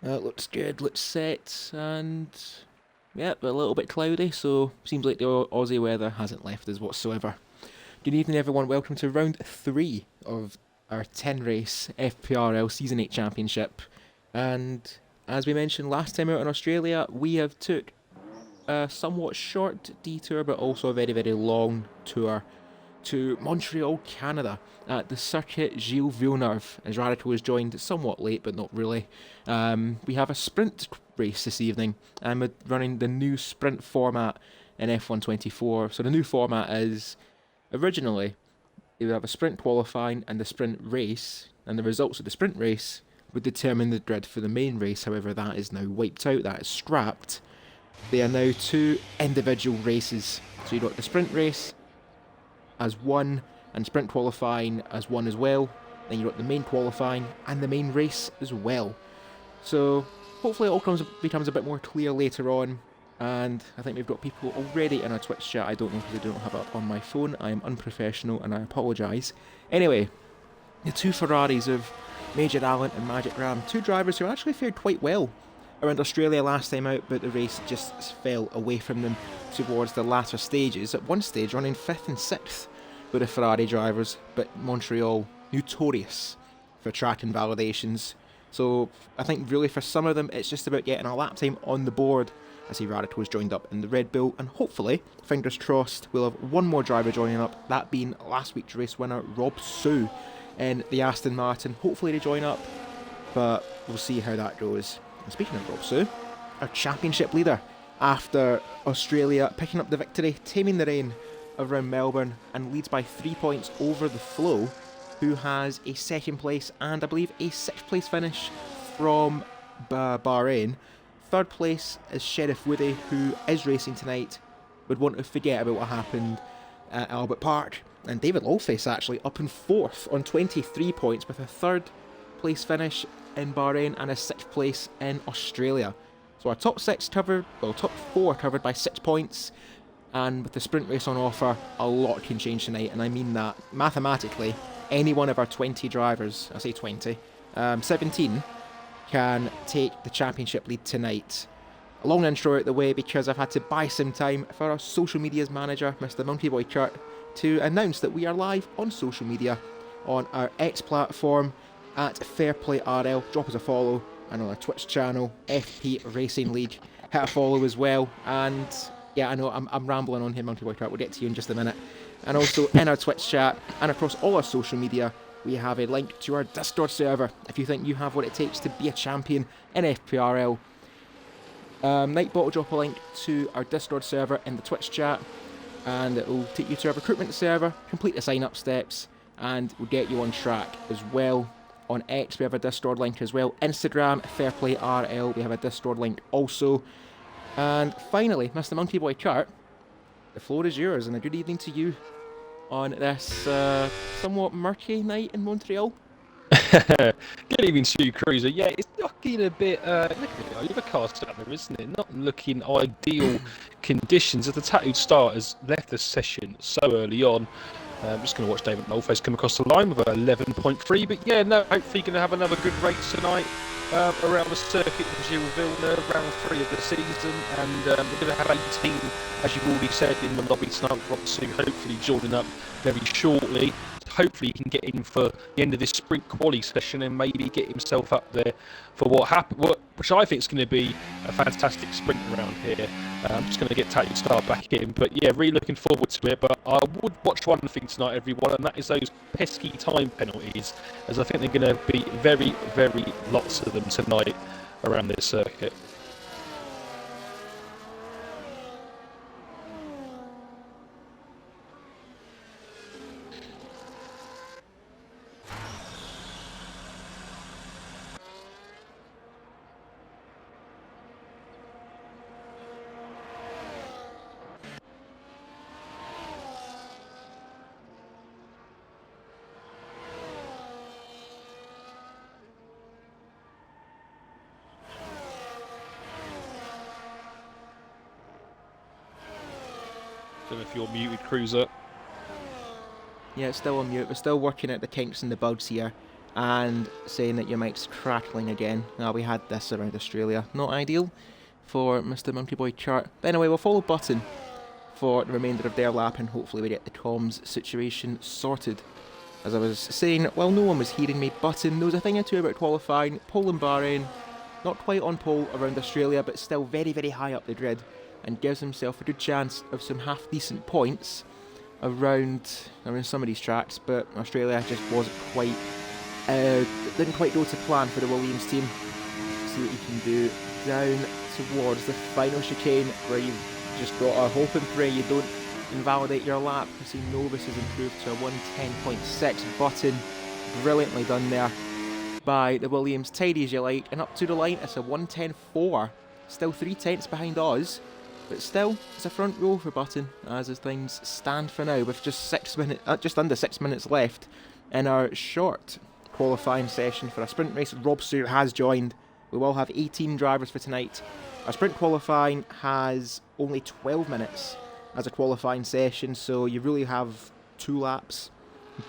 Looks good, looks set, and yep, a little bit cloudy, so seems like the Aussie weather hasn't left us whatsoever. Good evening, everyone. Welcome to round 3 of our 10 race FPRL Season 8 Championship. And as we mentioned last time out in Australia, we have took a somewhat short detour, but also a very, very long tour to Montreal, Canada, at the Circuit Gilles Villeneuve, as Radical was joined somewhat late, but not really. We have a sprint race this evening, and we're running the new sprint format in F124. So the new format is, originally, you would have a sprint qualifying and the sprint race, and the results of the sprint race would determine the grid for the main race. However, that is now wiped out, that is scrapped. They are now two individual races. So you've got the sprint race as one, and sprint qualifying as one as well. Then you've got the main qualifying and the main race as well. So hopefully it all becomes a bit more clear later on. And I think we've got people already in our Twitch chat. I don't know because I don't have it up on my phone. I am unprofessional and I apologise. Anyway, the two Ferraris of Major Allen and Magic Ram, two drivers who actually fared quite well around Australia last time out, but the race just fell away from them towards the latter stages. At one stage, running 5th and 6th were the Ferrari drivers, but Montreal, notorious for track invalidations. So I think really for some of them, it's just about getting a lap time on the board. I see Radical's joined up in the Red Bull, and hopefully, fingers crossed, we'll have one more driver joining up, that being last week's race winner, Rob Sue, in the Aston Martin. Hopefully they join up, but we'll see how that goes. And speaking of Rob Sue, our championship leader, after Australia picking up the victory, taming the rain around Melbourne, and leads by 3 points over the Flow, who has a second place and I believe a 6th place finish from Bahrain. Third place is Sheriff Woody, who is racing tonight, would want to forget about what happened at Albert Park. And David Lawface actually up in 4th on 23 points with a 3rd place finish in Bahrain and a 6th place in Australia. So our top 4 covered by 6 points, and with the sprint race on offer, a lot can change tonight, and I mean that mathematically. Any one of our 20 drivers, I say 20, 17, can take the championship lead tonight. A long intro out the way because I've had to buy some time for our social media's manager, Mr. Monkey Boy Kurt, to announce that we are live on social media on our X platform at FairPlayRL. Drop us a follow, and on our Twitch channel, FP Racing League. Hit a follow as well, and yeah, I know I'm rambling on here, Monkey Boy Kurt. We'll get to you in just a minute. And also in our Twitch chat and across all our social media, we have a link to our Discord server if you think you have what it takes to be a champion in FPRL. Nightbot will drop a link to our Discord server in the Twitch chat, and it will take you to our recruitment server, complete the sign up steps, and we'll get you on track as well. On X we have a Discord link as well. Instagram, FairPlayRL, we have a Discord link also. And finally, Mr. Monkey Boy Kurt, the floor is yours, and a good evening to you on this somewhat murky night in Montreal. Good evening to you, Cruiser. Yeah, it's looking a bit overcast out there, isn't it? Not looking ideal conditions. As the tattooed star has left the session so early on. I'm just going to watch David Nolface come across the line with an 11.3. But yeah, no, hopefully going to have another good race tonight around the circuit in Gilles Villeneuve, round 3 of the season. And we're going to have 18, as you've already said, in the lobby tonight. Rob Sue hopefully joining up very shortly. Hopefully he can get in for the end of this sprint quali session and maybe get himself up there for which I think is going to be a fantastic sprint around here. I'm just going to get Tattoo Star back in, but yeah, really looking forward to it. But I would watch one thing tonight, everyone, and that is those pesky time penalties, as I think they're going to be very, very lots of them tonight around this circuit. Don't know if you're muted, Cruiser. Yeah, it's still on mute. We're still working out the kinks and the bugs here. and saying that your mic's crackling again. Now, we had this around Australia. Not ideal for Mr. Monkey Boy Chart. But anyway, we'll follow Button for the remainder of their lap, and hopefully we get the comms situation sorted. As I was saying, while no one was hearing me, Button knows a thing or two about qualifying. Pole in Bahrain, not quite on pole around Australia, but still very, very high up the grid, and gives himself a good chance of some half-decent points around some of these tracks. But Australia just wasn't quite, didn't quite go to plan for the Williams team. See what you can do down towards the final chicane, where you've just got to hope and pray you don't invalidate your lap. You see Novus has improved to a 110.6. Button, brilliantly done there by the Williams, tidy as you like, and up to the line it's a 110.4, still 3/10 behind us, but still it's a front row for Button as things stand for now, with just just under 6 minutes left in our short qualifying session for a sprint race. Rob Sue has joined. We will have 18 drivers for tonight. Our sprint qualifying has only 12 minutes as a qualifying session, so you really have 2 laps,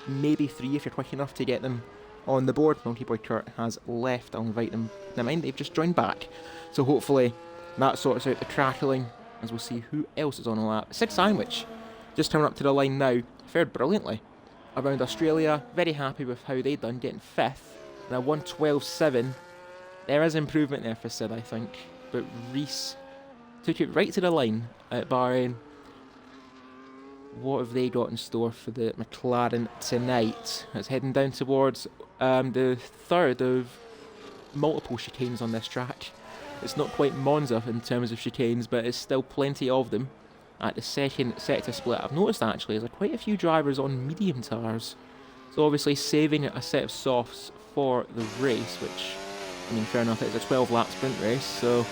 maybe 3 if you're quick enough to get them on the board. Monkey Boy Kurt has left. I'll invite them. Never mind, they've just joined back. So hopefully that sorts out the crackling, as we'll see who else is on the lap. Sid Sandwich, just coming up to the line now, fared brilliantly around Australia. Very happy with how they done, getting 5th. Now 112.7. There is improvement there for Sid, I think. But Reese took it right to the line at Bahrain. What have they got in store for the McLaren tonight? It's heading down towards the third of multiple chicanes on this track. It's not quite Monza in terms of chicanes, but it's still plenty of them. At the second sector split, I've noticed actually there's quite a few drivers on medium tyres. So obviously saving a set of softs for the race, which, I mean, fair enough, it's a 12-lap sprint race, so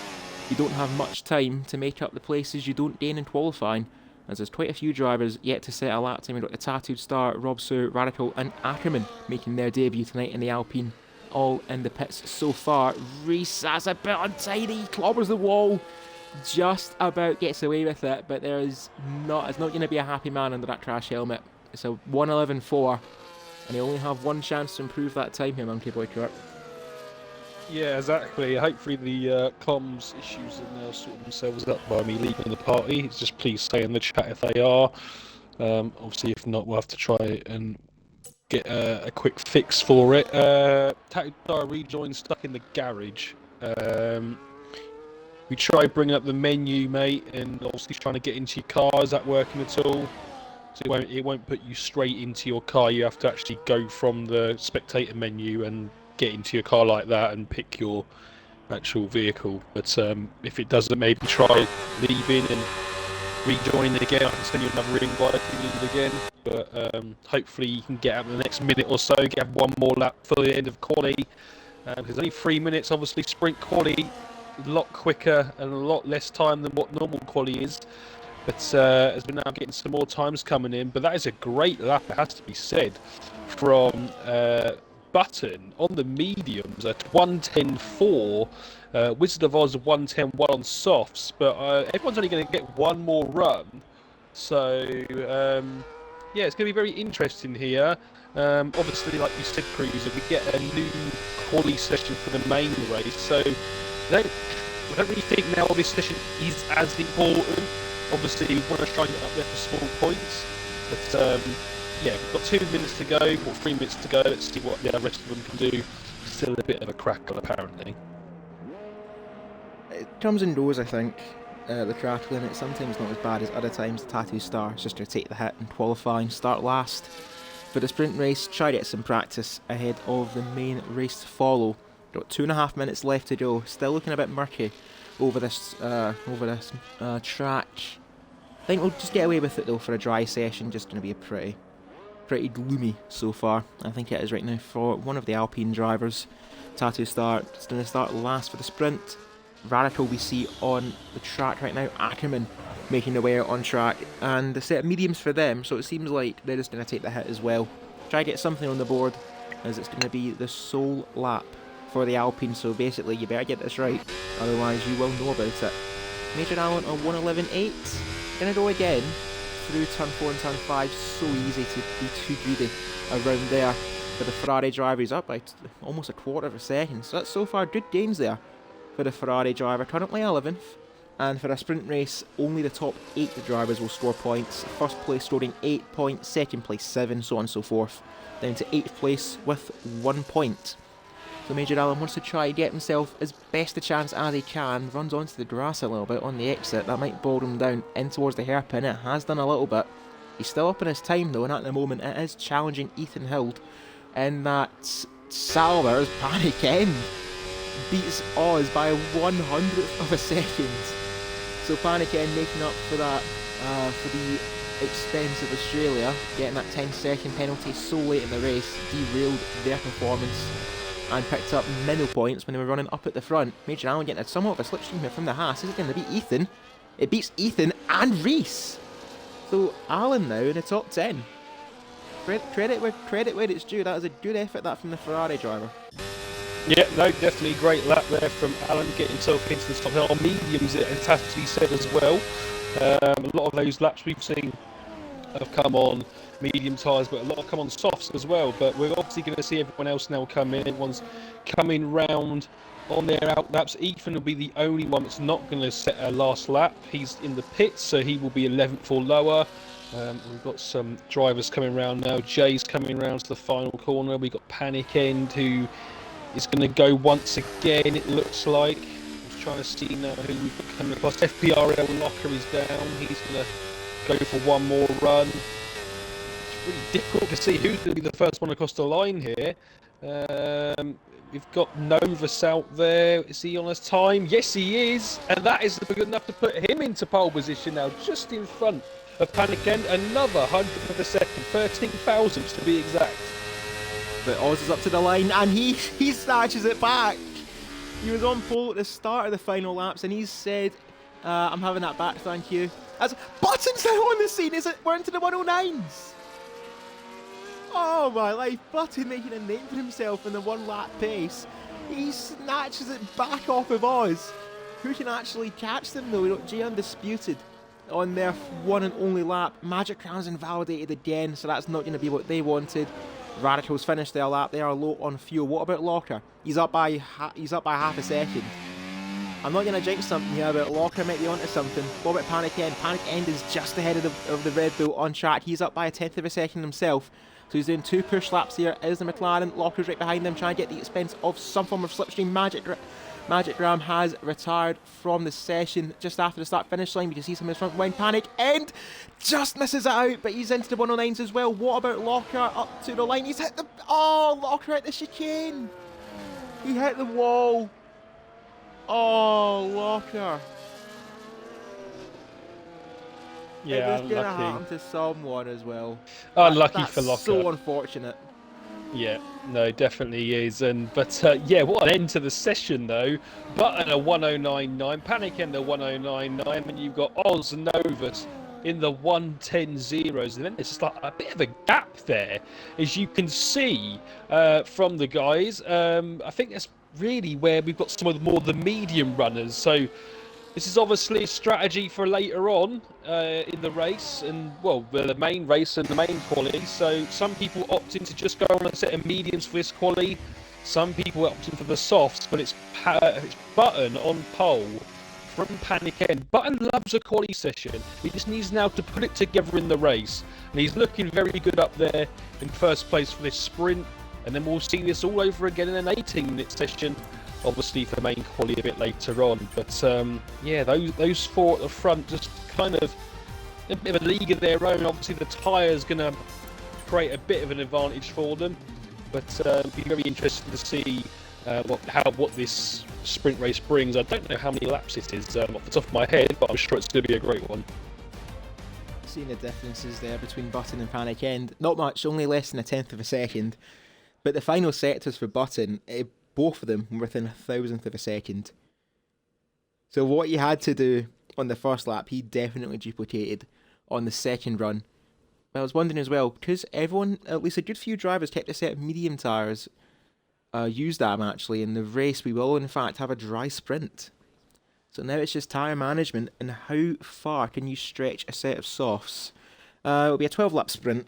you don't have much time to make up the places you don't gain in qualifying, as there's quite a few drivers yet to set a lap time. We've got the Tattooed Star, Rob Sue, Radical and Ackerman making their debut tonight in the Alpine, all in the pits so far. Reese has a bit untidy, clobbers the wall, just about gets away with it, but it's not going to be a happy man under that crash helmet. It's a 111.4, and they only have one chance to improve that time here, Monkey Boy Kurt. Yeah, exactly. Hopefully the comms issues will now sort themselves out by me leaving the party. Just please say in the chat if they are. Obviously, if not, we'll have to try and get a quick fix for it. Tattooed Star rejoined stuck in the garage. We tried bringing up the menu, mate, and obviously trying to get into your car. Is that working at all? So it won't put you straight into your car. You have to actually go from the spectator menu and get into your car like that and pick your actual vehicle. But if it doesn't, maybe try leaving and rejoining again. I can send you another invite if you need it again. But hopefully you can get out in the next minute or so, get one more lap for the end of quali. Because only 3 minutes, obviously sprint quali, a lot quicker and a lot less time than what normal quali is. But as we're now getting some more times coming in, but that is a great lap, it has to be said, from Button on the mediums at 110.4. Wizard of Oz 110.1 on softs, but everyone's only going to get one more run. So yeah, it's going to be very interesting here. Obviously, like you said, Cruiser, we get a new quali session for the main race, so I don't really think now this session is as important. Obviously, we want to try and get up there for small points, but yeah, we've got 2 minutes to go, or 3 minutes to go. Let's see what the rest of them can do. Still a bit of a crackle, apparently. It comes and goes, I think, the crackling. It's sometimes not as bad as other times. The Tattoo Star is just going to take the hit and qualify and start last for the sprint race. Try to get some practice ahead of the main race to follow. Got 2.5 minutes left to go. Still looking a bit murky over this track. I think we'll just get away with it though for a dry session. Just going to be a pretty gloomy so far. I think it is right now for one of the Alpine drivers. Tattoo Star is going to start last for the sprint. Radical we see on the track right now. Ackerman making their way out on track, and a set of mediums for them, so it seems like they're just going to take the hit as well. Try to get something on the board, as it's going to be the sole lap for the Alpine, so basically you better get this right, otherwise you will know about it. Major Allen on 111.8, gonna go again through turn 4 and turn 5, so easy to be too greedy around there. for the Ferrari driver. He's up by almost a quarter of a second. So that's so far good gains there for the Ferrari driver. Currently 11th. And for a sprint race, only the top 8 drivers will score points. First place scoring 8 points, second place 7, so on and so forth. Down to 8th place with 1 point. So Major Allen wants to try and get himself as best a chance as he can. Runs onto the grass a little bit on the exit. That might bog him down in towards the hairpin. It has done a little bit. He's still up in his time though, and at the moment it is challenging Ethan Hild. And that Salver's panic end beats Oz by 1/100th of a second. So Panic End making up for that, for the expense of Australia, getting that 10-second penalty so late in the race, derailed their performance and picked up minimal points when they were running up at the front. Major Allen getting somewhat of a slipstream here from the Haas. Is it going to beat Ethan? It beats Ethan and Reese. So Allen now in the top 10. Credit where it's due. That was a good effort that from the Ferrari driver. Yeah, no, definitely great lap there from Alan, getting himself into the top 10. On mediums, it has to be said as well. A lot of those laps we've seen have come on medium tyres, but a lot have come on softs as well. But we're obviously going to see everyone else now come in. Everyone's coming round on their out laps. Ethan will be the only one that's not going to set a last lap. He's in the pits, so he will be 11th or lower. We've got some drivers coming round now. Jay's coming round to the final corner. We've got Panic End, who is going to go once again, it looks like. I'm trying to see now who we've got coming across. FPRL Locker is down. He's going to go for one more run. It's really difficult to see who's going to be the first one across the line here. We've got Novus out there. Is he on his time? Yes, he is. And that is good enough to put him into pole position now, just in front of Panic End. Another 100th of a second, 13 thousandths to be exact. But Oz is up to the line and he snatches it back. He was on pole at the start of the final laps and he's said, I'm having that back, thank you. As Button's now on the scene, is it? We're into the 109s. Oh my life, Button making a name for himself in the 1 lap pace. He snatches it back off of Oz. Who can actually catch them though? We got Jay Undisputed on their one and only lap. Magic Crown's invalidated again, so that's not going to be what they wanted. Radicals finished their lap. They are low on fuel. What about Locker? He's up by half a second. I'm not going to jinx something here, but Locker might be onto something. What about Panic End? Panic End is just ahead of the Red Bull on track. He's up by a 10th of a second himself. So he's doing 2 push laps here. Is the McLaren. Locker's right behind them, trying to get the expense of some form of slipstream. Magic Graham has retired from the session just after the start finish line. We can see some of his front wing. Panic End just misses it out, but he's into the 109s as well. What about Locker up to the line? He's hit the... Oh, Locker hit the chicane. He hit the wall. Oh, Locker. Yeah, it was going to happen to someone as well. Unlucky for Locker. So unfortunate. Yeah, no, definitely is. But yeah, what an end to the session though. Button a 109.9, Panic End a 109.9, and you've got Oz Novus in the 110.0s. And then there's just like a bit of a gap there, as you can see from the guys. I think that's really where we've got some of the medium runners. So this is obviously a strategy for later on in the race, and well, the main race and the main quali. So some people opt in to just go on a set of mediums for this quali. Some people opt in for the softs, but it's Button on pole from Panic End. Button loves a quali session. He just needs now to put it together in the race, and he's looking very good up there in first place for this sprint. And then we'll see this all over again in an 18-minute session. Obviously for the main quali a bit later on, but yeah, those 4 at the front just kind of a bit of a league of their own. Obviously the tyre's going to create a bit of an advantage for them, but be very interesting to see what this sprint race brings. I don't know how many laps it is off the top of my head, but I'm sure it's going to be a great one. Seeing the differences there between Button and Panic End, not much, only less than a 10th of a second, but the final sectors for Button, both of them were within 1,000th of a second. So what he had to do on the first lap, he definitely duplicated on the second run. But I was wondering as well, because everyone, at least a good few drivers, kept a set of medium tyres, used them actually in the race. We will in fact have a dry sprint. So now it's just tyre management and how far can you stretch a set of softs. It'll be a 12 lap sprint.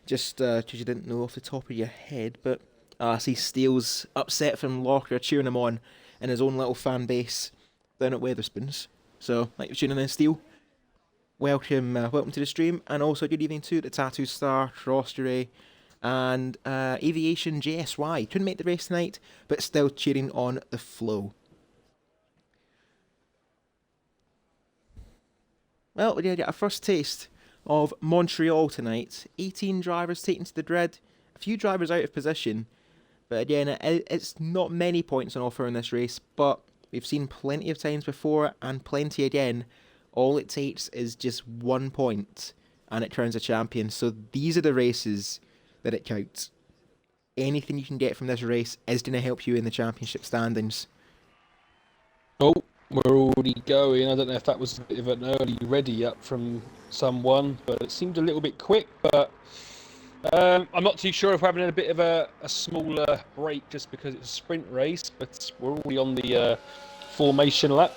just because you didn't know off the top of your head. But I see Steele's upset from Locker cheering him on in his own little fan base down at Weatherspoons. So, thanks for tuning in, Steele. Welcome to the stream, and also good evening to the Tattoo Star, Rostery, and Aviation JSY. Couldn't make the race tonight, but still cheering on the flow. Well, we're going to get our first taste of Montreal tonight. 18 drivers taken to the grid, a few drivers out of position, but again, it's not many points on offer in this race, but we've seen plenty of times before, and plenty again. All it takes is just 1 point, and it crowns a champion. So these are the races that it counts. Anything you can get from this race is going to help you in the championship standings. Oh, we're already going. I don't know if that was a bit of an early ready up from someone, but it seemed a little bit quick. But I'm not too sure if we're having a bit of a smaller break just because it's a sprint race, but we're already on the formation lap.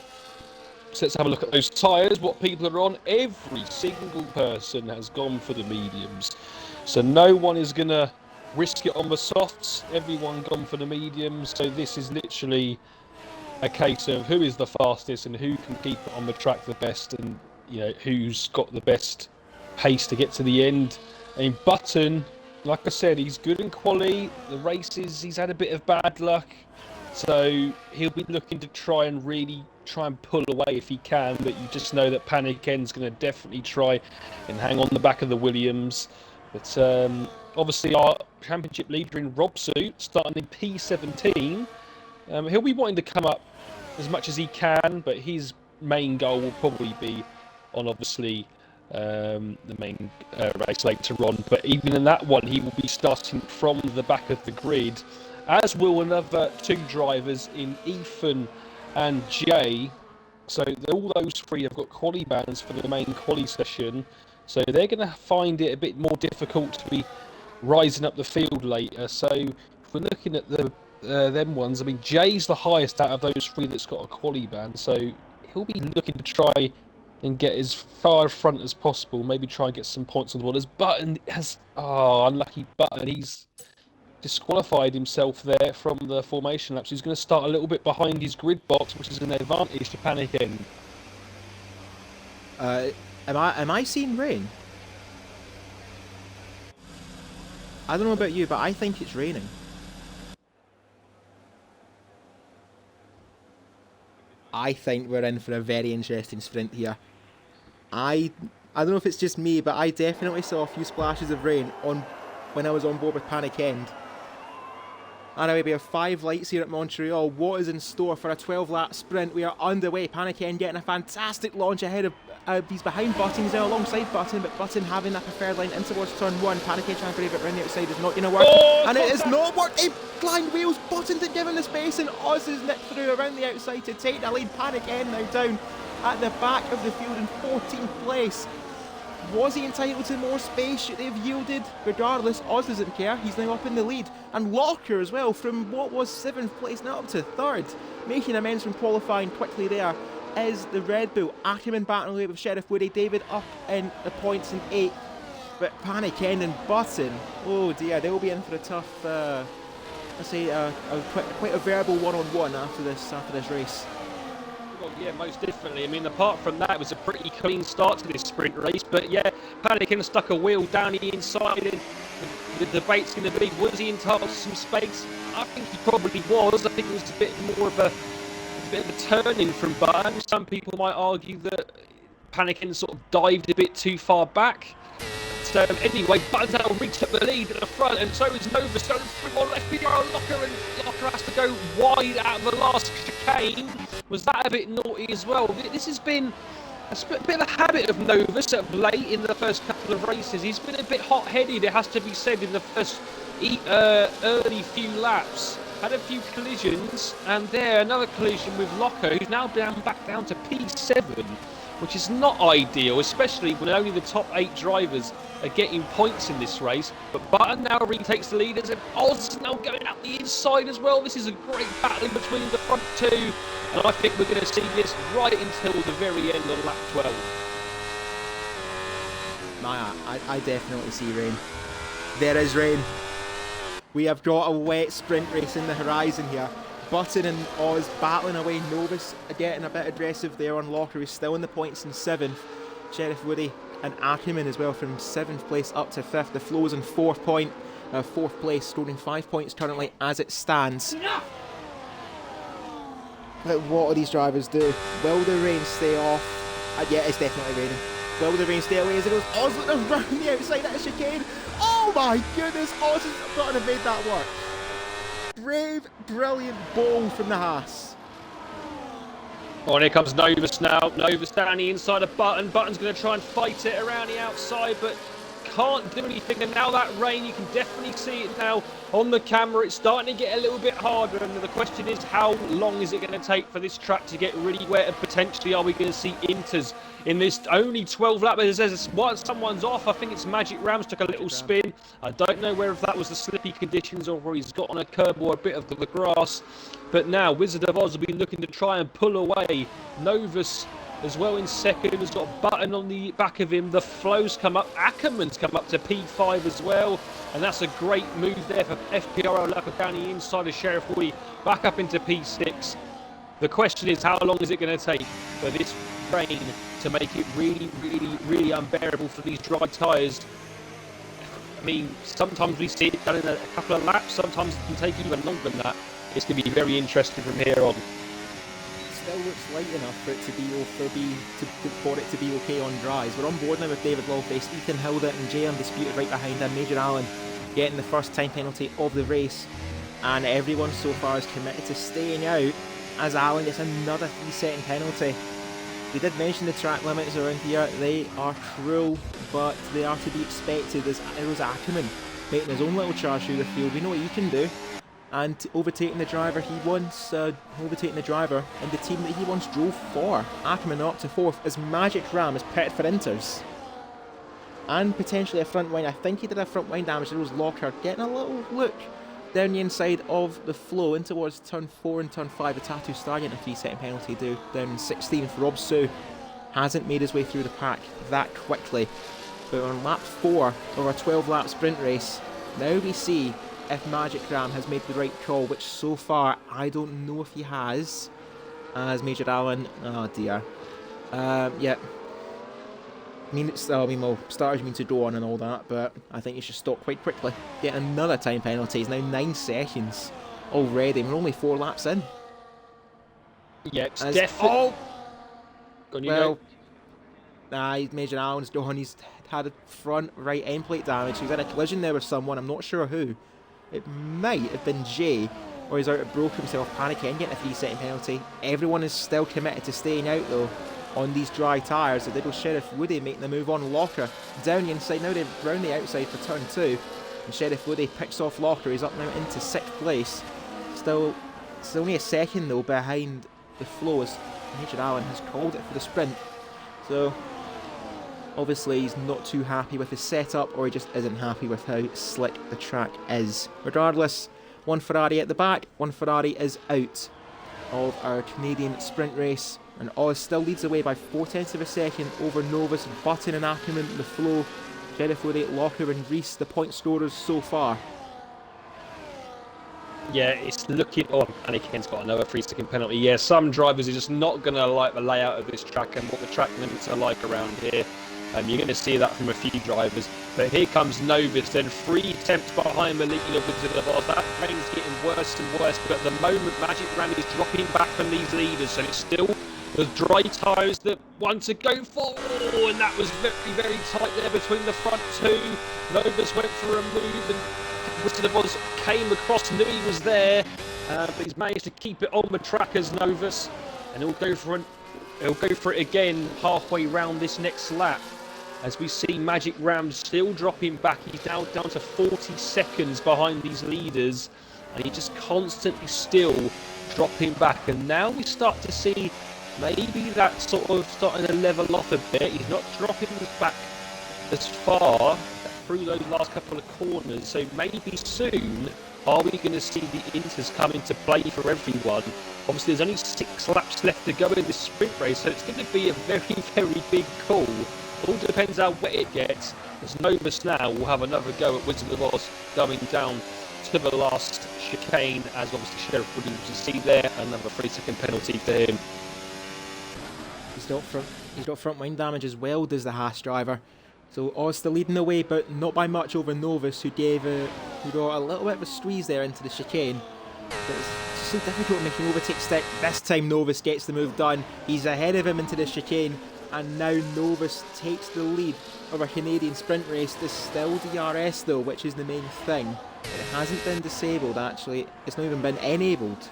So let's have a look at those tyres, what people are on. Every single person has gone for the mediums. So no one is going to risk it on the softs. Everyone gone for the mediums. So this is literally a case of who is the fastest and who can keep it on the track the best, and who's got the best pace to get to the end. And Button, like I said, he's good in quali. The races, he's had a bit of bad luck. So he'll be looking to try and pull away if he can, but you just know that Panic N's going to definitely try and hang on the back of the Williams. But obviously our championship leader in Rob Suit, starting in P17, he'll be wanting to come up as much as he can, but his main goal will probably be on obviously the main race later on. But even in that one, he will be starting from the back of the grid, as will another two drivers in Ethan and Jay. So all those three have got quali bans for the main quali session, so they're going to find it a bit more difficult to be rising up the field later. So if we're looking at them ones, I mean, Jay's the highest out of those three that's got a quali ban, so he'll be looking to try and get as far front as possible, maybe try and get some points on the board. As Button has, unlucky Button, he's disqualified himself there from the formation laps. He's going to start a little bit behind his grid box, which is an advantage to Panic N. Am I seeing rain? I don't know about you, but I think it's raining. I think we're in for a very interesting sprint here. I don't know if it's just me, but I definitely saw a few splashes of rain when I was on board with Panic End. Anyway, we have 5 lights here at Montreal. What is in store for a 12-lap sprint? We are underway. Panic End getting a fantastic launch ahead of... he's behind Button, he's now alongside Button, but Button having that preferred line in towards turn 1. Panic End trying to brave it around the outside is not going to work. And it is not working! Blind wheels, Button didn't give him the space, and Oz is nipped through around the outside to take the lead. Panic End now down at the back of the field in 14th place. Was he entitled to more space? Should they have yielded? Regardless, Oz doesn't care. He's now up in the lead. And Locker as well, from what was 7th place now up to 3rd. Making amends from qualifying quickly there is the Red Bull. Ackerman battling away with Sheriff Woody. David up in the points in 8th. But Panic End and Button, oh dear, they'll be in for a tough, let's say, quite a verbal one-on-one after this race. Well, yeah, most definitely. I mean, apart from that, it was a pretty clean start to this sprint race. But yeah, Panikin stuck a wheel down the inside, and the debate's going to be, was he entitled to some space? I think he probably was. I think it was a bit of a turning from Button. Some people might argue that Panikin sort of dived a bit too far back. So anyway, Button's now retook the lead at the front, and so is Nova. So through on FPRL Locker, and Locker has to go wide out of the last chicane. Was that a bit naughty as well? This has been a bit of a habit of Novus of late in the first couple of races. He's been a bit hot-headed, it has to be said, in the first early few laps. Had a few collisions, and there another collision with Locker, who's now back down to P7, which is not ideal, especially when only the top 8 drivers are getting points in this race. But Button now retakes the lead, and Oz is now going out the inside as well. This is a great battle in between the front two, and I think we're going to see this right until the very end of lap 12. I definitely see rain. There is rain. We have got a wet sprint race in the horizon here. Button and Oz battling away. Novus getting a bit aggressive there on Locker, who's still in the points in 7th. Sheriff Woody and Ackerman as well from 7th place up to 5th. The Flow's in 4th place, scoring 5 points currently as it stands. But what do these drivers do? Will the rain stay off? Yeah, it's definitely raining. Will the rain stay away as it goes? Oz looking around the outside at a chicane. Oh my goodness, Oz has got to have made that work. Brave, brilliant ball from the Haas. Oh, and here comes Novus now. Novus down the inside of Button. Button's going to try and fight it around the outside, but can't do anything. And now that rain, you can definitely see it now on the camera. It's starting to get a little bit harder. And the question is, how long is it going to take for this track to get really wet? And potentially, are we going to see inters in this only 12 lap? There's someone's off. I think it's Magic Rams took a little spin. I don't know whether that was the slippy conditions or he's got on a curb or a bit of the grass. But now Wizard of Oz will be looking to try and pull away. Novus as well in second, has got a Button on the back of him. The Flow's come up. Ackerman's come up to P5 as well. And that's a great move there for FPRL Lucker down the inside of Sheriff Woody, back up into P6. The question is, how long is it going to take for this rain to make it really, really, really unbearable for these dry tyres? I mean, sometimes we see it done in a couple of laps, sometimes it can take even longer than that. It's going to be very interesting from here on. Still looks light enough for it to be okay on dries. We're on board now with David Lawface, Ethan Hilda and Jay Undisputed right behind him. Major Allen getting the first time penalty of the race, and everyone so far is committed to staying out as Allen gets another 3-second penalty. We did mention the track limits around here. They are cruel, but they are to be expected as Eros Ackerman making his own little charge through the field. We know what he can do. And overtaking the driver he once, overtaking the driver and the team that he once drove for. Ackerman up to 4th as Magic Ram is pitted for inters. And potentially a front wind. I think he did a front wind damage. There was Locker getting a little look down the inside of the Flow in towards turn 4 and turn 5. The Tattoo Star getting a 3-second penalty down in 16th. Rob Sue hasn't made his way through the pack that quickly. But on lap 4 of our 12-lap sprint race, now we see if Magic Ram has made the right call, which so far I don't know if he has. As Major Allen, oh dear. Yeah. Well, starters mean to go on and all that, but I think he should stop quite quickly. Get another time penalty. It's now 9 seconds already. We're only 4 laps in. Yeah, it's definitely. Oh! Major Allen's gone. He's had a front right end plate damage. He's had a collision there with someone. I'm not sure who. It might have been Jay, or he's out of broke himself, panicking, getting a 3-second penalty. Everyone is still committed to staying out though on these dry tyres. So there goes Sheriff Woody making the move on Locker. Down the inside, now they're round the outside for turn 2. And Sheriff Woody picks off Locker. He's up now into 6th place. Still, it's only a second though behind the Flow as Major Allen has called it for the sprint. So obviously he's not too happy with his setup, or he just isn't happy with how slick the track is. Regardless, one Ferrari at the back, one Ferrari is out of our Canadian sprint race, and Oz still leads the way by 0.4 of a second over Novus, Button and Ackerman, the Flow, Sheriff Woody, Locker and Reese, the point scorers so far. Yeah, it's looking. Oh, and Ken's got another 3-second penalty. Yeah, some drivers are just not going to like the layout of this track and what the track limits are like around here. You're going to see that from a few drivers. But here comes Novus, then 3 attempts behind the lead of Wizard of Oz. That rain's getting worse and worse, but at the moment Magic Ram is dropping back from these leaders, so it's still the dry tyres that want to go for. Oh, and that was very, very tight there between the front two. Novus went for a move and Wizard of Oz came across, knew he was there, but he's managed to keep it on the track as Novus, and he'll go for it again halfway round this next lap. As we see Magic Ram still dropping back. He's now down to 40 seconds behind these leaders, and he's just constantly still dropping back. And now we start to see maybe that sort of starting to level off a bit. He's not dropping back as far through those last couple of corners, so maybe soon are we going to see the inters come into play for everyone. Obviously there's only 6 laps left to go in this sprint race, so it's going to be a very, very big call All depends how wet it gets, as Novus now will have another go at Wizard of Oz going down to the last chicane, as obviously Sheriff Williams you see there, another 3-second penalty for him. He's got front wing damage as well, does the Haas driver. So Oz still leading the way, but not by much over Novus, who got a little bit of a squeeze there into the chicane. But it's so difficult making overtake stick. This time Novus gets the move done. He's ahead of him into the chicane, and now Novus takes the lead of a Canadian sprint race. There's still DRS though, which is the main thing. It hasn't been disabled actually, it's not even been enabled.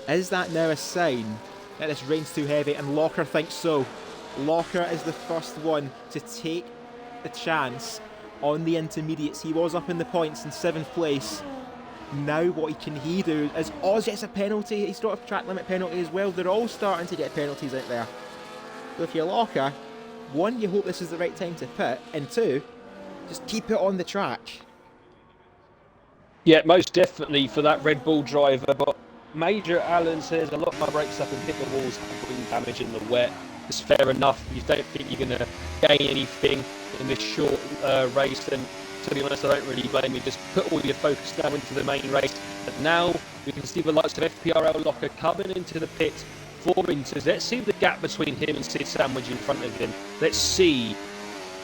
Is that now a sign that this rain's too heavy? And Locker thinks so. Locker is the first one to take the chance on the intermediates. He was up in the points in 7th place. Now what can he do? As Oz gets a penalty, he's got a track limit penalty as well. They're all starting to get penalties out there. So if you're Locker, 1, you hope this is the right time to pit, and 2, just keep it on the track. Yeah, most definitely for that Red Bull driver, but Major Allen says a lot of my brakes up and hit the walls and bring damage in the wet. It's fair enough. You don't think you're going to gain anything in this short race, then to be honest, I don't really blame you. Just put all your focus now into the main race. But now we can see the likes of FPRL Locker coming into the pit, 4 inches. Let's see the gap between him and Sid Sandwich in front of him. Let's see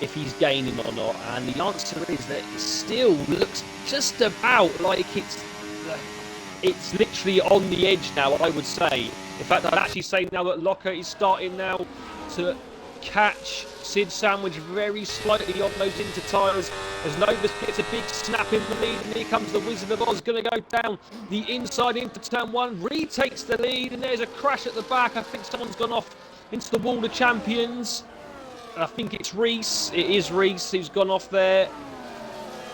if he's gaining or not. And the answer is that it still looks just about like it's literally on the edge now, I would say. In fact, I'd actually say now that Locker is starting now to catch Sid Sandwich very slightly on those inter tyres as Novus gets a big snap in the lead, and here comes the Wizard of Oz, going to go down the inside into turn 1, retakes the lead, and there's a crash at the back. I think someone's gone off into the wall of champions. I think it's Reese. It is Reese who's gone off there.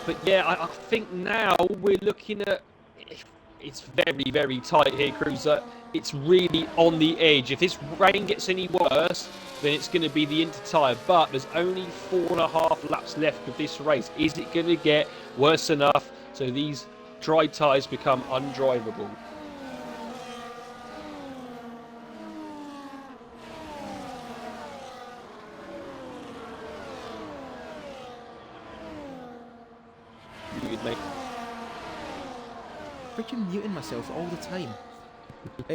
But yeah, I think now we're looking at... It's very, very tight here, Cruiser. It's really on the edge. If this rain gets any worse, then it's going to be the inter-tyre. But there's only 4.5 laps left of this race. Is it going to get worse enough so these dry tyres become undrivable? Mate. Freaking muting myself all the time.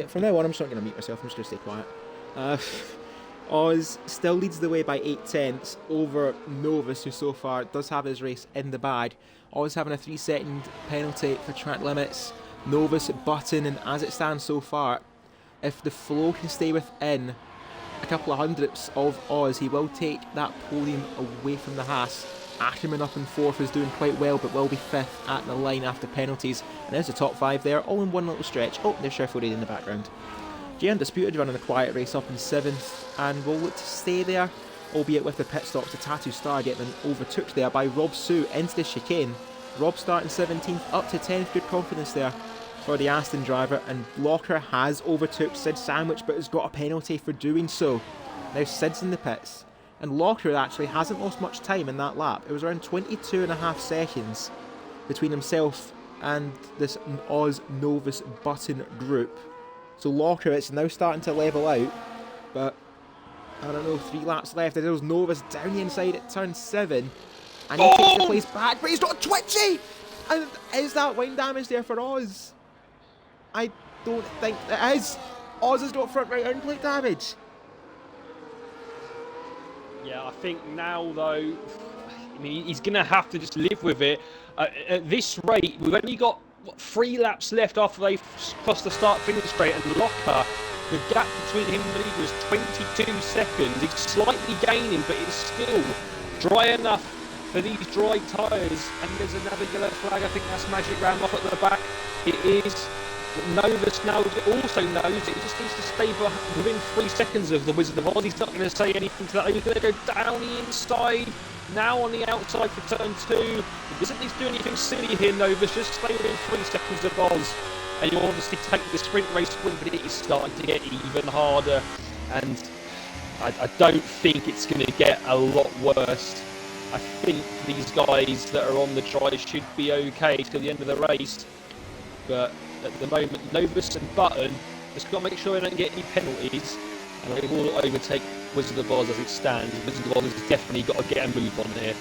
From now on, I'm just not going to mute myself. I'm just going to stay quiet. Oz still leads the way by 8/10 over Novus, who so far does have his race in the bag. Oz having a 3-second penalty for track limits. Novus, Button, and as it stands so far, if the flow can stay within a couple of hundredths of Oz, he will take that podium away from the Haas. Ackerman up in 4th is doing quite well, but will be 5th at the line after penalties. And there's the top 5 there, all in one little stretch. Oh, there's Sheriff Williams in the background. J Undisputed running a quiet race up in 7th, and will look to stay there, albeit with the pit stop to Tattoo Star getting overtook there by Rob Sue into the chicane. Rob starting 17th, up to 10th, good confidence there for the Aston driver, and Locker has overtook Sid Sandwich, but has got a penalty for doing so. Now Sid's in the pits. And Locker actually hasn't lost much time in that lap. It was around 22.5 seconds between himself and this Oz Novus Button group. So Locker, it's now starting to level out, but I don't know, 3 laps left. There's Novus down the inside at turn 7, and he takes the place back, but he's not twitchy! And is that wind damage there for Oz? I don't think it is. Oz has got front right end plate damage. Yeah, I think now, though, I mean, he's going to have to just live with it. At this rate, we've only got 3 laps left after they've crossed the start-finish straight, and Locker, the gap between him and the leader is 22 seconds. He's slightly gaining, but it's still dry enough for these dry tyres. And there's another yellow flag. I think that's Magic Ram off at the back. It is. Novus now also knows it just needs to stay within 3 seconds of the Wizard of Oz. He's not going to say anything to that. He's going to go down the inside, now on the outside for turn 2. He doesn't need to do anything silly here, Novus. Just stay within 3 seconds of Oz. And you'll obviously take the sprint race win, but it is starting to get even harder. And I don't think it's going to get a lot worse. I think these guys that are on the dry should be okay till the end of the race. But at the moment, Novus and Button just got to make sure they don't get any penalties, and they will overtake Wizard of Oz as it stands. Wizard of Oz has definitely got to get a move on there.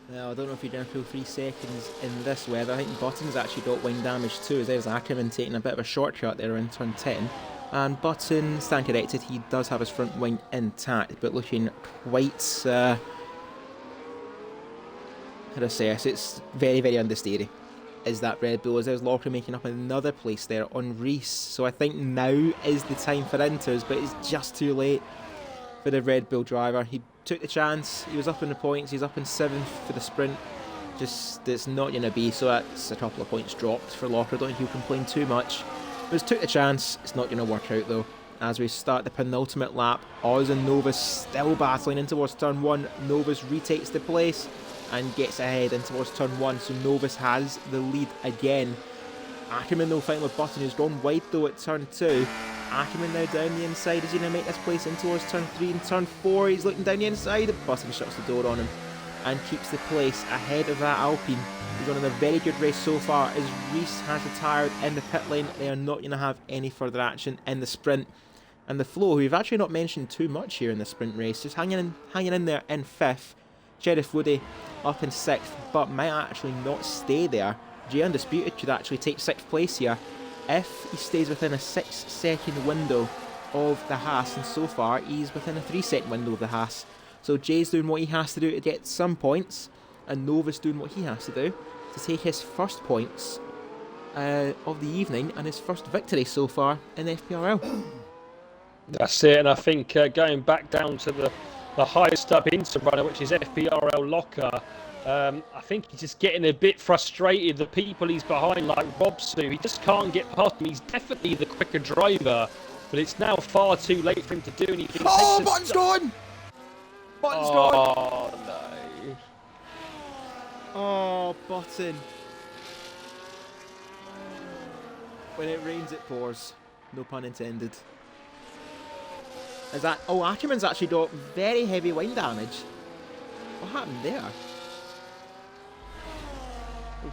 Now, I don't know if you're going to pull 3 seconds in this weather. I think Button's actually got wing damage too, as there's Ackerman taking a bit of a shortcut there in turn 10. And Button, stand corrected, he does have his front wing intact, but looking quite, how do I say this, it's very, very understeery. Is that Red Bull, as there's Locker making up another place there on Reese. So I think now is the time for inters, but it's just too late for the Red Bull driver. He took the chance, he was up in the points, he's up in 7th for the sprint. Just, it's not going to be, so that's a couple of points dropped for Locker. I don't think he'll complain too much. But he took the chance, it's not going to work out though. As we start the penultimate lap, Oz and Novus still battling in towards turn 1. Novus retakes the place and gets ahead in towards turn 1, so Novus has the lead again. Ackerman though fighting with Button, who's gone wide though at turn 2. Ackerman now down the inside. Is he going to make this place in towards turn 3 and turn 4? He's looking down the inside. Button shuts the door on him and keeps the place ahead of that Alpine. He's running a very good race so far, as Reese has retired in the pit lane. They are not going to have any further action in the sprint. And the Flow, who we've actually not mentioned too much here in the sprint race, just hanging in there in 5th. Sheriff Woody up in 6th, but might actually not stay there. J Undisputed could actually take 6th place here if he stays within a 6-second window of the Haas, and so far he's within a 3-second window of the Haas. So Jay's doing what he has to do to get some points, and Novus doing what he has to do to take his first points of the evening and his first victory so far in FPRL. That's it, and I think going back down to the highest up inter runner, which is FPRL Locker, I think he's just getting a bit frustrated. The people he's behind, like Robsu, he just can't get past him. He's definitely the quicker driver, but it's now far too late for him to do anything. Oh, Button's gone! Button's gone! Oh, no. Oh, Button. When it rains, it pours. No pun intended. Is that... Oh, Ackerman's actually got very heavy wind damage. What happened there?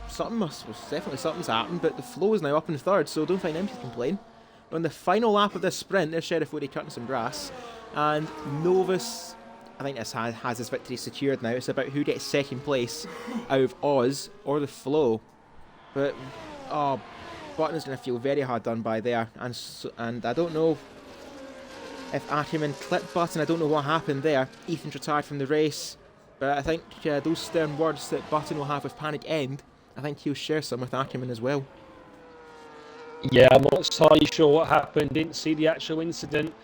Definitely something's happened, but the Flow is now up in 3rd, so don't find him to complain. On the final lap of this sprint, there's Sheriff Woody cutting some grass, and Novus, I think this has his victory secured now. It's about who gets 2nd place out of Oz or the Flow. But, oh, Button is going to feel very hard done by there, and I don't know if Ackerman clipped Button. I don't know what happened there. Ethan's retired from the race, but I think those stern words that Button will have with Panic End, I think he'll share some with Ackerman as well. Yeah, I'm not entirely sure what happened. Didn't see the actual incident,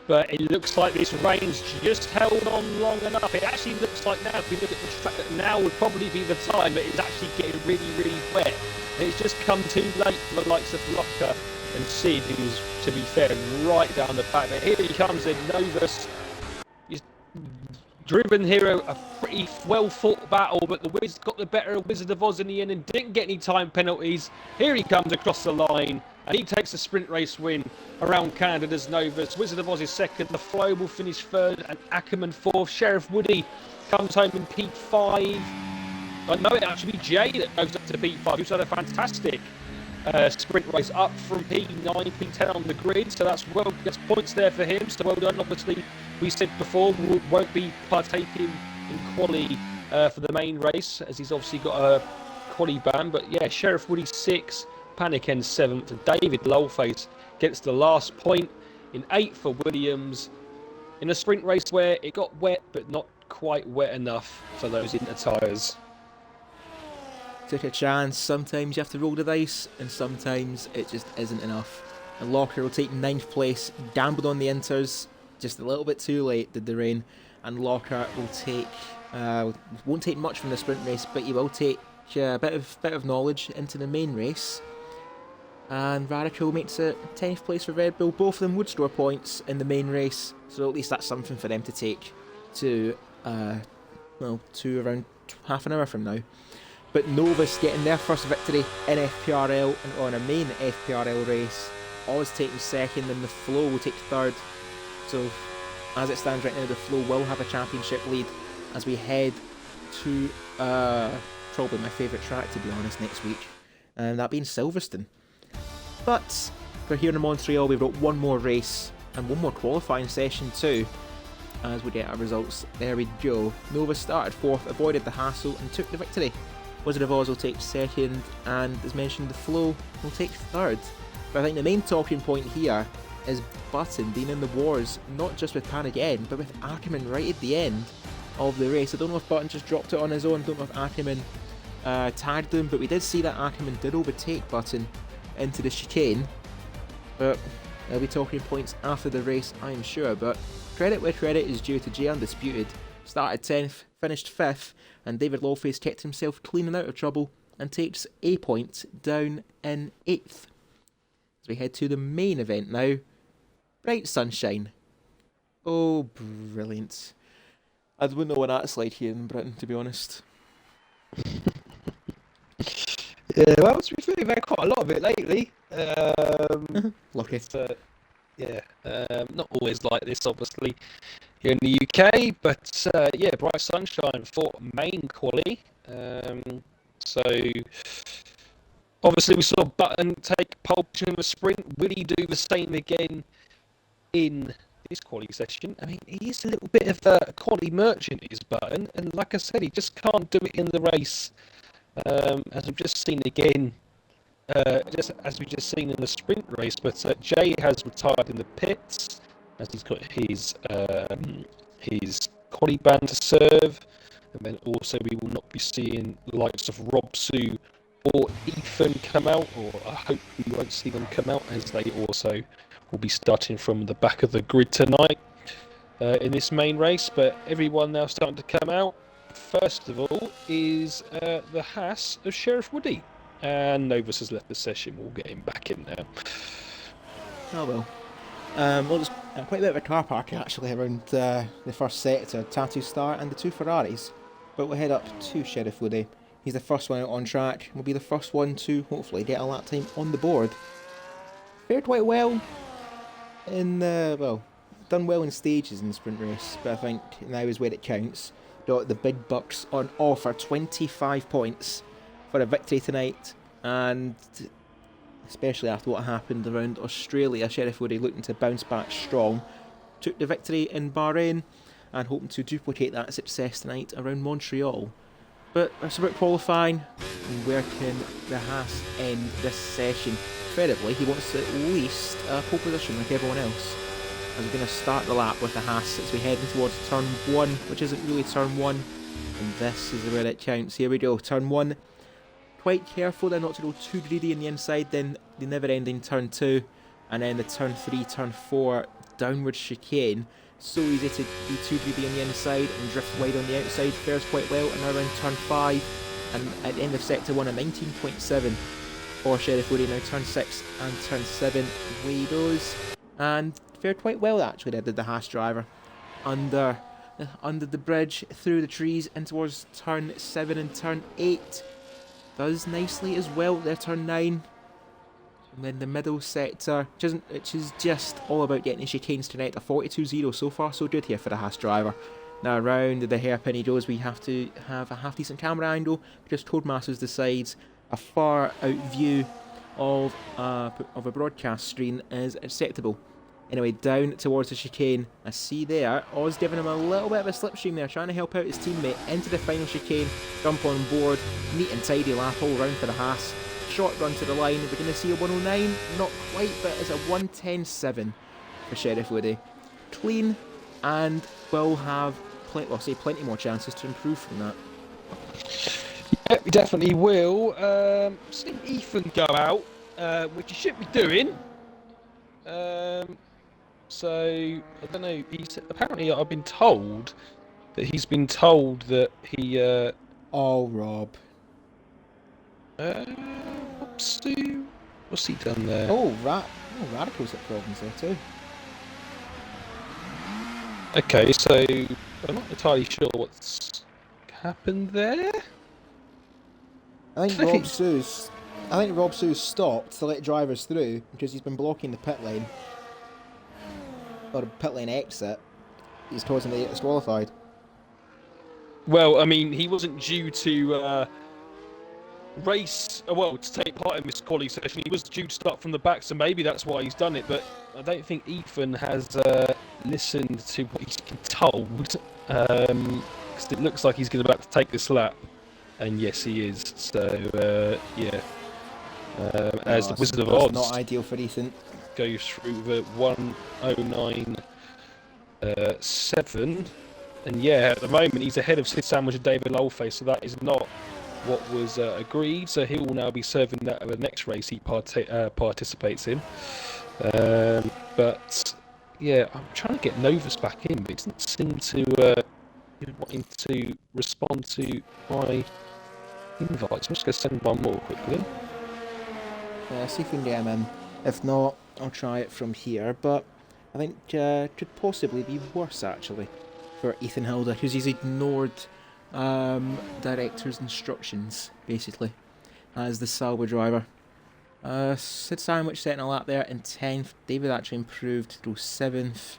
but it looks like this rain's just held on long enough. It actually looks like now, if we look at the track, that now would probably be the time that it's actually getting really, really wet. And it's just come too late for the likes of Locker and Sid, who's, to be fair, right down the back. But here he comes in, Novus. He's driven here a pretty well-fought battle, but the Wiz got the better of Wizard of Oz in the end and didn't get any time penalties. Here he comes across the line, and he takes a sprint race win around Canada's Novus. Wizard of Oz is 2nd, the Flow will finish 3rd, and Ackerman 4th. Sheriff Woody comes home in P5. I know it actually be Jay that goes up to P5, who's had a fantastic sprint race up from P9, P10 on the grid, so that's points there for him, so well done. Obviously, we said before, won't be partaking in quali for the main race, as he's obviously got a quali ban, but yeah, Sheriff Woody 6th, Panic End 7th, and David Lowface gets the last point in 8th for Williams, in a sprint race where it got wet, but not quite wet enough for those inner tyres. Took a chance. Sometimes you have to roll the dice, and sometimes it just isn't enough. And Locker will take 9th place, gambled on the inters, just a little bit too late did the rain, and Locker will take, won't take much from the sprint race, but he will take a bit of knowledge into the main race. And Radical makes it 10th place for Red Bull. Both of them would score points in the main race, so at least that's something for them to take to, to around half an hour from now. But Novus getting their first victory in FPRL and on a main FPRL race. Oz taking 2nd, and the Flow will take 3rd. So as it stands right now, the Flow will have a championship lead as we head to probably my favourite track, to be honest, next week, and that being Silverstone. But we're here in Montreal. We've got one more race and one more qualifying session too. As we get our results, there we go. Nova started 4th, avoided the hassle and took the victory. Wizard of Oz will take 2nd, and as mentioned, the Flow will take 3rd. But I think the main talking point here is Button being in the wars, not just with Pan again, but with Ackerman right at the end of the race. I don't know if Button just dropped it on his own, I don't know if Ackerman tagged him, but we did see that Ackerman did overtake Button into the chicane. But there'll be talking points after the race, I'm sure. But credit where credit is due to J Undisputed. Started 10th, finished 5th, and David Lawface kept himself clean and out of trouble and takes a point down in 8th. As we head to the main event now, Bright Sunshine. Oh, brilliant. I don't know what that's like here in Britain, to be honest. Yeah, well, to be fair, we've had quite a lot of it lately. Lucky. Not always like this, obviously, here in the UK, but yeah, Bright Sunshine for main quali. So obviously we saw Button take pole position in the sprint. Will he do the same again in this quali session? I mean, he is a little bit of a quali merchant, is Button, and like I said, he just can't do it in the race. As we've just seen again, just as we just seen in the sprint race, but Jay has retired in the pits as he's got his quali ban to serve, and then also we will not be seeing the likes of Rob Sue or Ethan come out, or I hope we won't see them come out, as they also will be starting from the back of the grid tonight in this main race. But everyone now starting to come out. First of all is the Haas of Sheriff Woody. And Novus has left the session. We'll get him back in now. Oh well. Well, there's quite a bit of a car park actually around the first sector, Tattoo Star and the 2 Ferraris. But we'll head up to Sheriff Woody. He's the first one out on track. Will be the first one to hopefully get a lap time on the board. Fared quite well in done well in stages in the sprint race, but I think now is where it counts. Got the big bucks on offer, 25 points for a victory tonight, and especially after what happened around Australia, Sheriff Woody looking to bounce back strong. Took the victory in Bahrain and hoping to duplicate that success tonight around Montreal. But it's about qualifying, and where can the Haas end this session? Incredibly, he wants at least a pole position like everyone else. As we're going to start the lap with the Haas as we head towards turn 1, which isn't really turn 1, and this is where it counts. Here we go, turn 1. Quite careful then not to go too greedy in the inside, then the never ending turn 2, and then the turn 3, turn 4 downward chicane. So easy to be too greedy on the inside and drift wide on the outside. Fares quite well, and now around turn 5, and at the end of sector 1 a 19.7 for Sheriff Woody. Now turn 6 and turn 7 way goes, and fared quite well actually, did the Haas driver. Under the bridge, through the trees, and towards turn 7 and turn 8. Does nicely as well there, turn 9. And then the middle sector, which is just all about getting the chicanes tonight. A 42.0, so far so good here for the Haas driver. Now around the hairpin he goes, we have to have a half decent camera angle, because Codemasters decides a far out view of a broadcast screen is acceptable. Anyway, down towards the chicane, I see there, Oz giving him a little bit of a slipstream there, trying to help out his teammate into the final chicane, jump on board, neat and tidy lap all round for the Haas. Short run to the line, we're going to see a 109, not quite, but it's a 110.7 for Sheriff Woody. Clean, and will have plenty more chances to improve from that. Yeah, we definitely will. See Ethan go out, which he should be doing. So I don't know. Apparently, I've been told that he's been told that he. Oh, Rob. What's he done there? Radical's got problems there too. Okay, so I'm not entirely sure what's happened there. I think Rob Sue's stopped to let drivers through because he's been blocking the pit lane. Or the pit lane exit. He's causing the disqualified. Well, I mean, he wasn't due to race, well, to take part in this quality session. He was due to start from the back, so maybe that's why he's done it. But I don't think Ethan has listened to what he's been told, because it looks like he's going about to take this lap, and yes, he is. So yeah, as Oh, the Wizard of that's Oz not ideal for Ethan. goes through the 109.7, and yeah, at the moment he's ahead of Sid Sandwich and David Lowface, so that is not what was agreed. So he will now be serving that at the next race he participates in. But yeah, I'm trying to get Novus back in, but it doesn't seem to be wanting to respond to my invites. I'm just going to send one more quickly. See if we can get him in. If not, I'll try it from here. But I think could possibly be worse actually for Ethan Hilda because he's ignored director's instructions basically as the Salwa driver. Sid Sandwich setting a lap there in 10th. David actually improved to go 7th.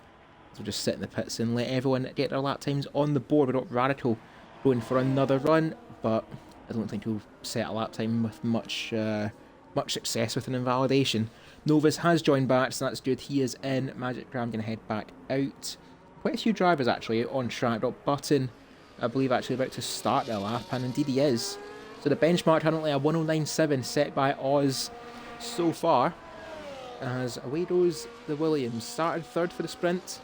So just sit in the pits and let everyone get their lap times on the board. We've got Radical going for another run, but I don't think he'll set a lap time with much success with an invalidation. Novus has joined back, so that's good. He is in. Magic Gram going to head back out. Quite a few drivers actually on track. Got Button, I believe, actually about to start their lap, and indeed he is. So the benchmark currently a 109.7 set by Oz so far. As away goes the Williams. Started third for the sprint.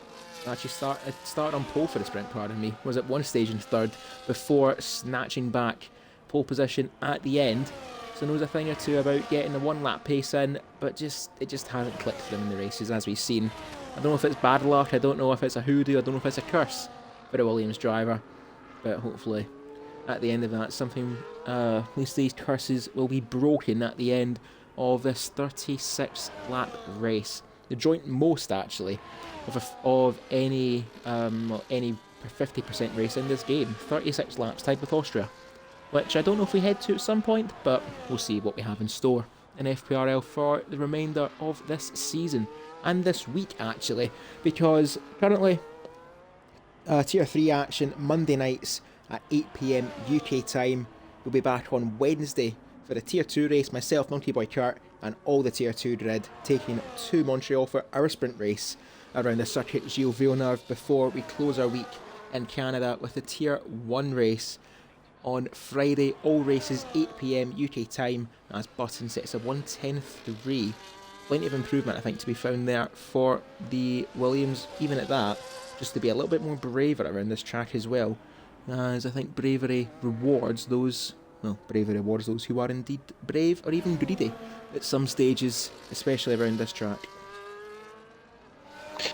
Actually started on pole for the sprint, pardon me. Was at one stage in third before snatching back pole position at the end. So knows a thing or two about getting the one lap pace in, but it just hasn't clicked for them in the races as we've seen. I don't know if it's bad luck, I don't know if it's a hoodoo, I don't know if it's a curse for a Williams driver, but hopefully at the end of that something, at least these curses will be broken at the end of this 36 lap race. The joint most actually of any 50% race in this game. 36 laps tied with Austria, which I don't know if we head to at some point, but we'll see what we have in store in FPRL for the remainder of this season and this week actually, because currently Tier 3 action Monday nights at 8 PM UK time. We'll be back on Wednesday for the Tier 2 race, myself, Monkey Boy Kurt, and all the Tier 2 grid taking to Montreal for our sprint race around the Circuit Gilles Villeneuve before we close our week in Canada with the Tier 1 race on Friday. All races 8 PM UK time as Button sets a 1:10.3. Plenty of improvement I think to be found there for the Williams, even at that, just to be a little bit more braver around this track as well, as I think bravery rewards those who are indeed brave or even greedy at some stages, especially around this track.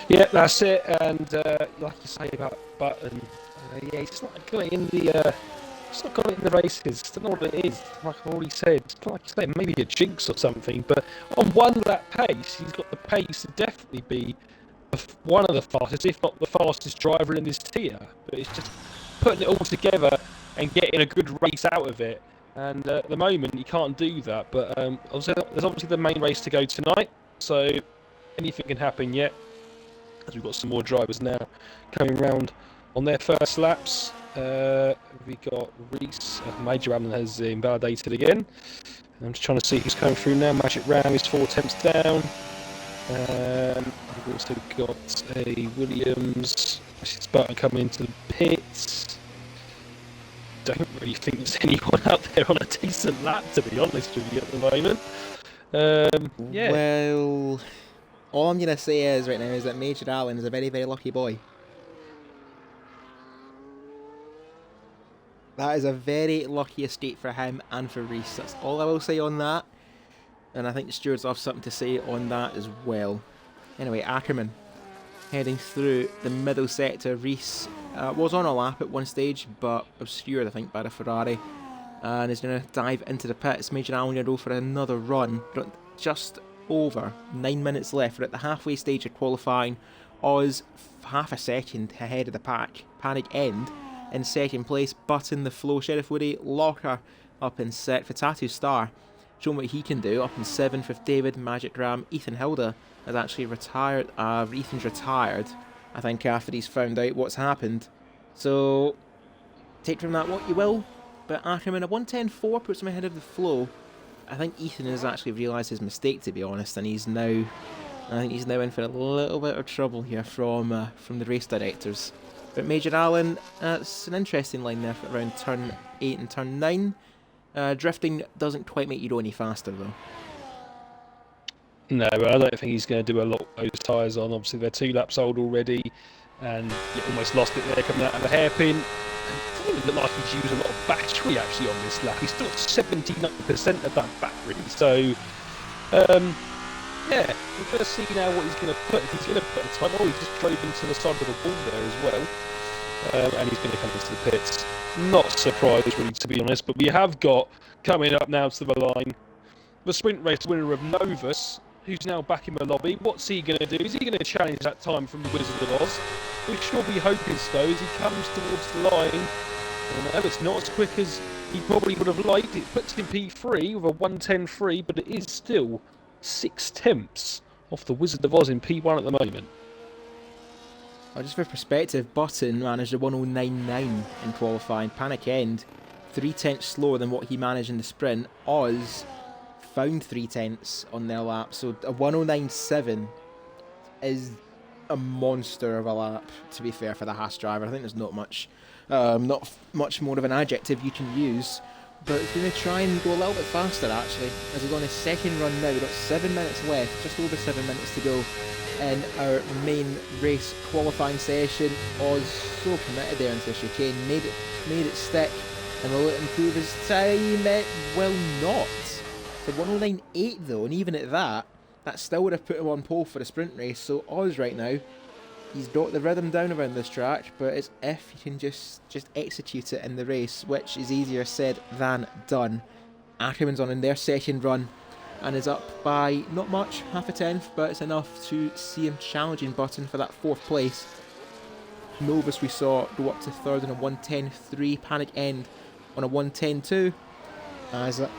Yeah, that's it. And like you say about Button, yeah, he's not got it in the. He's not got it in the races. I don't know what it is. Like I've already said, like you say, maybe a jinx or something. But on one lap pace, he's got the pace to definitely be one of the fastest, if not the fastest driver in this tier. But it's just putting it all together and getting a good race out of it. And at the moment, you can't do that. But there's obviously the main race to go tonight, so anything can happen yet. As we've got some more drivers now coming round on their first laps. We got Reese. Major Allen has invalidated again. I'm just trying to see who's coming through now. Magic Ram is 4 attempts down. We've also got a Williams. It's Button coming into the pits. Don't really think there's anyone out there on a decent lap, to be honest with you, at the moment. Yeah. Well, all I'm going to say is right now is that Major Allen is a very, very lucky boy. That is a very lucky estate for him and for Reese. That's all I will say on that. And I think the stewards have something to say on that as well. Anyway, Ackerman heading through the middle sector. Reese was on a lap at one stage, but obscured, I think, by the Ferrari. And is going to dive into the pits. Major Allen going to go for another run. Just over 9 minutes left. We're at the halfway stage of qualifying. Oz half a second ahead of the pack. Panic end. In second place, Button, the Flow, Sheriff Woody, Locker up in sixth for Tattoo Star, showing what he can do. Up in seventh with David, Magic Ram. Ethan Hilda has actually retired. Ethan's retired, I think, after he's found out what's happened. So, take from that what you will. But Ackerman, a 110.4 puts him ahead of the flow. I think Ethan has actually realised his mistake, to be honest, and I think he's now in for a little bit of trouble here from the race directors. But Major Allen, it's an interesting line there for around turn 8 and turn 9. Drifting doesn't quite make you go any faster, though. No, I don't think he's going to do a lot with those tyres on. Obviously, they're 2 laps old already, and you almost lost it there coming out of the hairpin. It doesn't look like he's used a lot of battery actually on this lap. He's still 79% of that battery. So, yeah, we're going to see now what he's going to put. If he's going to put a time, he just drove into the side of the wall there as well. And he's going to come into the pits. Not surprised, really, to be honest. But we have got coming up now to the line the sprint race winner of Novus, who's now back in the lobby. What's he going to do? Is he going to challenge that time from the Wizard of Oz? We sure be hoping so as he comes towards the line. I know it's not as quick as he probably would have liked. It puts him P3 with a 1:10.3, but it is still 6/10 off the Wizard of Oz in P1 at the moment. Just for perspective, Button managed a 109.9 in qualifying. Panic End, 3/10 slower than what he managed in the sprint. Oz found 3/10 on their lap, so a 109.7 is a monster of a lap, to be fair, for the Haas driver. I think there's not much more of an adjective you can use. But he's going to try and go a little bit faster, actually, as he's on his second run now. We've got 7 minutes left, just over 7 minutes to go in our main race qualifying session. Oz so committed there into the chicane, made it stick, and will it improve his time? It will not. For 109.8 though, and even at that still would have put him on pole for a sprint race. So Oz right now, he's got the rhythm down around this track, but it's if he can just execute it in the race, which is easier said than done. Ackerman's on in their second run and is up by not much, half a tenth, but it's enough to see him challenging Button for that 4th place. Novus we saw go up to 3rd on a 1:10.3, Panic End on a 1:10.2, as the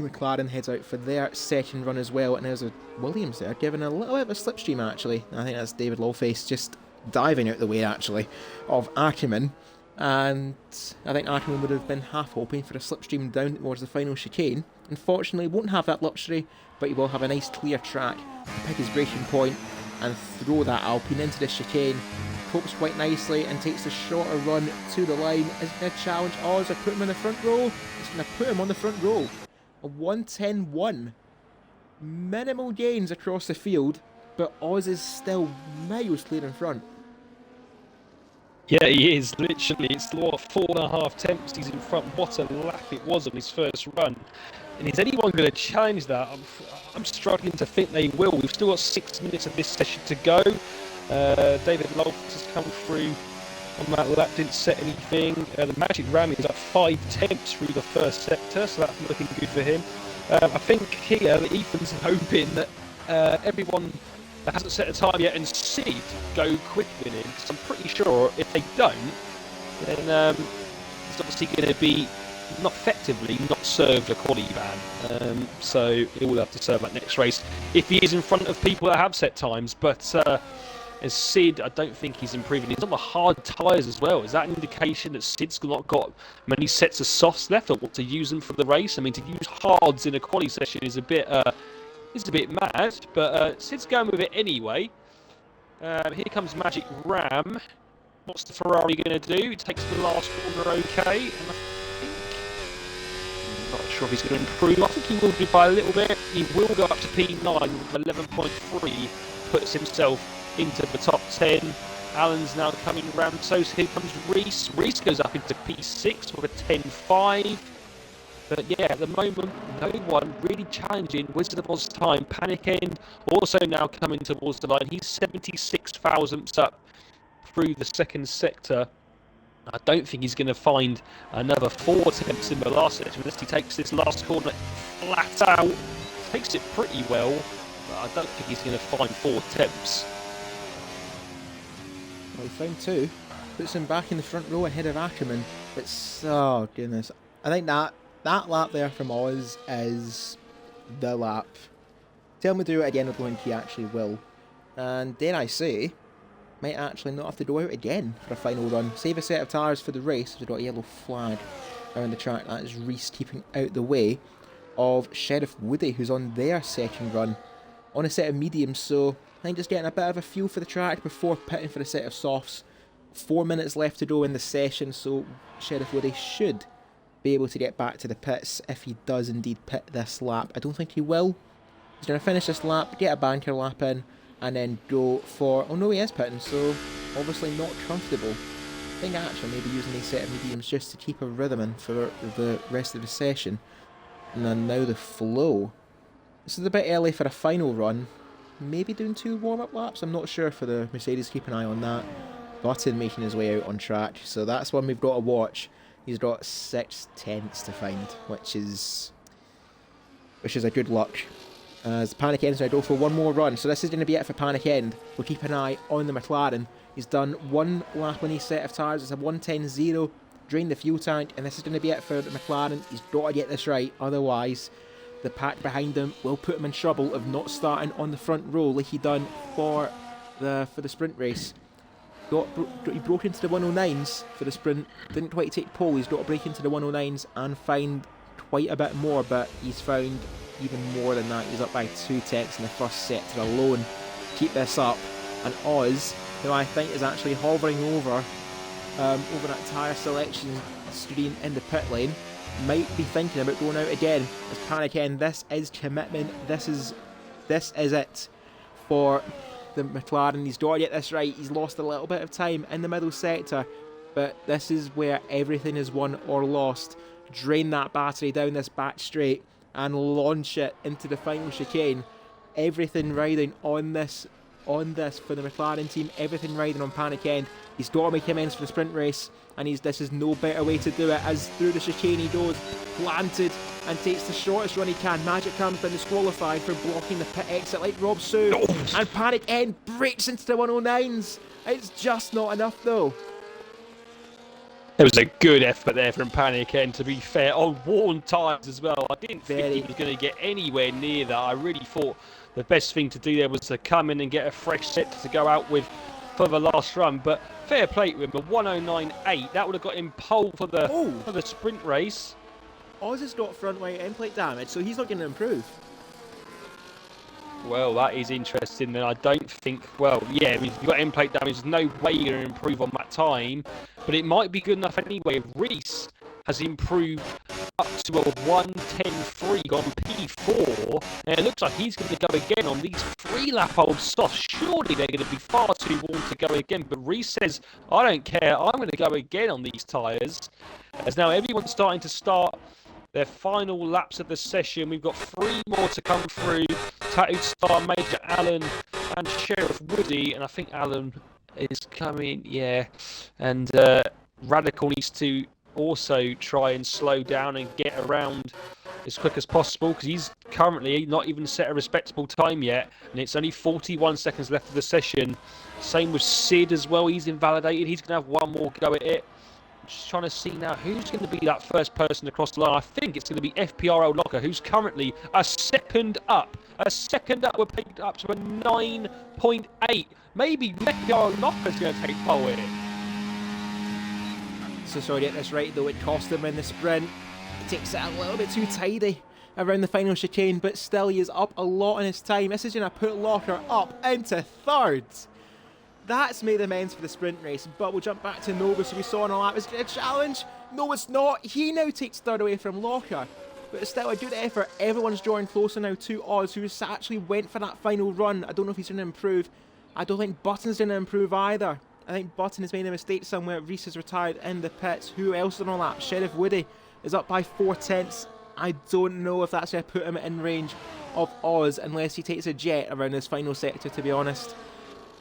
McLaren heads out for their second run as well. And there's a Williams there giving a little bit of a slipstream, actually. I think that's David Lawface just diving out the way, actually, of Ackerman. And I think Ackerman would have been half hoping for a slipstream down towards the final chicane. Unfortunately, won't have that luxury, but he will have a nice clear track, pick his braking point and throw that Alpine into the chicane. Copes quite nicely and takes the shorter run to the line. Is it going to challenge Oz or put him in the front row? It's going to put him on the front row. A 1:10.1. Minimal gains across the field, but Oz is still miles clear in front. Yeah, he is. Literally, it's 4.5 temps he's in front. What a lap it was on his first run. And is anyone going to challenge that? I'm struggling to think they will. We've still got 6 minutes of this session to go. David Loftus has come through on that lap, didn't set anything. The Magic Ram is at 5 temps through the first sector, so that's looking good for him. I think here that Ethan's hoping that everyone that hasn't set a time yet and Sid go quick with him, because I'm pretty sure if they don't, then it's obviously going to be not served a quality ban. So he will have to serve that next race if he is in front of people that have set times. But as Sid, I don't think he's improving. He's on the hard tyres as well. Is that an indication that Sid's not got many sets of softs left, or what to use them for the race? I mean, to use hards in a quali session is a bit mad, but Sid's going with it anyway. Here comes Magic Ram. What's the Ferrari going to do? He takes the last corner okay, and I'm not sure if he's going to improve. I think he will do by a little bit. He will go up to P9 with 11.3, puts himself into the top 10. Allen's now coming round, so here comes Reese. Reese goes up into P6 with a 10.5. But yeah, at the moment, no one really challenging Wizard of Oz time. Panic End also now coming towards the line. He's 76 thousandths up through the second sector. I don't think he's going to find another 4 attempts in the last section unless he takes this last corner flat out. Takes it pretty well, but I don't think he's going to find 4 attempts. Well, he found 2. Puts him back in the front row ahead of Ackerman. It's, oh goodness. I think that lap there from Oz is the lap. Tell me to do it again, I don't think he actually will. And dare I say, might actually not have to go out again for a final run. Save a set of tyres for the race, we've got a yellow flag around the track. That is Reese keeping out the way of Sheriff Woody, who's on their second run on a set of mediums. So I think just getting a bit of a feel for the track before pitting for a set of softs. 4 minutes left to go in the session, so Sheriff Woody should be able to get back to the pits if he does indeed pit this lap. I don't think he will. He's going to finish this lap, get a banker lap in, and then go for... Oh no, he is pitting, so obviously not comfortable. I think actually maybe using a set of mediums just to keep a rhythm in for the rest of the session. And then now the flow. This is a bit early for a final run. Maybe doing 2 warm-up laps. I'm not sure for the Mercedes. Keep an eye on that. Button making his way out on track. So that's one we've got to watch. He's got 6 tenths to find, which is a good luck. As Panic End's now go for one more run. So this is going to be it for Panic End. We'll keep an eye on the McLaren. He's done 1 lap on each set of tyres. It's a 1:10.0. Drained the fuel tank, and this is going to be it for the McLaren. He's got to get this right, otherwise the pack behind him will put him in trouble of not starting on the front row like he done for the sprint race. He broke into the 109s for the sprint, didn't quite take pole. He's got to break into the 109s and find quite a bit more, but he's found even more than that. He's up by 2 tenths in the first sector alone. Keep this up, and Oz, who I think is actually hovering over that tyre selection screen in the pit lane, might be thinking about going out again. As Panic End, this is commitment. This is it for the McLaren. He's got to get this right. He's lost a little bit of time in the middle sector, but this is where everything is won or lost. Drain that battery down this back straight and launch it into the final chicane. Everything riding on this for the McLaren team. Everything riding on Panic End. He's got to make amends for the sprint race, and this is no better way to do it, as through the chicane he goes, planted, and takes the shortest run he can. Magic Cam's been disqualified for blocking the pit exit like Rob Sue, and Panic End breaks into the 109s. It's just not enough though. It was a good effort there from Panic End, to be fair, on worn tyres as well. I didn't think he was going to get anywhere near that. I really thought the best thing to do there was to come in and get a fresh set to go out with for the last run. But fair play to him, a 109.8. That would have got him pole for the sprint race. Oz has got front right end plate damage, so he's not going to improve. Well, that is interesting. Then I don't think. Well, yeah, if you've got end plate damage, there's no way you're going to improve on that time. But it might be good enough anyway. If Reese has improved up to a 1:10.3 on P4, and it looks like he's going to go again on these 3-lap-old softs. Surely they're going to be far too warm to go again. But Reese says, I don't care. I'm going to go again on these tyres. As now everyone's starting to start their final laps of the session. We've got 3 more to come through. Tattooed Star, Major Allen, and Sheriff Woody. And I think Allen is coming, yeah. And Radical needs to also try and slow down and get around as quick as possible, because he's currently not even set a respectable time yet, and it's only 41 seconds left of the session. Same with Sid as well. He's invalidated. He's going to have one more go at it. Just trying to see now who's going to be that first person across the line. I think it's going to be FPRL Locker, who's currently a second up. We're picked up to a 9.8. Maybe FPRL Locker's going to take pole in it. So sorry to get this right though, it cost him in the sprint. He takes it a little bit too tidy around the final chicane, but still he is up a lot in his time. This is going to put Locker up into third. That's made amends for the sprint race, but we'll jump back to Nova. So we saw on a lap, is it a challenge? No, it's not. He now takes third away from Locker. But still, a good effort. Everyone's drawing closer now to Oz, who actually went for that final run. I don't know if he's going to improve. I don't think Button's going to improve either. I think Button has made a mistake somewhere. Reese has retired in the pits. Who else on a lap? Sheriff Woody is up by 4 tenths. I don't know if that's going to put him in range of Oz unless he takes a jet around this final sector, to be honest.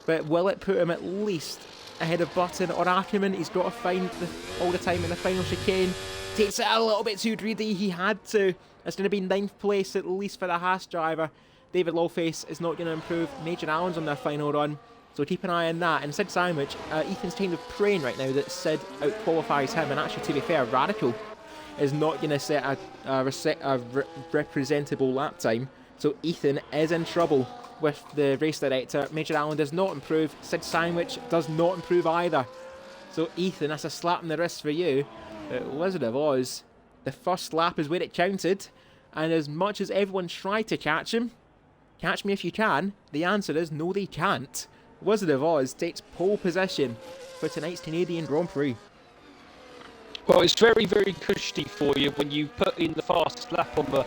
But will it put him at least ahead of Button or Ackerman? He's got to find all the time in the final chicane. Takes it a little bit too greedy. He had to. It's going to be 9th place at least for the Haas driver. David Lawface is not going to improve. Major Allen's on their final run, so keep an eye on that. And Sid Sandwich, Ethan's kind of praying right now that Sid out-qualifies him. And actually, to be fair, Radical is not going to set a representable lap time. So Ethan is in trouble with the race director. Major Allen does not improve. Sid Sandwich does not improve either. So Ethan, that's a slap in the wrist for you. Wizard of Oz, the first lap is where it counted, and as much as everyone tried to catch him, catch me if you can, the answer is no, they can't. Wizard of Oz takes pole position for tonight's Canadian Grand Prix. Well, it's very, very cushy for you when you put in the fastest lap on the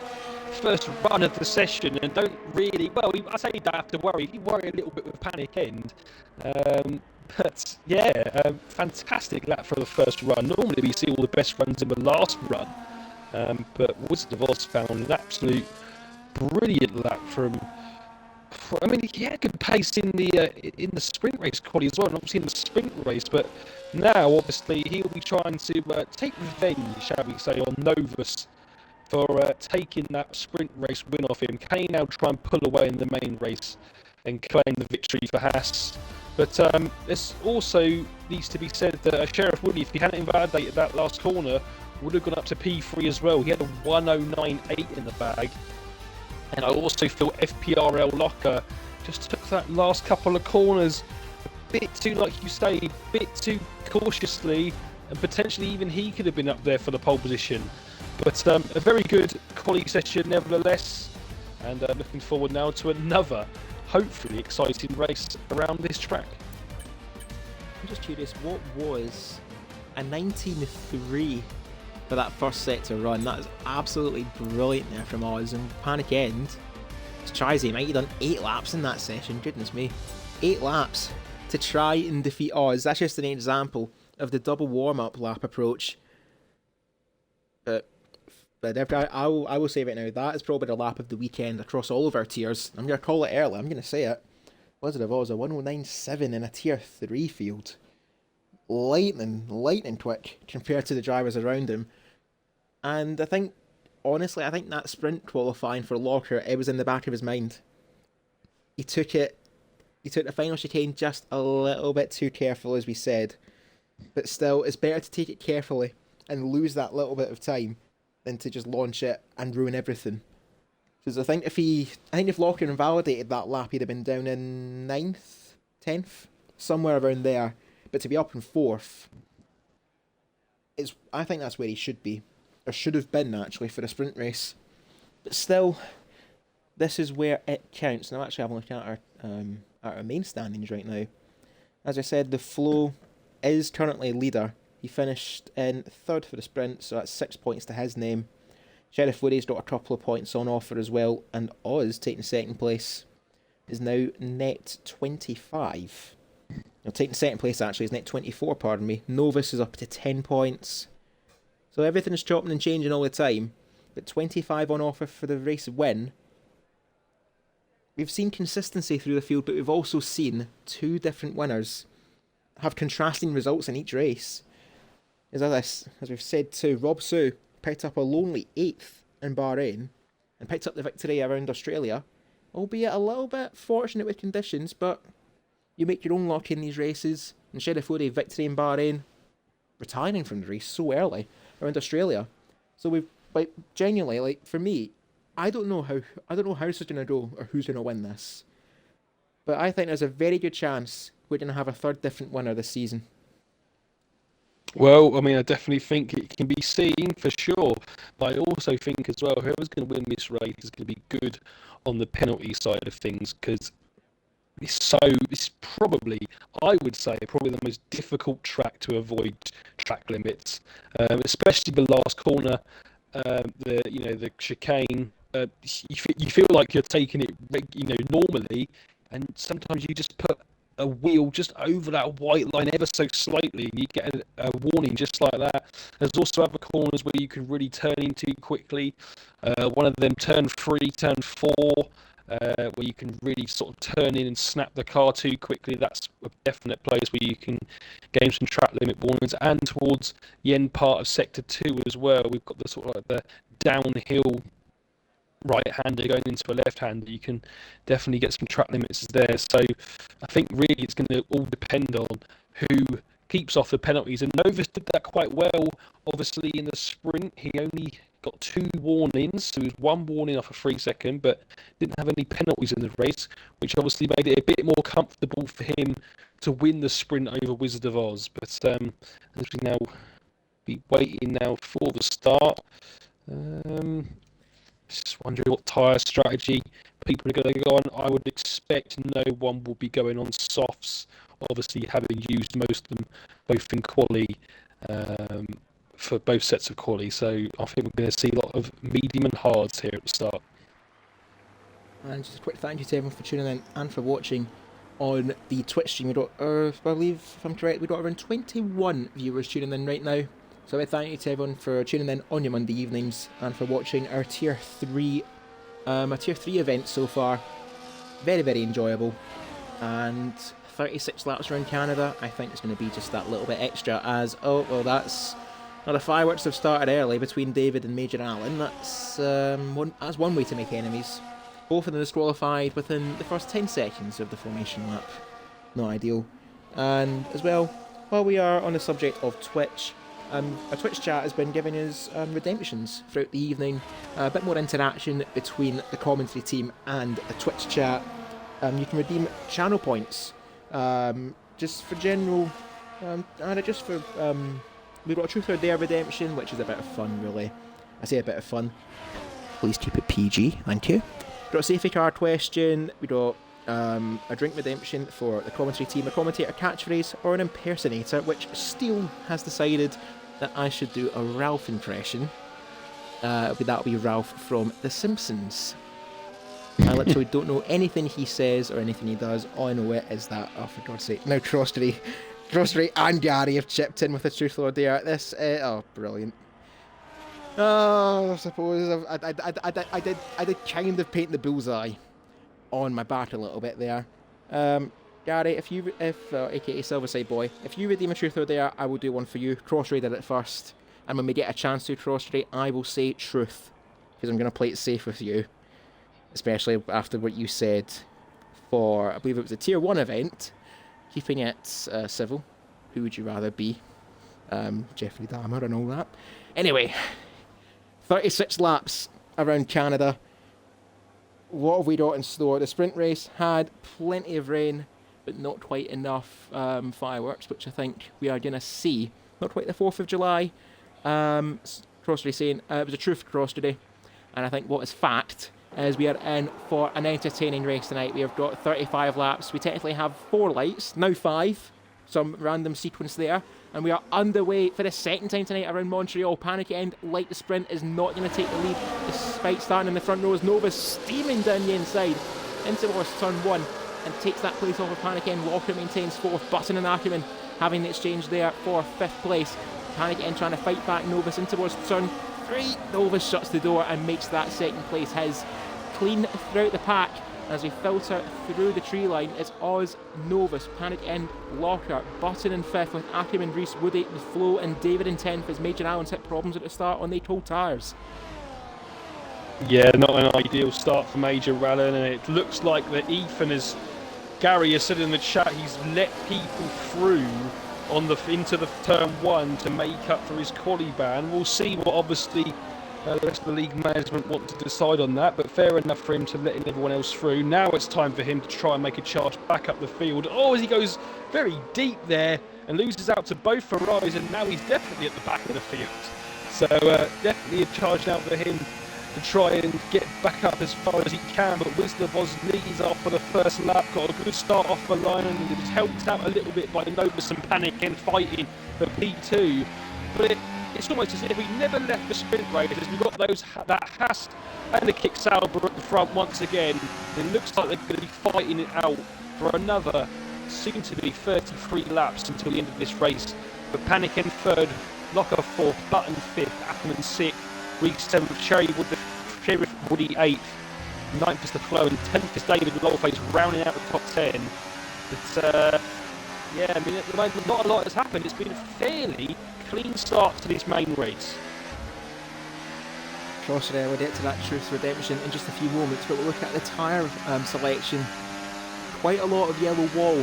first run of the session and don't really, well, I say you don't have to worry. You worry a little bit with panic end. But yeah, fantastic lap for the first run. Normally we see all the best runs in the last run. But Wizard of Oz found an absolute brilliant lap from. I mean, he had good pace in the sprint race quality as well, and obviously in the sprint race. But now, obviously, he'll be trying to take revenge, shall we say, on Novus for taking that sprint race win off him. Can he now try and pull away in the main race and claim the victory for Haas? But this also needs to be said that Sheriff Woody, if he hadn't invalidated that last corner, would have gone up to P3 as well. He had a 109.8 in the bag. And I also feel FPRL Locker just took that last couple of corners a bit too, like you say, a bit too cautiously, and potentially even he could have been up there for the pole position. But a very good quality session nevertheless, and looking forward now to another, hopefully exciting race around this track. I'm just curious, what was a 19.3 for that first sector run? That is absolutely brilliant there from Oz, and Panic End, Chizy might have done 8 laps in that session, goodness me. 8 laps to try and defeat Oz. That's just an example of the double warm-up lap approach. But I will say right now, that is probably the lap of the weekend across all of our tiers. I'm going to call it early, I'm going to say it. Wizard of Oz, a 109.7 in a tier 3 field. Lightning quick compared to the drivers around him. And I think, honestly, that sprint qualifying for Locker, it was in the back of his mind. He took the final chicane just a little bit too careful, as we said. But still, it's better to take it carefully and lose that little bit of time than to just launch it and ruin everything. Because I think if Locker invalidated that lap, he'd have been down in 9th, 10th, somewhere around there. But to be up in 4th, I think that's where he should be. Or should have been, actually, for a sprint race. But still, this is where it counts. And I'm actually having a look at our main standings right now. As I said, the Flow is currently leader. He finished in 3rd for the sprint, so that's 6 points to his name. Sheriff Woody's got a couple of points on offer as well. And Oz, taking 2nd place, is now net 25. Taking 2nd place, actually, is net 24, pardon me. Novus is up to 10 points. So everything's chopping and changing all the time. But 25 on offer for the race win. We've seen consistency through the field, but we've also seen 2 different winners have contrasting results in each race. As we've said too, Rob Sue picked up a lonely 8th in Bahrain and picked up the victory around Australia, albeit a little bit fortunate with conditions, but you make your own luck in these races. And Sheriff Woody, victory in Bahrain, retiring from the race so early around Australia. So we've, genuinely, for me, I don't know how this is going to go or who's going to win this. But I think there's a very good chance we're going to have a 3rd different winner this season. Well, I mean, I definitely think it can be seen for sure. But I also think as well, whoever's going to win this race is going to be good on the penalty side of things, because it's probably, I would say, probably the most difficult track to avoid track limits, especially the last corner, the chicane. You feel like you're taking it, normally, and sometimes you just put a wheel just over that white line ever so slightly, and you get a warning just like that. There's also other corners where you can really turn into quickly. One of them, turn 3, turn 4. Where you can really sort of turn in and snap the car too quickly. That's a definite place where you can gain some track limit warnings. And towards the end part of Sector 2 as well, we've got the sort of like the downhill right-hander going into a left-hander. You can definitely get some track limits there. So I think really it's going to all depend on who keeps off the penalties. And Novus did that quite well. Obviously in the sprint, he only got 2 warnings, so he was 1 warning off a 3-second, but didn't have any penalties in the race, which obviously made it a bit more comfortable for him to win the sprint over Wizard of Oz. But as we now be waiting now for the start. Just wondering what tyre strategy people are going to go on. I would expect no one will be going on softs, obviously having used most of them both in quali, um, for both sets of quali. So I think we're going to see a lot of medium and hards here at the start. And just a quick thank you to everyone for tuning in and for watching on the Twitch stream. We got, I believe, if I'm correct, we got around 21 viewers tuning in right now. So a thank you to everyone for tuning in on your Monday evenings and for watching our Tier 3 event so far. Very, very enjoyable. And 36 laps around Canada, I think it's going to be just that little bit extra as, oh, well, that's... Now the fireworks have started early between David and Major Allen. That's one way to make enemies. Both of them disqualified within the first 10 seconds of the formation lap. Not ideal. And as well, while we are on the subject of Twitch, our Twitch chat has been giving us redemptions throughout the evening. A bit more interaction between the commentary team and the Twitch chat. You can redeem channel points just for general, we've got a Truth or Dare redemption, which is a bit of fun, really. I say a bit of fun. Please keep it PG, thank you. We've got a safety car question. We've got a drink redemption for the commentary team, a commentator catchphrase, or an impersonator, which Steele has decided that I should do a Ralph impression. That'll be Ralph from The Simpsons. I literally don't know anything he says or anything he does. All I know it is that, oh, for God's sake, now Crossery and Gary have chipped in with a Truth or Dare at this. Oh, brilliant. Oh, I suppose I did kind of paint the bullseye on my back a little bit there. Gary, aka Silverside Boy, if you redeem a Truth or Dare, I will do one for you. Crossray did it first, and when we get a chance to Crossray, I will say truth, because I'm going to play it safe with you, especially after what you said for, I believe it was a Tier 1 event, keeping it civil. Who would you rather be? Jeffrey Dahmer and all that. Anyway, 36 laps around Canada. What have we got in store? The sprint race had plenty of rain, but not quite enough fireworks, which I think we are going to see. Not quite the 4th of July. Cross racing, it was a truth cross today. And I think what is fact is we are in for an entertaining race tonight. We have got 35 laps. We technically have 4 lights, now 5. Some random sequence there. And we are underway for the second time tonight around Montreal. Panic End, like the sprint, is not going to take the lead despite starting in the front row as Nova's steaming down the inside into turn 1 and takes that place off of Panic End. Walker maintains 4th. Button and Ackerman having the exchange there for 5th place. Panic End trying to fight back Novus in towards turn 3. Novus shuts the door and makes that second place his. Clean throughout the pack as we filter through the tree line. It's Oz, Novus, Panic End, Locker, Button in 5th with Ackerman, Reese, Woody with Flo and David in 10th as Major Allen's hit problems at the start on the cold tyres. Yeah, not an ideal start for Major Allen, and it looks like that Ethan, as Gary has said in the chat, he's let people through into the turn 1 to make up for his quali ban. We'll see what obviously the rest of the league management want to decide on that, but fair enough for him to letting everyone else through. Now it's time for him to try and make a charge back up the field. Oh, as he goes very deep there and loses out to both Ferraris, and now he's definitely at the back of the field. So definitely a charge now for him to try and get back up as far as he can, but Wisdom of Oz leads after the first lap, got a good start off the line, and it was helped out a little bit by Novus and Panic and fighting for P2. But it's almost as if we never left the sprint races. We've got that Hast and the Kick Sauber at the front once again. It looks like they're going to be fighting it out for another soon to be 33 laps until the end of this race. But Panic in 3rd, Locker 4th, Button 5th, Ackerman 6th, Reese 7th, Sheriff Woody 8th, 9th is the Flow, and 10th is David Lolface rounding out the top 10. But yeah, I mean, at the moment not a lot has happened. It's been a fairly clean start to this main race. Crossray will get to that Truth Redemption in just a few moments, but we'll look at the tyre selection. Quite a lot of yellow wall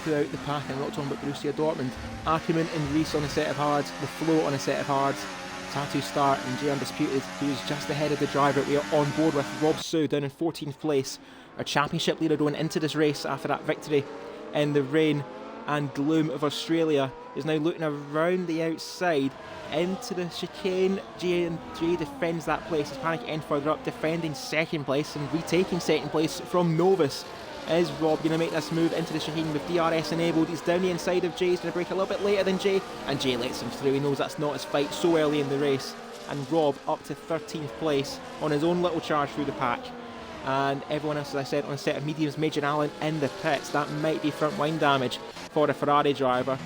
throughout the pack, and I'm not talking about Borussia Dortmund. Ackerman and Reese on a set of hards, the Flow on a set of hards, Tattoo Start and J Undisputed, who's just ahead of the driver. We are on board with Rob Sue down in 14th place, our championship leader going into this race after that victory in the rain. and gloom of Australia is now looking around the outside into the chicane. J defends that place as Panic End further up, defending second place and retaking second place from Novus. Is Rob going to make this move into the chicane with DRS enabled? He's down the inside of Jay. He's going to break a little bit later than Jay, and Jay lets him through. He knows that's not his fight so early in the race. And Rob up to 13th place on his own little charge through the pack. And everyone else, as I said, on a set of mediums. Major Allen in the pits. That might be front wing damage for the Ferrari driver.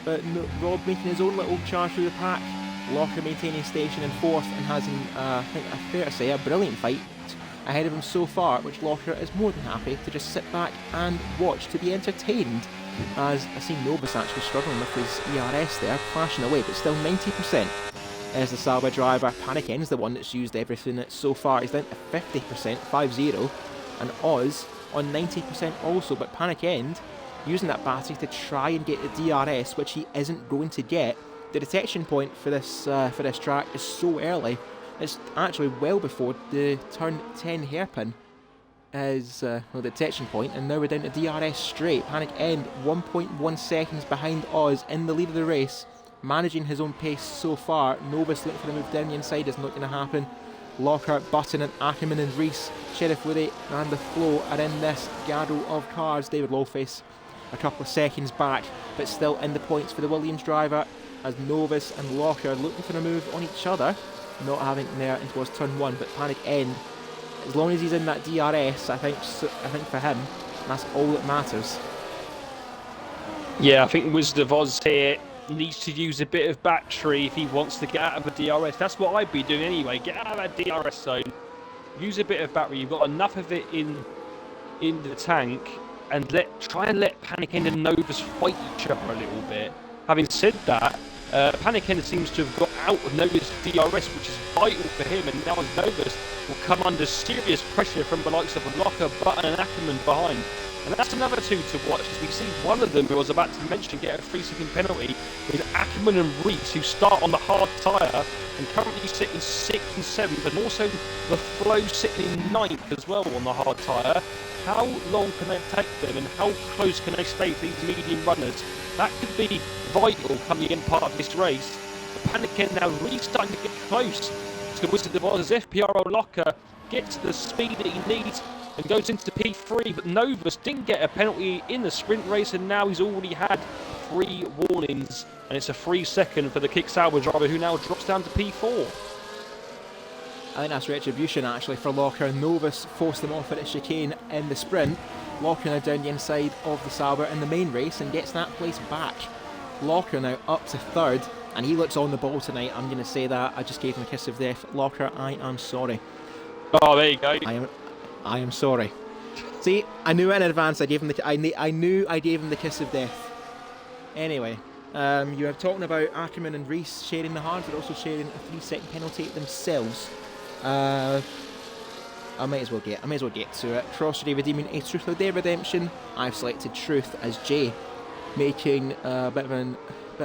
But no, Rob making his own little charge through the pack. Locker maintaining station in 4th and has, I think, fair to say, a brilliant fight ahead of him so far, which Locker is more than happy to just sit back and watch, to be entertained, as I see Novus actually struggling with his ERS there, flashing away, but still 90% as the Sauber driver. Panic End's the one that's used everything so far. He's down to 50%, 5-0, and Oz on 90% also, but Panic End using that battery to try and get the DRS, which he isn't going to get. The detection point for this track is so early. It's actually well before the turn 10 hairpin is the detection point, and now we're down to DRS straight. Panic End 1.1 seconds behind Oz in the lead of the race, managing his own pace so far. Novus looking for the move down the inside is not going to happen. Lockhart, Button and Ackerman and Reese, Sheriff Woody and the Flow are in this gaddle of cars. David Lawface a couple of seconds back, but still in the points for the Williams driver, as Novus and Locker looking for a move on each other, not having there in towards turn 1. But Panic End, as long as he's in that DRS, I think for him, that's all that matters. Yeah, I think Wizard of Oz here needs to use a bit of battery if he wants to get out of the DRS. That's what I'd be doing anyway. Get out of that DRS zone. Use a bit of battery. You've got enough of it in the tank, and try and let Panic End and Novus fight each other a little bit. Having said that, Panic End seems to have got out of Novus' DRS, which is vital for him, and now Novus will come under serious pressure from the likes of Locker, Button and Ackerman behind. And that's another two to watch, as we see one of them, who I was about to mention, get a 3-second penalty, is Ackerman and Reese, who start on the hard tyre and currently sit in 6th and 7th, and also the Flow sitting in 9th as well on the hard tyre. How long can they take them, and how close can they stay to these medium runners? That could be vital coming in part of this race. The Panic End now really starting to get close to Wizard of Oz as FPRL Locker gets the speed that he needs and goes into P3, but Novus didn't get a penalty in the sprint race, and now he's already had 3 warnings, and it's a 3-second for the Kick Sauber driver, who now drops down to P4. I think that's retribution actually for Locker. Novus forced them off at a chicane in the sprint. Locker now down the inside of the Sauber in the main race and gets that place back. Locker now up to 3rd, and he looks on the ball tonight. I'm going to say that. I just gave him a kiss of death. Locker, I am sorry. Oh, there you go. I am sorry. See, I knew in advance. I knew I gave him the kiss of death. Anyway, you are talking about Ackerman and Reese sharing the hards, but also sharing a 3-second penalty themselves. I might as well get to it. Crossray redeeming a Truth or Dare redemption. I've selected Truth as Jay, making a bit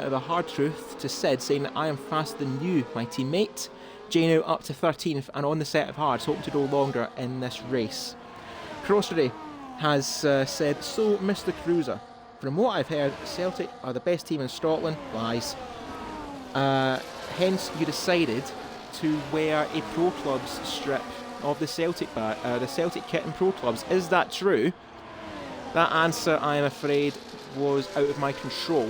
of a hard truth to Sid, saying that I am faster than you, my teammate. Jay now up to 13th and on the set of hards, hoping to go longer in this race. Crossray has said, so Mr. Cruiser, from what I've heard, Celtic are the best team in Scotland. Lies. Hence you decided to wear a Pro Clubs strip of the Celtic kit and Pro Clubs. Is that true? That answer, I am afraid, was out of my control.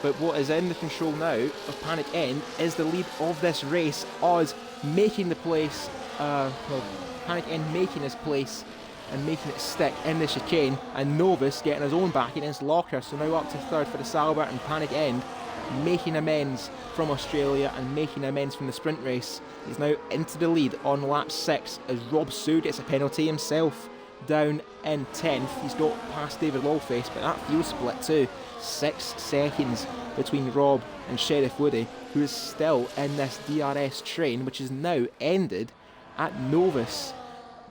But what is in the control now of Panic End is the lead of this race. Oz making the place, Panic End making his place and making it stick in the chicane, and Novus getting his own back against Locker. So now up to 3rd for the Sauber, and Panic End making amends from Australia and making amends from the sprint race. He's now into the lead on lap 6 as Rob Sue gets a penalty himself down in 10th. He's got past David Lawface, but that fuel split too. 6 seconds between Rob and Sheriff Woody, who is still in this DRS train, which is now ended at Novus.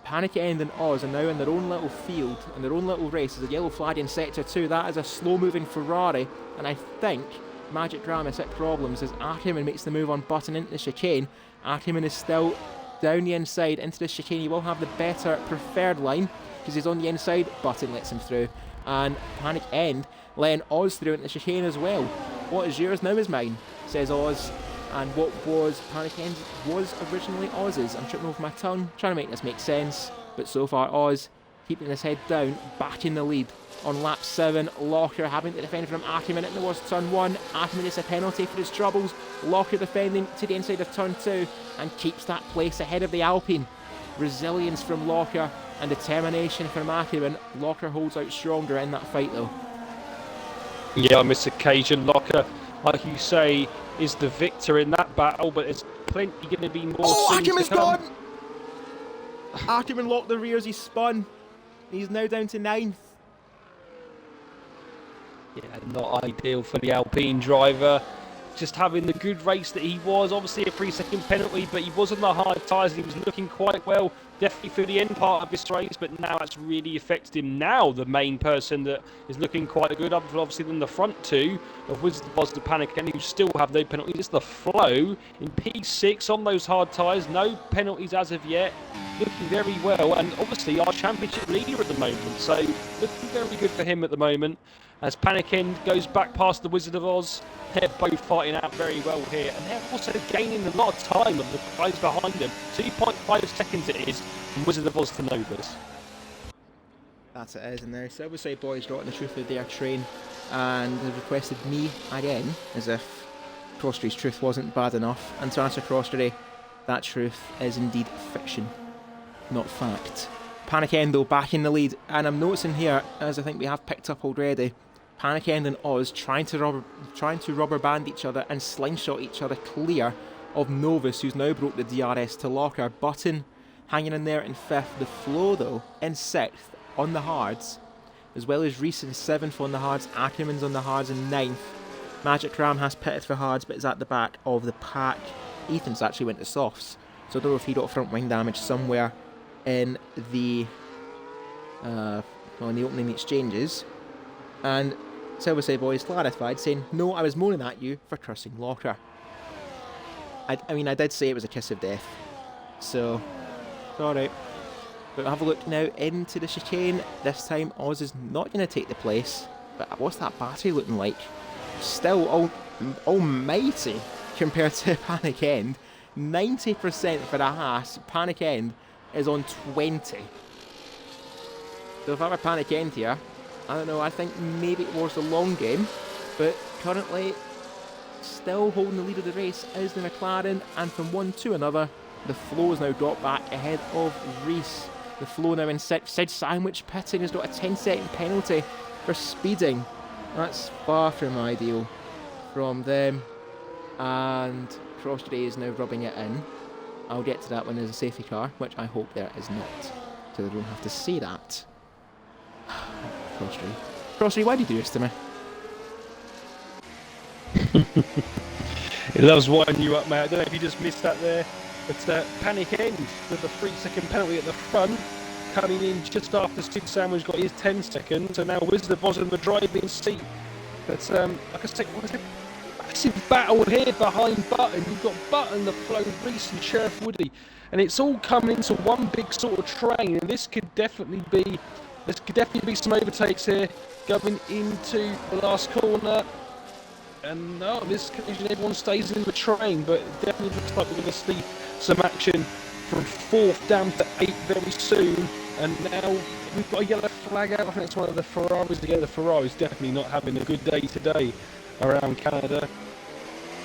Panic End and Oz are now in their own little field, in their own little race. There's a yellow flag in Sector 2. That is a slow-moving Ferrari, and I think Magic Grammar hit problems as Ackerman makes the move on Button into the chicane. Ackerman is still down the inside into the chicane. He will have the better preferred line because he's on the inside. Button lets him through. And Panic End letting Oz through into the chicane as well. What is yours now is mine, says Oz. And what was Panic End was originally Oz's. I'm tripping over my tongue, trying to make this make sense. But so far, Oz keeping his head down, back in the lead. On lap 7, Locker having to defend from Ackerman at the worst turn 1. Ackerman gets a penalty for his troubles. Locker defending to the inside of turn 2 and keeps that place ahead of the Alpine. Resilience from Locker and determination from Ackerman. Locker holds out stronger in that fight though. Yeah, on this occasion, Locker, like you say, is the victor in that battle, but there's plenty going to be more. Oh, Ackerman's gone! Ackerman locked the rears, he spun. He's now down to 9th. Yeah, not ideal for the Alpine driver. Just having the good race that he was. Obviously a 3-second penalty, but he was on the hard tyres and he was looking quite well, definitely for the end part of this race, but now that's really affected him. Now the main person that is looking quite good, other obviously than the front two of Wizard of Oz, the Panic, and who still have no penalties. It's the Flow in P6 on those hard tyres. No penalties as of yet. Looking very well, and obviously our championship leader at the moment. So looking very good for him at the moment. As Panic End goes back past the Wizard of Oz, they're both fighting out very well here. And they're also gaining a lot of time of the guys behind them. 2.5 seconds it is from Wizard of Oz to Novus. That's it is, and the Silverside boys got the truth of their train and have requested me again, as if Crosstreet's truth wasn't bad enough. And to answer Crosstree, that truth is indeed fiction, not fact. Panic End though back in the lead, and I'm noticing here, as I think we have picked up already, Panic End and Oz trying to rubber band each other and slingshot each other clear of Novus, who's now broke the DRS to Locker. Button hanging in there in 5th. The Flow though in 6th on the hards, as well as Reese in 7th on the hards. Ackerman's on the hards in 9th. Magic Ram has pitted for hards but is at the back of the pack. Ethan's actually went to softs, so I don't know if he got front wing damage somewhere in the in the opening exchanges. And Silverside boys clarified, saying, "No, I was moaning at you for cursing Locker." I mean, I did say it was a kiss of death, so it's alright. But have a look now into the chicane. This time Oz is not going to take the place, but what's that battery looking like? Still almighty compared to Panic End. 90% for the Haas. Panic End is on 20. So if I were Panic End here, I don't know, I think maybe it was the long game, but currently still holding the lead of the race is the McLaren, and from one to another, the Flow has now got back ahead of Reese. The Flow now in 6th. Sid Sandwich pitting has got a 10-second penalty for speeding. That's far from ideal from them, and Crosstree is now rubbing it in. I'll get to that when there's a safety car, which I hope there is not, so they don't have to say that. Crosstree, why do you do this to me? He loves winding you up, mate. I don't know if you just missed that there. But Panic End with the 3-second penalty at the front, coming in just after Sid Sandwich got his 10 seconds, and now Wizard of Oz in the driving seat. But like I said, what is it? Massive battle here behind Button. You've got Button, the Flow, Reese and Sheriff Woody, and it's all coming into one big sort of train, and this could definitely be some overtakes here going into the last corner. And no, on this occasion everyone stays in the train, but it definitely looks like we're going to see some action from 4th down to 8th very soon. And now we've got a yellow flag out. I think it's one of the Ferraris. Again, the Ferrari's definitely not having a good day today around Canada.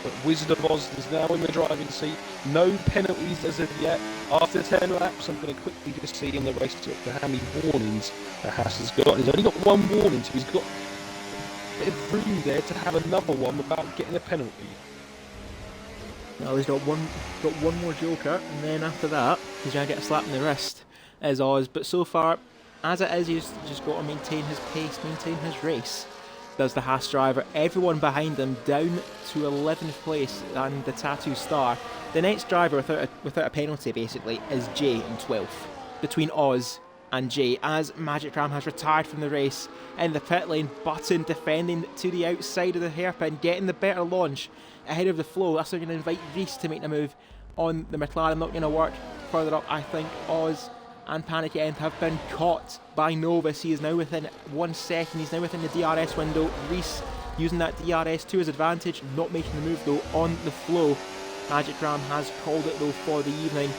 But Wizard of Oz is now in the driving seat. No penalties as of yet. After 10 laps, I'm going to quickly just see in the race to how many warnings the Haas has got. He's only got one warning, so he's got a bit of room there to have another one without getting a penalty. Well, he's got one more joker, and then after that, he's going to get a slap in the wrist, as Oz. But so far, as it is, he's just got to maintain his pace, maintain his race. Does the Haas driver. Everyone behind him down to 11th place and the Tattoo Star. The next driver without a penalty basically is Jay in 12th. Between Oz and Jay, as Magic Ram has retired from the race. In the pit lane, Button defending to the outside of the hairpin, getting the better launch ahead of the Flow. That's going to invite Reese to make the move on the McLaren. Not going to work. Further up, I think Oz and Panic End have been caught by Novus. He is now within 1 second. He's now within the DRS window. Reese using that DRS to his advantage, not making the move though on the flow. Magic Ram has called it though for the evening.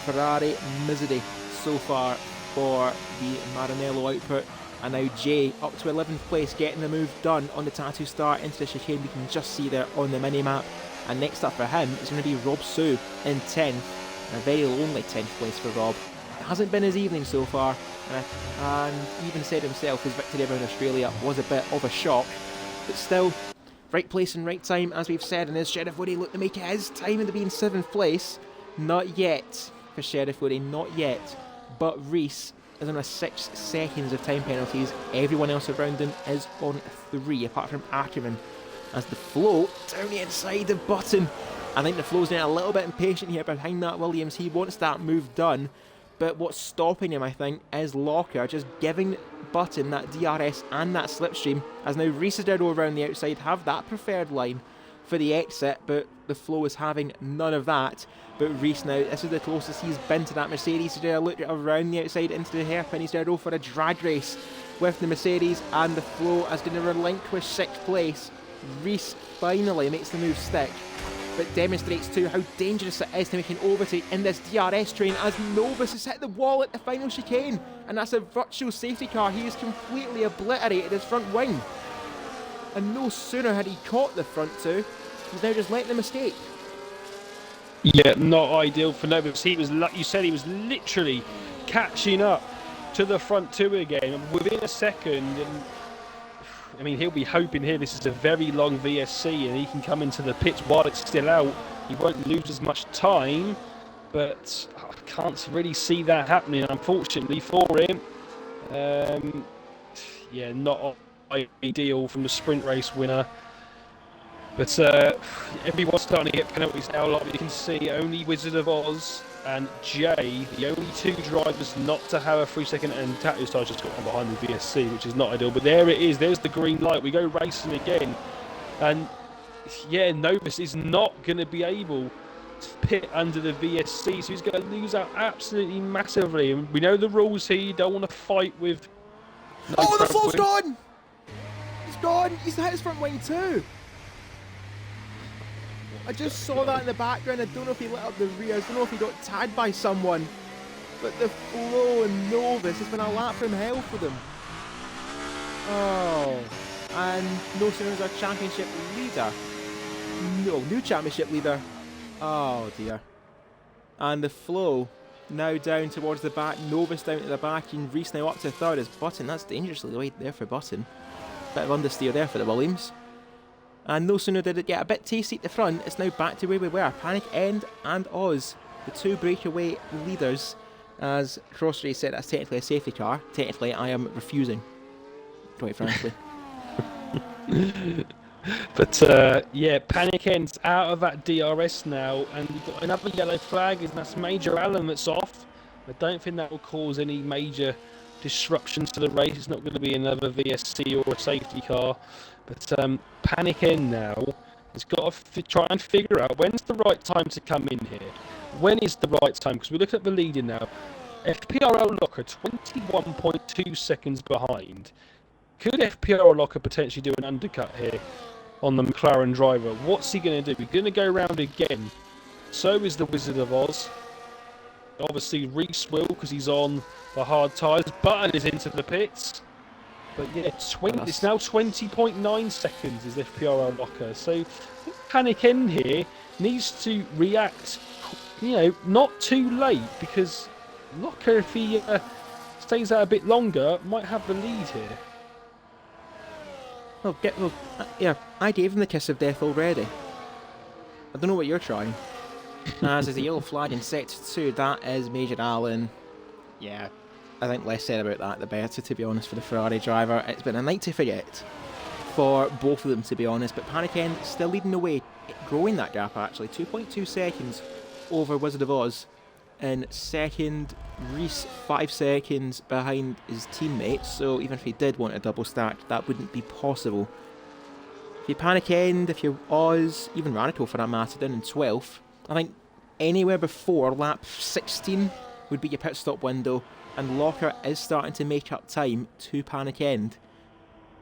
Ferrari misery so far for the Maranello output. And now Jay up to 11th place, getting the move done on the Tattoo Star into the chicane. We can just see there on the mini-map. And next up for him is going to be Rob Sue in 10th. A very lonely 10th place for Rob. It hasn't been his evening so far, and even said himself his victory over in Australia was a bit of a shock. But still, right place and right time, as we've said, and as Sheriff Woody looked to make it his time to be in 7th place. Not yet for Sheriff Woody, not yet. But Reese is on a 6 seconds of time penalties. Everyone else around him is on 3, apart from Ackerman. As the flow down the inside of Button. I think the flow's getting a little bit impatient here behind that Williams. He wants that move done. But what's stopping him, I think, is Locker just giving Button that DRS and that slipstream. As now Reese is down over around the outside, have that preferred line for the exit, but the flow is having none of that. But Reese now, this is the closest he's been to that Mercedes. He's look around the outside into the hairpin. He's going to go for a drag race with the Mercedes, and the flow is going to relinquish 6th place. Reese finally makes the move stick, but demonstrates too how dangerous it is to make an overtake in this DRS train, as Novus has hit the wall at the final chicane, and that's a virtual safety car. He has completely obliterated his front wing, and no sooner had he caught the front two, he's now just letting them escape. Yeah, not ideal for Novus. He was, like you said, he was literally catching up to the front two again within a second. And I mean, he'll be hoping here this is a very long VSC and he can come into the pits while it's still out. He won't lose as much time, but I can't really see that happening, unfortunately, for him. Yeah, not ideal from the sprint race winner. But everyone's starting to get penalties now, like you can see. Only Wizard of Oz and Jay, the only 2 drivers not to have a 3-second, and Tattoo Star just got one behind the VSC, which is not ideal. But there it is, there's the green light. We go racing again. And yeah, Novus is not going to be able to pit under the VSC, so he's going to lose out absolutely massively. And we know the rules here, you don't want to fight with... Oh, the flow's gone! He's gone! He's hit his front wing too! I just saw that in the background. I don't know if he lit up the rear. I don't know if he got tagged by someone. But the flow and Novus has been a lap from hell for them. Oh. And no sooner is our championship leader. No, new championship leader. Oh dear. And the flow now down towards the back. Novus down to the back. And Reese now up to 3rd as Button. That's dangerously late there for Button. Bit of understeer there for the Williams. And no sooner did it get a bit tasty at the front, it's now back to where we were. Panic End and Oz, the 2 breakaway leaders. As Crossray said, that's technically a safety car. Technically, I am refusing, quite frankly. But yeah, Panic End's out of that DRS now, and we've got another yellow flag, and that's Major Allen that's off. I don't think that will cause any major disruptions to the race. It's not going to be another VSC or a safety car. But Panic End now has got to try and figure out when's the right time to come in here. When is the right time? Because we look at the leading now. FPRL Locker 21.2 seconds behind. Could FPRL Locker potentially do an undercut here on the McLaren driver? What's he going to do? He's going to go round again. So is the Wizard of Oz. Obviously Reese will, because he's on the hard tyres. Button is into the pits. But yeah, it's now 20.9 seconds is FPRL Locker. So Panic End here needs to react, not too late, because Locker, if he stays out a bit longer, might have the lead here. Yeah, I gave him the kiss of death already. I don't know what you're trying. As is the yellow flag in set 2, that is Major Allen. Yeah, I think less said about that the better, to be honest, for the Ferrari driver. It's been a night to forget for both of them, to be honest, but Panic End still leading the way, growing that gap actually, 2.2 seconds over Wizard of Oz. In second, Reese 5 seconds behind his teammates, so even if he did want a double stack, that wouldn't be possible. If you Panic End, if you're Oz, even Radical for that matter, down in 12th, I think anywhere before lap 16 would be your pit stop window. and Locker is starting to make up time to Panic End.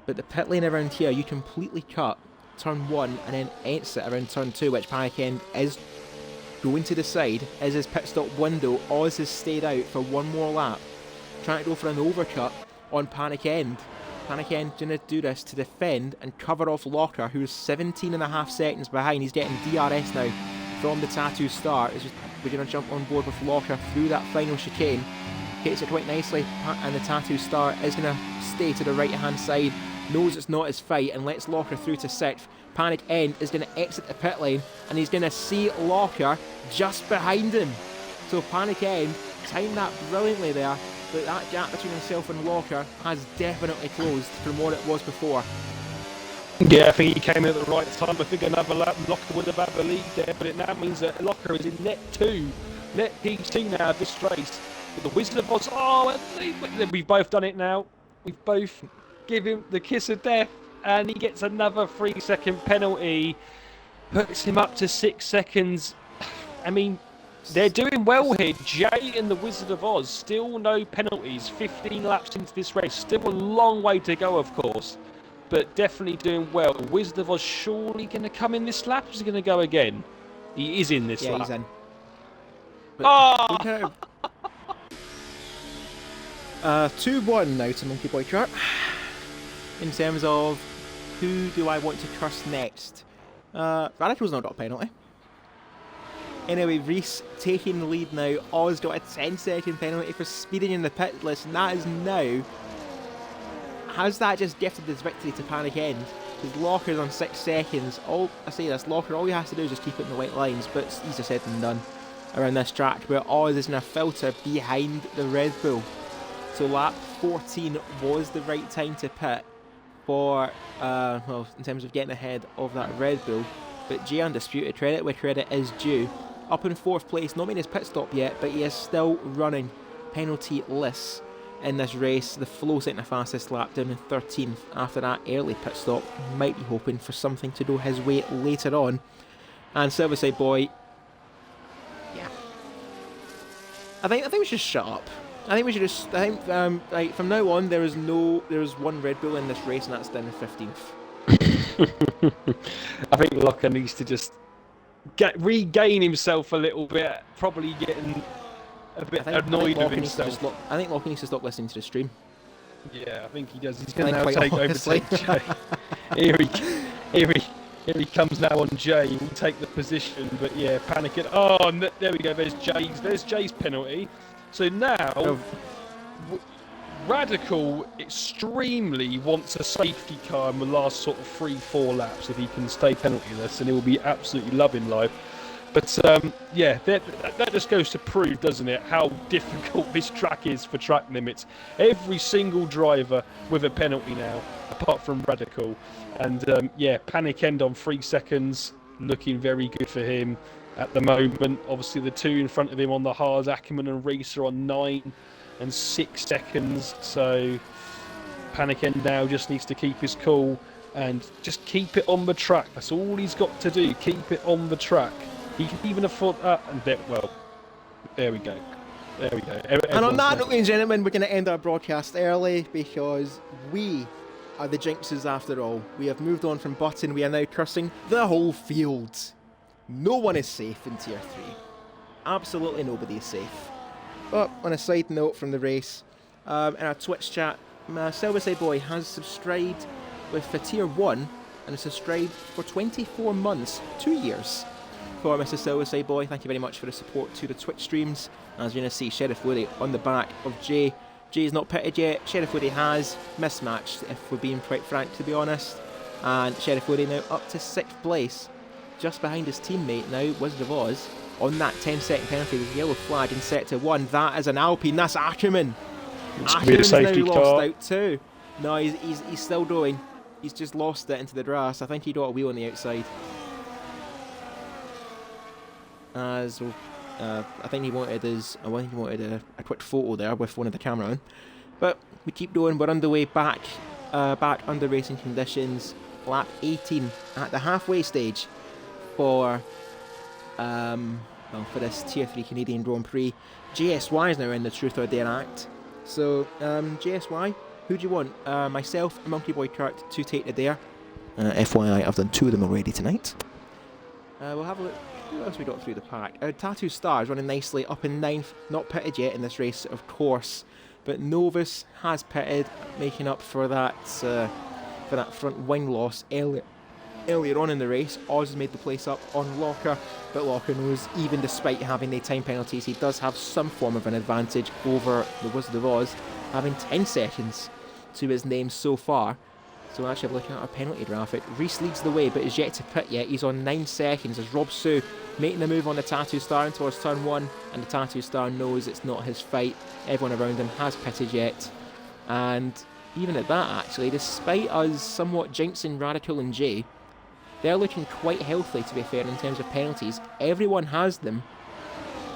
But the pit lane around here, you completely cut turn 1 and then exit around turn 2, which Panic End is going to decide is his pit stop window. Oz has stayed out for one more lap, trying to go for an overcut on Panic End. Panic End going to do this to defend and cover off Locker, who's 17.5 seconds behind. He's getting DRS now from the Tattoo start. We're going to jump on board with Locker through that final chicane. Hits it quite nicely, and the Tattoo star is going to stay to the right hand side, knows it's not his fight, and lets Locker through to 6th. Panic End is going to exit the pit lane, and he's going to see Locker just behind him. So Panic End timed that brilliantly there, but that gap between himself and Locker has definitely closed from what it was before. Yeah, I think he came in at the right time. I think another lap Locker would have had the lead there, but it now means that Locker is in net 2, net PT now of this race. With the Wizard of Oz, we've both done it now. We've both given him the kiss of death, and he gets another 3-second penalty. Puts him up to 6 seconds. I mean, they're doing well here. Jay and the Wizard of Oz, still no penalties. 15 laps into this race. Still a long way to go, of course, but definitely doing well. Wizard of Oz surely going to come in this lap, or is he going to go again? He is in this lap. Yeah, he's in. Oh! 2-1 now to Monkey Boy Kart. In terms of who do I want to curse next? Radical's not got a penalty. Anyway, Reese taking the lead now. Oz got a 10-second penalty for speeding in the pit list, and that is now... Has that just gifted this victory to Panic End? Because Locker's on 6 seconds. Locker, all he has to do is just keep it in the white lines, but it's easier said than done around this track, where Oz is in a filter behind the Red Bull. So lap 14 was the right time to pit for, in terms of getting ahead of that Red Bull. But Jay Undisputed, credit where credit is due. Up in 4th place, not made his pit stop yet, but he is still running penalty-less in this race. The Flow setting the fastest lap down in 13th after that early pit stop. Might be hoping for something to go his way later on. And Silverside Boy, yeah. I think we should shut up. I think we should just. Like from now on, there is one Red Bull in this race, and that's down in 15th. I think Locker needs to just regain himself a little bit. Probably getting a bit annoyed with himself. I think Locker needs to stop listening to the stream. Yeah, I think he does. He's going to now overtake Jay. Here he comes now on Jay. He will take the position, but yeah, panicking. Oh, there we go. There's Jay's penalty. So now, Radical extremely wants a safety car in the last sort of 3-4 laps if he can stay penaltyless, and he will be absolutely loving life. But yeah, that just goes to prove, doesn't it, how difficult this track is for track limits. Every single driver with a penalty now, apart from Radical. And yeah, Panic End on 3 seconds, looking very good for him at the moment. Obviously the two in front of him on the hards, Ackerman and Reese, are on 9 and 6 seconds. So Panic End now just needs to keep his cool and just keep it on the track. That's all he's got to do, keep it on the track. He can even afford that, and there we go. There we go. And on that note, ladies and gentlemen, we're going to end our broadcast early because we are the jinxes after all. We have moved on from Button. We are now cursing the whole field. No one is safe in Tier 3. Absolutely nobody is safe. But on a side note from the race, in our Twitch chat, Silverside Boy has subscribed with Tier 1 and has subscribed for 24 months, 2 years. For Mr. Silverside Boy, thank you very much for the support to the Twitch streams. As you're going to see, Sheriff Woody on the back of Jay. Jay's not pitted yet, Sheriff Woody has. Mismatched, if we're being quite frank, to be honest. And Sheriff Woody now up to 6th place, just behind his teammate now, Wizard of Oz, on that 10-second penalty with yellow flag in sector 1. That is an Alpine, that's Ackerman. Ackerman's now lost out too. No, he's still going. He's just lost it into the grass. I think he got a wheel on the outside. As I think he wanted a quick photo there with one of the camera on. But we keep going. We're underway back under racing conditions. Lap 18 at the halfway stage for this Tier 3 Canadian Grand Prix. JSY is now in the Truth or Dare Act. So, JSY, who do you want? Myself, Monkey Boy Kurt, to take the dare. FYI, I've done 2 of them already tonight. We'll have a look. Who else we got through the pack? Tattoo Stars running nicely up in 9th. Not pitted yet in this race, of course. But Novus has pitted, making up for that front wing loss earlier on in the race. Oz has made the place up on Locker, but Locker knows even despite having the time penalties, he does have some form of an advantage over the Wizard of Oz, having 10 seconds to his name so far. So actually looking at our penalty graphic, Reese leads the way but is yet to pit yet. He's on 9 seconds as Rob Sue making the move on the Tattoo Star towards turn 1, and the Tattoo Star knows it's not his fight. Everyone around him has pitted yet, and even at that actually, despite us somewhat jinxing Radical and Jay, they're looking quite healthy, to be fair, in terms of penalties. Everyone has them,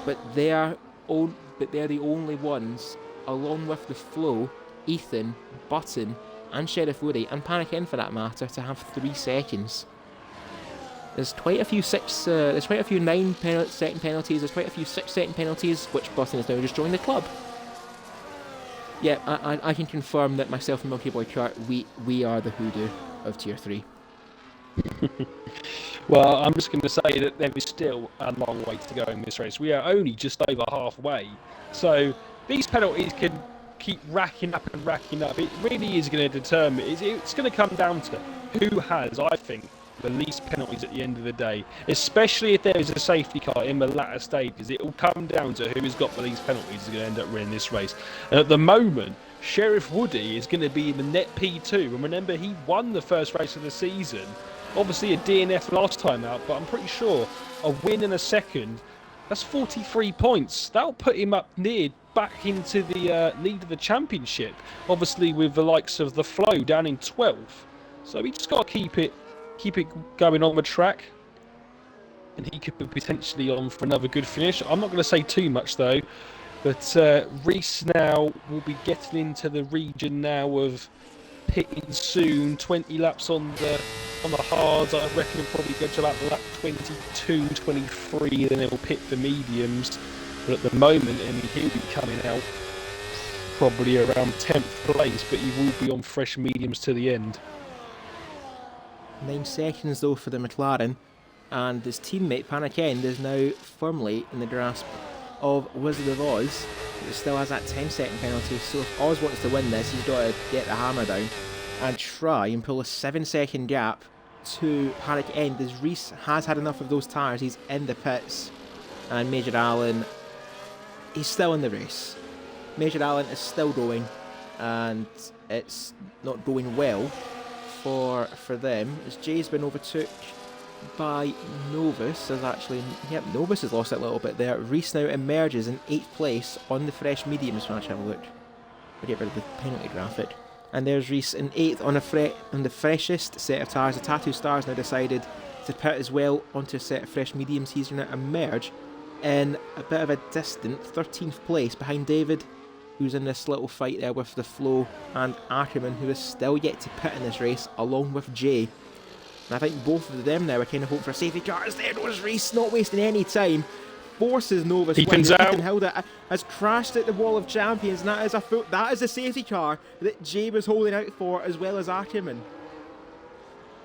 but they're the only ones, along with the Flow, Ethan, Button, and Sheriff Woody, and Panic In for that matter, to have 3 seconds. There's quite a few 9-second penalties, there's quite a few 6-second penalties, which Button has now just joined the club. Yeah, I can confirm that myself and Monkey Boy Kurt, we are the hoodoo of Tier 3. Well, I'm just going to say that there is still a long way to go in this race. We are only just over halfway. So these penalties can keep racking up and racking up. It really is going to determine, it's going to come down to who has, I think, the least penalties at the end of the day. Especially if there is a safety car in the latter stages. It will come down to who has got the least penalties is going to end up winning this race. And at the moment, Sheriff Woody is going to be in the net P2. And remember, he won the first race of the season. Obviously a DNF last time out, but I'm pretty sure a win and a second, that's 43 points. That'll put him up near back into the lead of the championship. Obviously with the likes of the Flow down in 12th. So we just got to keep it going on the track. And he could be potentially on for another good finish. I'm not going to say too much though. But Reese now will be getting into the region now of pitting soon. 20 laps on the hards. I reckon he'll probably go to about lap 22, 23, then he'll pit the mediums. But at the moment, he'll be coming out probably around 10th place, but he will be on fresh mediums to the end. 9 seconds though for the McLaren, and his teammate Panic End is now firmly in the grasp of Wizard of Oz, who still has that 10-second penalty. So if Oz wants to win this, he's got to get the hammer down and try and pull a 7-second gap to Panic End, as Reese has had enough of those tyres. He's in the pits, and Major Allen, he's still in the race. Major Allen is still going, and it's not going well for them, as Jay's been overtook by Novus. Novus has lost it a little bit there. Reese now emerges in 8th place on the fresh mediums. Let's have a look. We'll get rid of the penalty graphic. And there's Reese in 8th on the freshest set of tyres. The Tattoo Star's now decided to pit as well onto a set of fresh mediums. He's going to emerge in a bit of a distant 13th place behind David, who's in this little fight there with the Flow, and Ackerman, who is still yet to pit in this race, along with Jay. And I think both of them now are kind of hoping for a safety car. As there goes Reese, not wasting any time. Forces Novus Ethan Hilda has crashed at the Wall of Champions, and that is a safety car that Jay was holding out for, as well as Ackerman.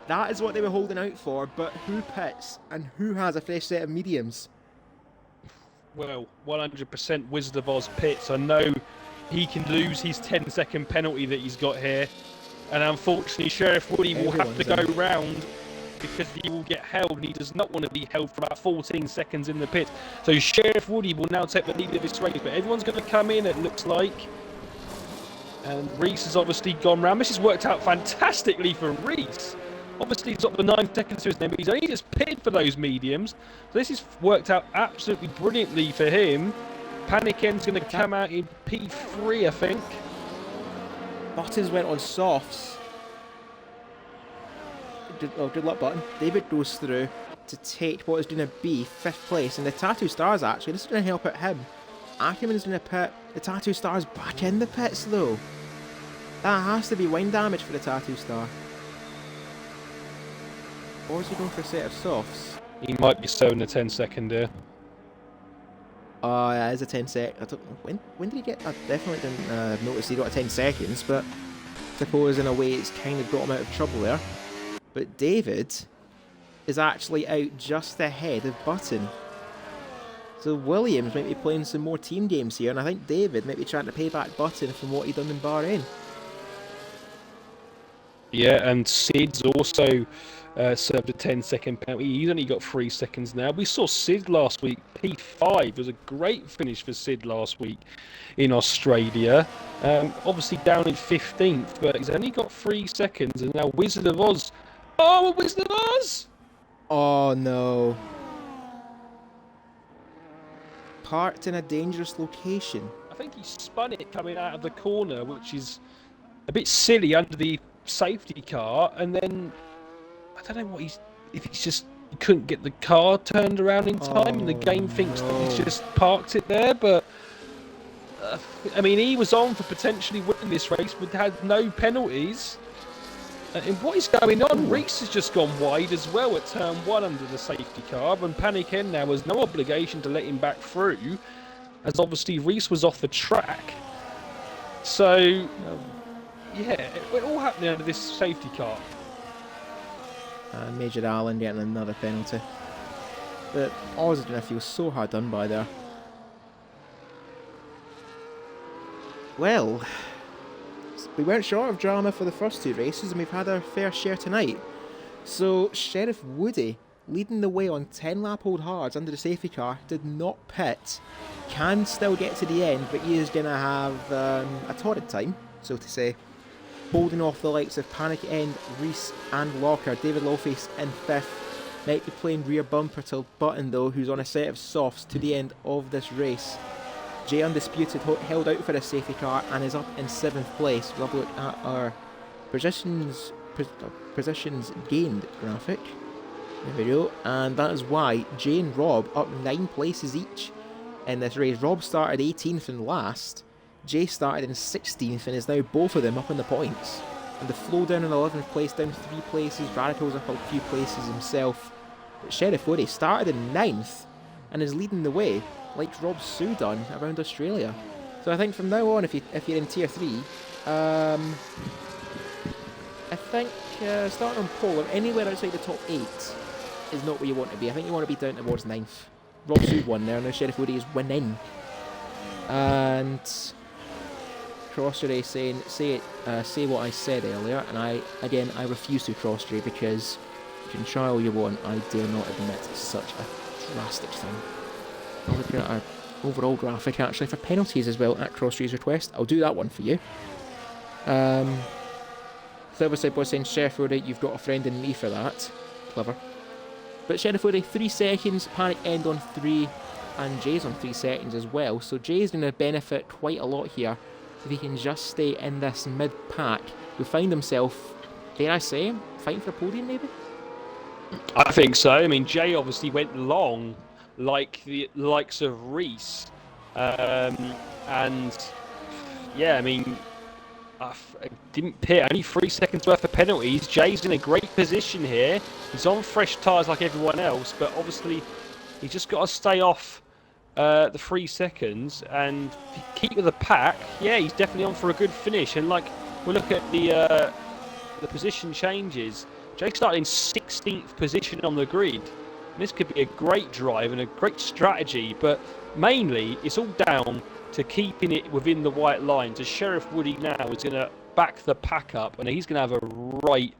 That is what they were holding out for, but who pits and who has a fresh set of mediums? Well, 100% Wizard of Oz pits. I know he can lose his 10-second penalty that he's got here. And unfortunately, Sheriff Woody will have to go round because he will get held, and he does not want to be held for about 14 seconds in the pit. So Sheriff Woody will now take the lead of this race, but everyone's going to come in, it looks like. And Reese has obviously gone round. This has worked out fantastically for Reese. Obviously, he's got the 9 seconds to his name, but he's only just pitted for those mediums. So this has worked out absolutely brilliantly for him. Panic End's going to come out in P3, I think. Buttons went on softs. Good luck, Button. David goes through to take what is going to be 5th place, and the Tattoo Stars actually, this is going to help out him. Ackerman is going to pit. The Tattoo Star's back in the pits though. That has to be wind damage for the Tattoo Star. Or is he going for a set of softs? He might be sewing a 10-second there. It is a 10 sec. I don't know when did he get? I definitely didn't notice he got a 10 seconds, but I suppose in a way it's kind of got him out of trouble there. But David is actually out just ahead of Button. So Williams might be playing some more team games here, and I think David might be trying to pay back Button from what he done in Bahrain. Yeah, and Sid's also served a 10-second penalty. He's only got 3 seconds now. We saw Sid last week, P5. It was a great finish for Sid last week in Australia. Obviously down in 15th, but he's only got 3 seconds. And now Wizard of Oz. Oh, Wizard of Oz! Oh no. Parked in a dangerous location. I think he spun it coming out of the corner, which is a bit silly under the safety car, and then I don't know what if he's just he couldn't get the car turned around in time, and the game thinks that he's just parked it there. But I mean, he was on for potentially winning this race, but had no penalties. And what is going on? Reese has just gone wide as well at turn 1 under the safety car, and Panic N now has no obligation to let him back through, as obviously Reese was off the track. So, yeah, it all happening under this safety car. And Major Allen getting another penalty. But Oz is going to feel so hard done by there. Well, we weren't short of drama for the first 2 races, and we've had our fair share tonight. So, Sheriff Woody, leading the way on 10-lap hold hards under the safety car, did not pit. Can still get to the end, but he is going to have a torrid time, so to say. Holding off the likes of Panic End, Reese and Locker. David Lawface in 5th. Might be playing rear bumper to Button though, who's on a set of softs to the end of this race. Jay Undisputed held out for a safety car and is up in 7th place. We'll have a look at our positions gained graphic. There we go. And that is why Jay and Rob up 9 places each in this race. Rob started 18th and last. Jay started in 16th and is now both of them up in the points. And the Flow down in 11th place, down 3 places. Radical's up a few places himself. But Sheriff Woody started in 9th and is leading the way, like Rob Sue done around Australia. So I think from now on, if you're in Tier 3, I think starting on pole or anywhere outside the top 8 is not where you want to be. I think you want to be down towards 9th. Rob Sue won there, now Sheriff Woody is winning. And Crossray saying, say what I said earlier, and I refuse to Crossray because you can try all you want, I dare not admit such a drastic thing. I'll look at our overall graphic actually for penalties as well at Crossray's request. I'll do that one for you. Silverside Boy saying, Sheriff Woody, you've got a friend in me for that. Clever. But Sheriff Woody, 3 seconds, Panic End on 3, and Jay's on 3 seconds as well. So Jay's going to benefit quite a lot here if he can just stay in this mid-pack. He'll find himself, dare I say, fighting for a podium maybe? I think so. I mean, Jay obviously went long, like the likes of Reese. And, yeah, I mean, I didn't pit only 3 seconds worth of penalties. Jay's in a great position here. He's on fresh tyres like everyone else, but obviously he's just got to stay off the 3 seconds and keep with the pack. Yeah, he's definitely on for a good finish. And like we'll look at the position changes. Jay started in 16th position on the grid. And this could be a great drive and a great strategy, but mainly it's all down to keeping it within the white lines. As Sheriff Woody now is going to back the pack up, and he's going to have a right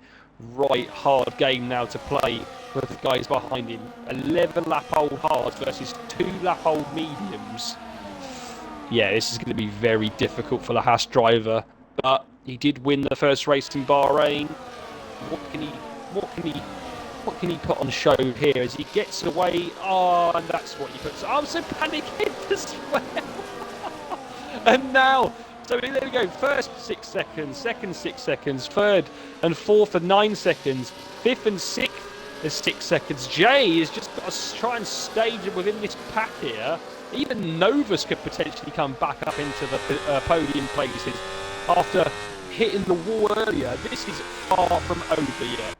hard game now to play with the guys behind him. 11-lap-old hards versus 2-lap-old mediums. Yeah, this is going to be very difficult for the Haas driver, but he did win the first race in Bahrain. What can he put on show here as he gets away? Oh, and that's what he puts. I'm so panicking as well. And now, so there we go. First 6 seconds, second 6 seconds, third and fourth and 9 seconds, fifth and sixth is 6 seconds. Jay has just got to try and stage it within this pack here. Even Novus could potentially come back up into the podium places after hitting the wall earlier. This is far from over yet.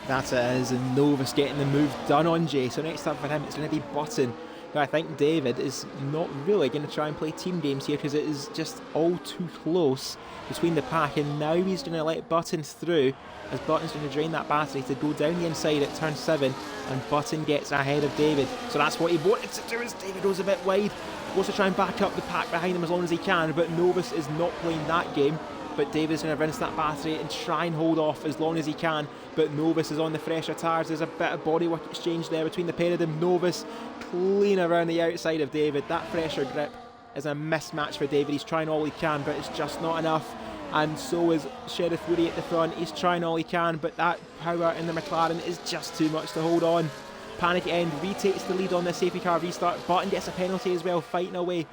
That is, and Novus getting the move done on Jay. So next up for him, it's going to be Button, But I think David is not really going to try and play team games here because it is just all too close between the pack, and now he's going to let Button through as Button's going to drain that battery to go down the inside at turn 7, and Button gets ahead of David. So that's what he wanted to do, as David goes a bit wide. Wants to try and back up the pack behind him as long as he can, but Novus is not playing that game. But David's going to rinse that battery and try and hold off as long as he can. But Novus is on the fresher tyres. There's a bit of bodywork exchange there between the pair of them. Novus clean around the outside of David. That fresher grip is a mismatch for David. He's trying all he can, but it's just not enough. And so is Sheriff Woody at the front. He's trying all he can, but that power in the McLaren is just too much to hold on. Panic End retakes the lead on the safety car restart. Button gets a penalty as well, fighting away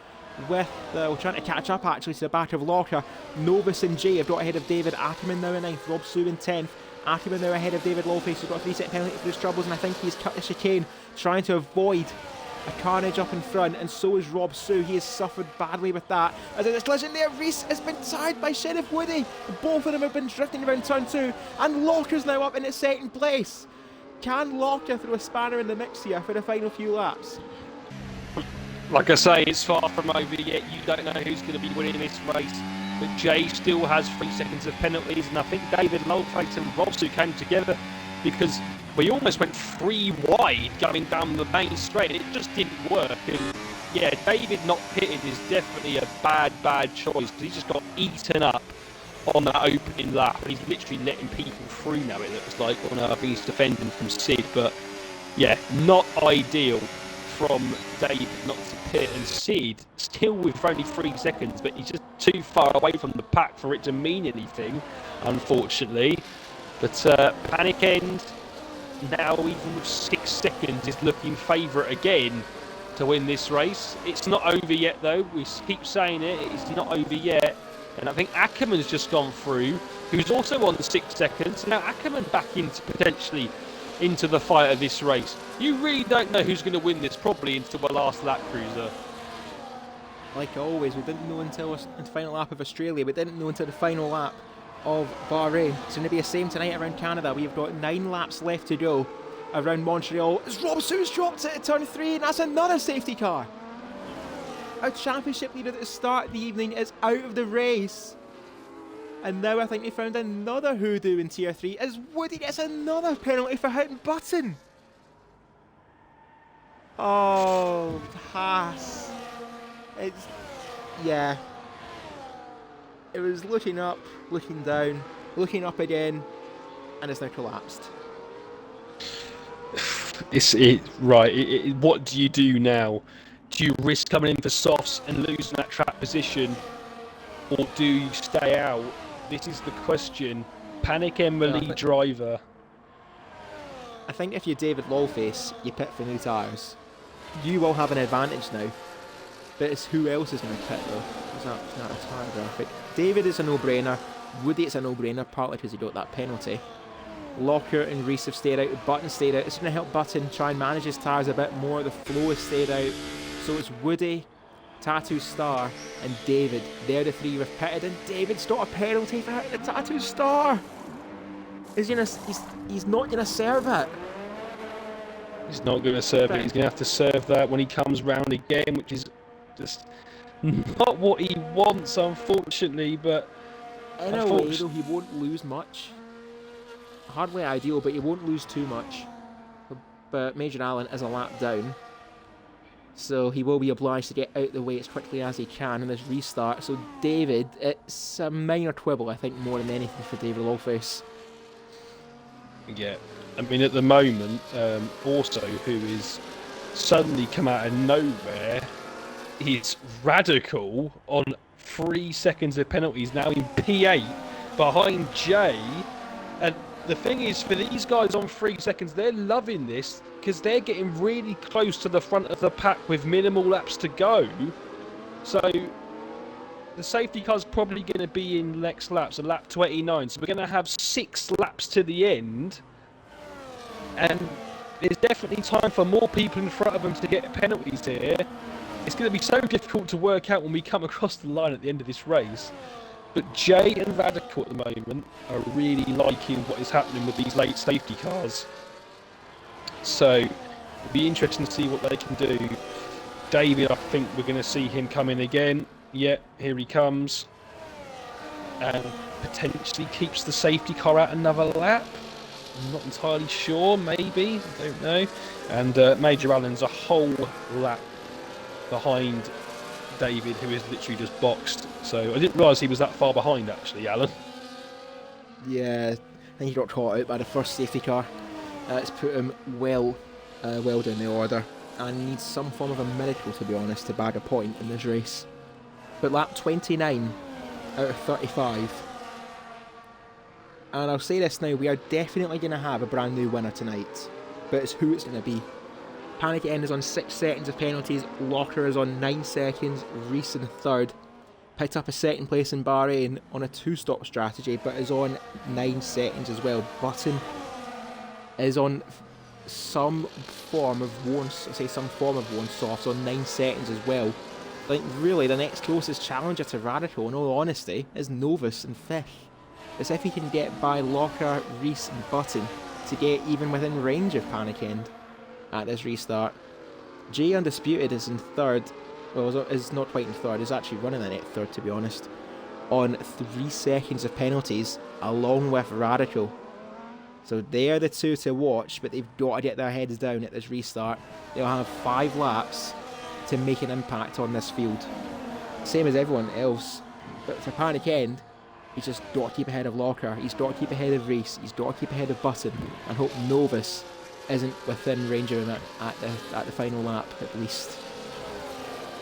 with trying to catch up actually to the back of Locker. Novus and Jay have got ahead of David. Ackerman now in 9th, Rob Sue in 10th. Ackerman now ahead of David Lawface, who's got a 3-set penalty for his troubles, and I think he's cut the chicane, trying to avoid a carnage up in front, and so is Rob Sue. He has suffered badly with that. As there's a collision there, Reese has been tied by Sheriff Woody. Both of them have been drifting around turn 2, and Locker's now up in its 2nd place. Can Locker throw a spanner in the mix here for the final few laps? Like I say, it's far from over yet. You don't know who's going to be winning this race. But Jay still has 3 seconds of penalties, and I think David Lowface and Robsu came together because we almost went 3 wide going down the main straight. It just didn't work. And yeah, David not pitting is definitely a bad choice because he's just got eaten up on that opening lap, and he's literally letting people through now. It looks like on he's defending from Sid, but yeah, not ideal from David not to pit, and Sid still with only 3 seconds, but he's just too far away from the pack for it to mean anything, unfortunately. But Panic End now, even with 6 seconds, is looking favourite again to win this race. It's not over yet though, we keep saying it, it's not over yet. And I think Ackerman's just gone through, who's also on 6 seconds. Now Ackerman back into potentially into the fight of this race. You really don't know who's going to win this probably until the last lap, Cruiser. Like always, we didn't know until the final lap of Australia, we didn't know until the final lap of Bahrain. It's going to be the same tonight around Canada. We've got 9 laps left to go around Montreal. As Rob Sue's dropped it at turn 3, and that's another safety car. Our championship leader at the start of the evening is out of the race. And now I think they found another hoodoo in Tier 3 as Woody gets another penalty for hitting Button. Oh, Haas. It's, yeah. It was looking up, looking down, looking up again, and it's now collapsed. What do you do now? Do you risk coming in for softs and losing that track position, or do you stay out? This is the question. Panic Emily driver. I think if you're David Lawface, you pit for new tyres. You will have an advantage now. But it's who else is going to pit though. Is that a tyre graphic? David is a no-brainer. Woody it's a no-brainer, partly because he got that penalty. Locker and Reese have stayed out. Button stayed out. It's going to help Button try and manage his tyres a bit more. The flow has stayed out. So it's Woody, Tattoo Star, and David. They're the 3 we've pitted, and David's got a penalty for hitting the Tattoo Star. He's not gonna serve it. He's not going to serve it. He's going to have to serve that when he comes round again, which is just not what he wants, unfortunately. But in a way, though, he won't lose much. Hardly ideal, but he won't lose too much. But Major Allen is a lap down, so he will be obliged to get out the way as quickly as he can in this restart. So David, it's a minor quibble, I think, more than anything for David Lawface. Yeah, I mean, at the moment, also, who is suddenly come out of nowhere, is Radical on 3 seconds of penalties, now in P8 behind Jay. And the thing is, for these guys on 3 seconds, they're loving this because they're getting really close to the front of the pack with minimal laps to go. So the safety car's probably going to be in next lap, so lap 29. So we're going to have 6 laps to the end. And there's definitely time for more people in front of them to get penalties here. It's going to be so difficult to work out when we come across the line at the end of this race. But Jay and Radical at the moment are really liking what is happening with these late safety cars. So it'll be interesting to see what they can do. David, I think we're going to see him come in again. Yeah, here he comes. And potentially keeps the safety car out another lap. I'm not entirely sure, maybe, I don't know. And Major Allen's a whole lap behind David, who is literally just boxed. So I didn't realise he was that far behind, actually, Alan. Yeah, I think he got caught out by the first safety car. It's put him well down the order, and he needs some form of a miracle, to be honest, to bag a point in this race. But lap 29 out of 35. And I'll say this now, we are definitely going to have a brand new winner tonight. But it's who it's going to be. Panic End is on 6 seconds of penalties, Locker is on 9 seconds, Reese in third. Picked up a second place in Bahrain on a 2-stop strategy, but is on 9 seconds as well. Button is on some form of one soft on 9 seconds as well. I think really the next closest challenger to Radical, in all honesty, is Novus in 5th. It's if he can get by Locker, Reese and Button to get even within range of Panic End at this restart. Jay Undisputed is in 3rd. Well, is not quite in 3rd, is actually running in at 3rd, to be honest, on 3 seconds of penalties, along with Radical. So they're the two to watch, but they've got to get their heads down at this restart. They'll have 5 laps to make an impact on this field. Same as everyone else. But for Panic End, he's just got to keep ahead of Locker, he's got to keep ahead of Reese, he's got to keep ahead of Button, and hope Novus isn't within range of him at the final lap, at least.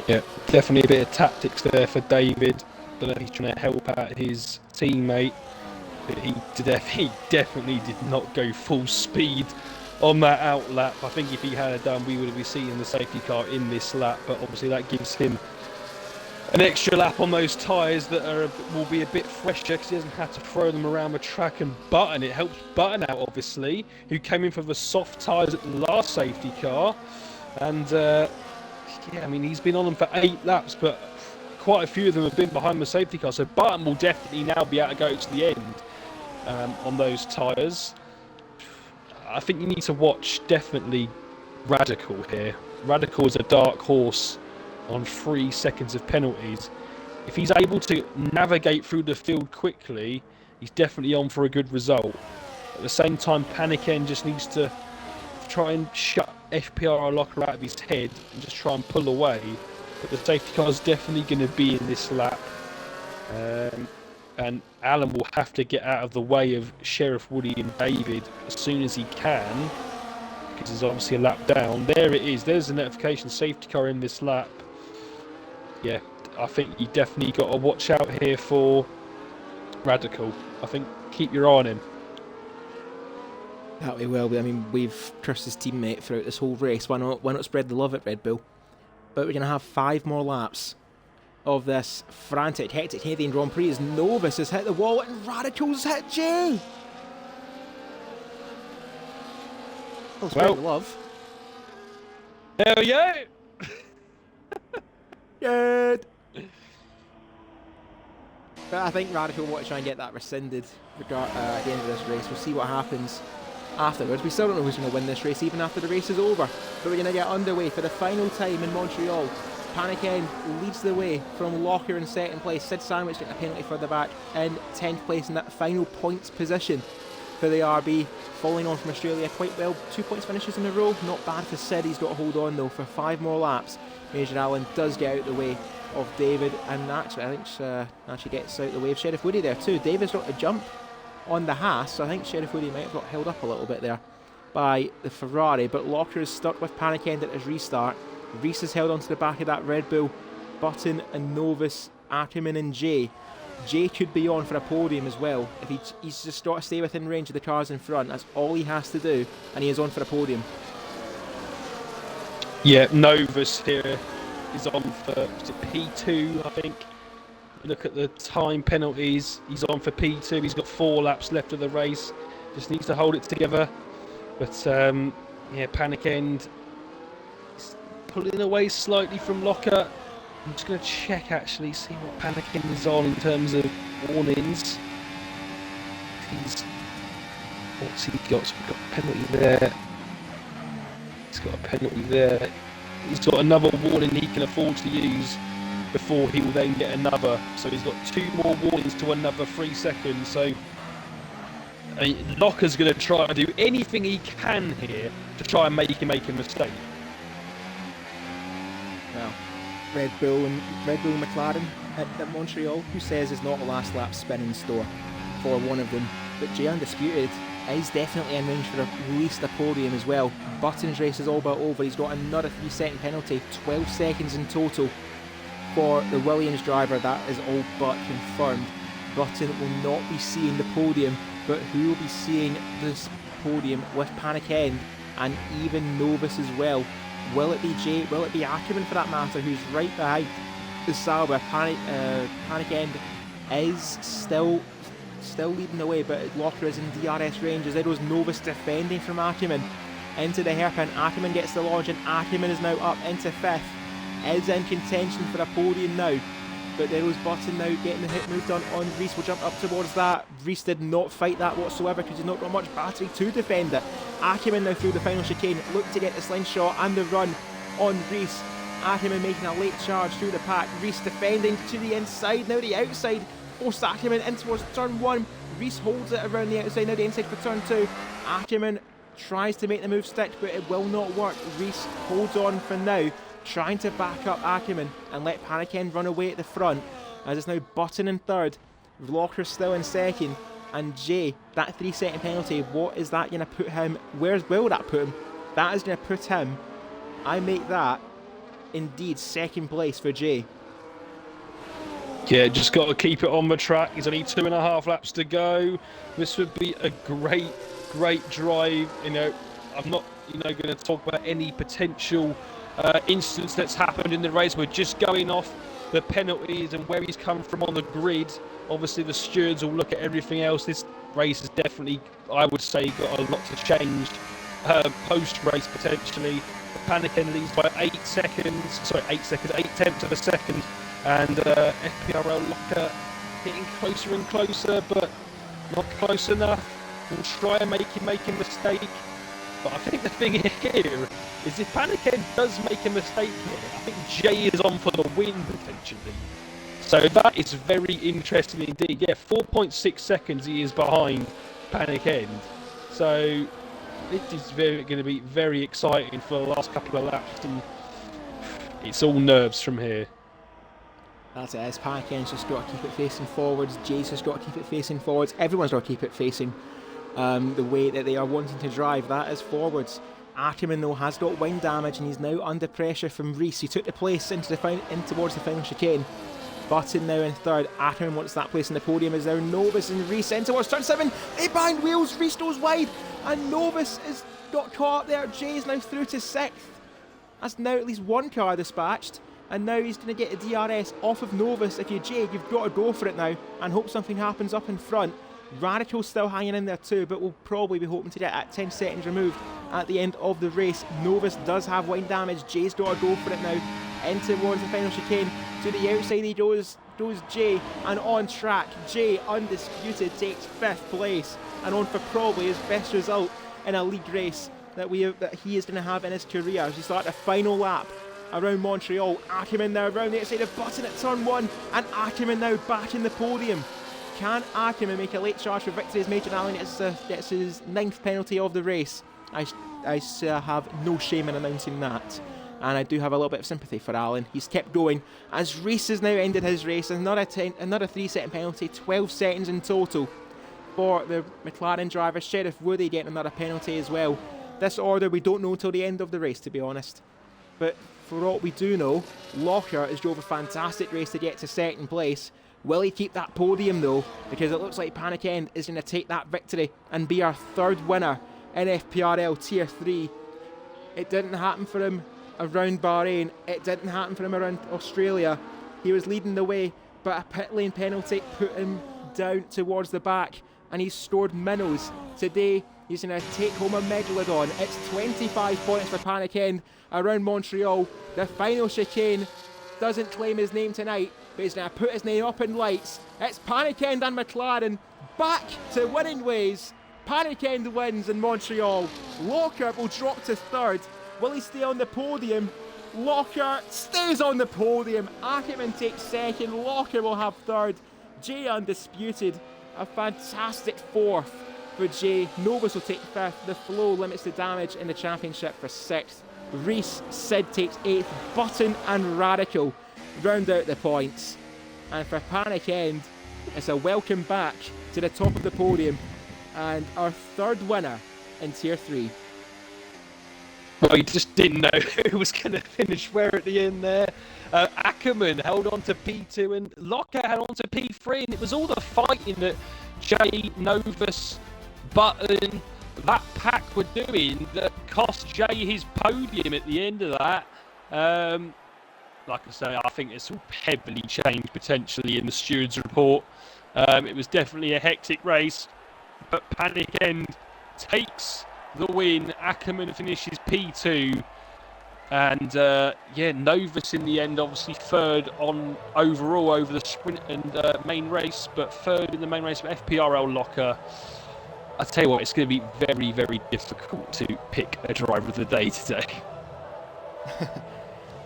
Yeah, definitely a bit of tactics there for David. Don't know if he's trying to help out his teammate, but he definitely did not go full speed on that out lap. I think if he had done, we would be seeing the safety car in this lap, but obviously that gives him an extra lap on those tyres that will be a bit fresher because he doesn't have to throw them around the track. And Button, it helps Button out obviously, who came in for the soft tyres at the last safety car. And yeah, I mean, he's been on them for 8 laps, but quite a few of them have been behind the safety car. So Button will definitely now be able to go to the end on those tyres. I think you need to watch definitely Radical here. Radical is a dark horse on 3 seconds of penalties. If he's able to navigate through the field quickly, he's definitely on for a good result. At the same time, Panic End just needs to try and shut FPRL Locker out of his head and just try and pull away. But the safety car is definitely going to be in this lap. And Alan will have to get out of the way of Sheriff Woody and David as soon as he can, because there's obviously a lap down. There it is. There's a notification. Safety car in this lap. Yeah, I think you definitely got to watch out here for Radical. I think keep your eye on him. That way will be. I mean, we've trusted his teammate throughout this whole race. Why not spread the love at Red Bull? But we're going to have 5 more laps of this frantic, hectic Canadian Grand Prix as Novus has hit the wall and Radical's hit Jay. Well, spread the love. There we go. Good. But I think Radical want to try and get that rescinded at the end of this race. We'll see what happens afterwards. We still don't know who's going to win this race even after the race is over. But we're going to get underway for the final time in Montreal. Panic End leads the way from Locker in 2nd place. Sid Sandwich getting a penalty further back in 10th place in that final points position for the RB. Following on from Australia quite well. 2 points finishes in a row. Not bad for Sid. He's got to hold on though for 5 more laps. Major Allen does get out the way of David, and actually I think actually gets out the way of Sheriff Woody there too. David's got to jump on the Haas, so I think Sheriff Woody might have got held up a little bit there by the Ferrari, but Locker is stuck with Panic End at his restart. Reese is held onto the back of that Red Bull. Button and Novus, Ackerman and Jay. Jay could be on for a podium as well. If he's just got to stay within range of the cars in front, that's all he has to do, and he is on for a podium. Yeah, Novus here is on for P2, I think. Look at the time penalties. He's on for P2. He's got 4 laps left of the race. Just needs to hold it together. But yeah, Panic End is pulling away slightly from Locker. I'm just going to check actually, see what Panic End is on in terms of warnings. What's he got? So we've got a penalty there. He's got a penalty there. he's got another warning he can afford to use before he will then get another. So he's got 2 more warnings to another 3 seconds. So Locker's going to try and do anything he can here to try and make him make a mistake. Well, Red Bull and McLaren at Montreal, who says is not a last lap spin in store for one of them. But Jay Undisputed is definitely in range for at least a podium as well. Button's race is all but over. He's got another 3-second penalty, 12 seconds in total for the Williams driver. That is all but confirmed. Button will not be seeing the podium, but who will be seeing this podium with Panic End and even Novus as well? Will it be Jay? Will it be Ackerman for that matter, who's right behind the Sauber? Panic End is still leading the way, but Locker is in DRS range as there goes Novus defending from Ackerman into the hairpin. Ackerman gets the launch and Ackerman is now up into 5th, is in contention for a podium now. But there was Button now getting the hit moved on Reese. Will jump up towards that. Reese did not fight that whatsoever because he's not got much battery to defend it. Ackerman now through the final chicane, looked to get the slingshot and the run on Reese. Ackerman making a late charge through the pack. Reese defending to the inside, now the outside. Forced Ackerman in towards turn 1. Reese holds it around the outside, now the inside for turn 2. Ackerman tries to make the move stick, but it will not work. Reese holds on for now, trying to back up Ackerman and let Panic End run away at the front, as it's now Button in 3rd, Locker still in 2nd, and Jay, that 3-second penalty, what is that going to put him? Where will that put him? That is going to put him, I make that indeed 2nd place for Jay. Yeah, just got to keep it on the track. There's only 2.5 laps to go. This would be a great drive. You know, I'm not, going to talk about any potential instance that's happened in the race. We're just going off the penalties and where he's come from on the grid. Obviously, the stewards will look at everything else. This race has definitely, I would say, got a lot to change post-race potentially. The Panic End leads by 8 tenths of a second. And FPRL Locker getting closer and closer, but not close enough. We'll try and make him make a mistake. But I think the thing here is if Panic End does make a mistake here, I think Jay is on for the win potentially. So that is very interesting indeed. Yeah, 4.6 seconds he is behind Panic End. So it is going to be very exciting for the last couple of laps, and it's all nerves from here. That's it, as Panic End's just got to keep it facing forwards, Jay's just got to keep it facing forwards, everyone's got to keep it facing the way that they are wanting to drive, that is forwards. Ackerman though has got wind damage and he's now under pressure from Reese. He took the place in towards the final chicane. Button now in 3rd, Ackerman wants that place in the podium as now Novus and Reese in towards turn 7, they bind wheels, Reese goes wide and Novus is got caught up there. Jay's now through to 6th. That's now at least one car dispatched. And now he's going to get a DRS off of Novus. If you're Jay, you've got to go for it now and hope something happens up in front. Radical's still hanging in there too, but we'll probably be hoping to get at 10 seconds removed at the end of the race. Novus does have wind damage. Jay's got to go for it now. In towards the final chicane. To the outside he goes Jay, and on track, Jay, undisputed, takes 5th place and on for probably his best result in a league race that he is going to have in his career as we start the final lap around Montreal. Ackerman now around the outside of Button at turn 1, and Ackerman now back in the podium. Can Ackerman make a late charge for victory as Major Allen gets his 9th penalty of the race? I have no shame in announcing that, and I do have a little bit of sympathy for Allen. He's kept going as Reese has now ended his race. Another 3-second penalty, 12 seconds in total for the McLaren driver. Sheriff Woody getting another penalty as well. This order we don't know until the end of the race, to be honest. But for all we do know, Locker has drove a fantastic race to get to 2nd place. Will he keep that podium though? Because it looks like Panic End is going to take that victory and be our 3rd winner in FPRL Tier 3. It didn't happen for him around Bahrain. It didn't happen for him around Australia. He was leading the way, but a pit lane penalty put him down towards the back and he's scored minnows. Today, he's going to take home a megalodon. It's 25 points for Panic End around Montreal. The final chicane doesn't claim his name tonight, but he's going to put his name up in lights. It's Panic End and McLaren back to winning ways. Panic End wins in Montreal. Locker will drop to 3rd. Will he stay on the podium? Locker stays on the podium. Ackerman takes second. Locker will have third. Jay undisputed. A fantastic fourth for Jay. Novus will take fifth. The flow limits the damage in the championship for sixth. Reese, Sid takes eighth. Button and Radical round out the points. And for Panic End, it's a welcome back to the top of the podium and our third winner in Tier 3. Well, you just didn't know who was going to finish where at the end there. Ackerman held on to P2 and Locker held on to P3, and it was all the fighting that Jay, Novus, Button, that pack were doing that cost Jay his podium at the end of that. Like I say, I think it's all heavily changed potentially in the steward's report. It was definitely a hectic race, but Panic End takes the win. Ackerman finishes P2, and Novus in the end, obviously third on overall over the sprint and main race, but third in the main race of FPRL Locker. I tell you what, it's going to be very, very difficult to pick a driver of the day today.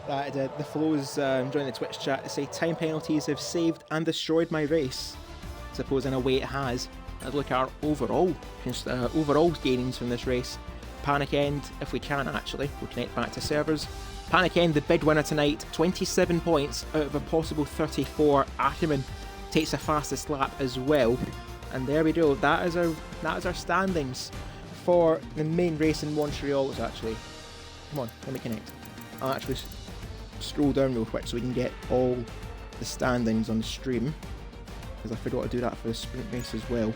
The flows joining the Twitch chat to say time penalties have saved and destroyed my race. I suppose in a way it has. Let's look at our overall gainings from this race. Panic End, if we can actually, we'll connect back to servers. Panic End, the big winner tonight, 27 points out of a possible 34. Ackerman takes the fastest lap as well. And there we go, that is our standings for the main race in Montreal. Actually, come on, let me connect. I'll actually scroll down real quick so we can get all the standings on the stream, because I forgot to do that for the sprint race as well.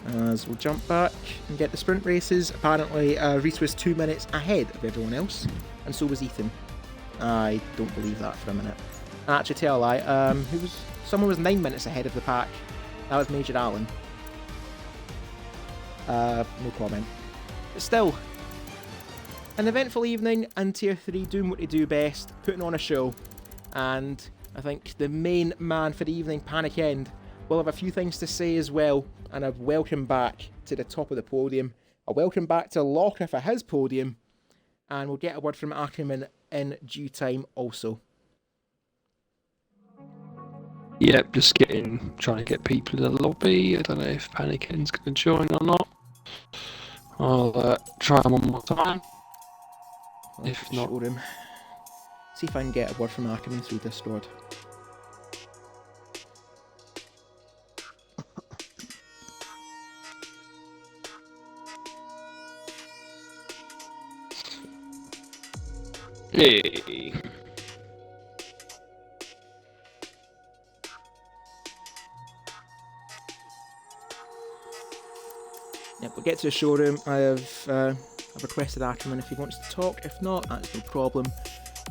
As we'll jump back and get the sprint races. Apparently Reese was 2 minutes ahead of everyone else, and so was Ethan. I don't believe that for a minute. And actually, tell a lie, someone was 9 minutes ahead of the pack. That was Major Allen. No comment. But still, an eventful evening, and Tier 3 doing what they do best, putting on a show. And I think the main man for the evening, Panic End, will have a few things to say as well, and a welcome back to the top of the podium. A welcome back to Locker for his podium, and we'll get a word from Ackerman in due time also. Yep, just trying to get people in the lobby. I don't know if Panic End's going to join or not. I'll try him one more time. If not, showroom. See if I can get a word from Ackerman through Discord. hey. Yep, we'll get to the showroom. I've requested Ackerman if he wants to talk. If not, that's no problem.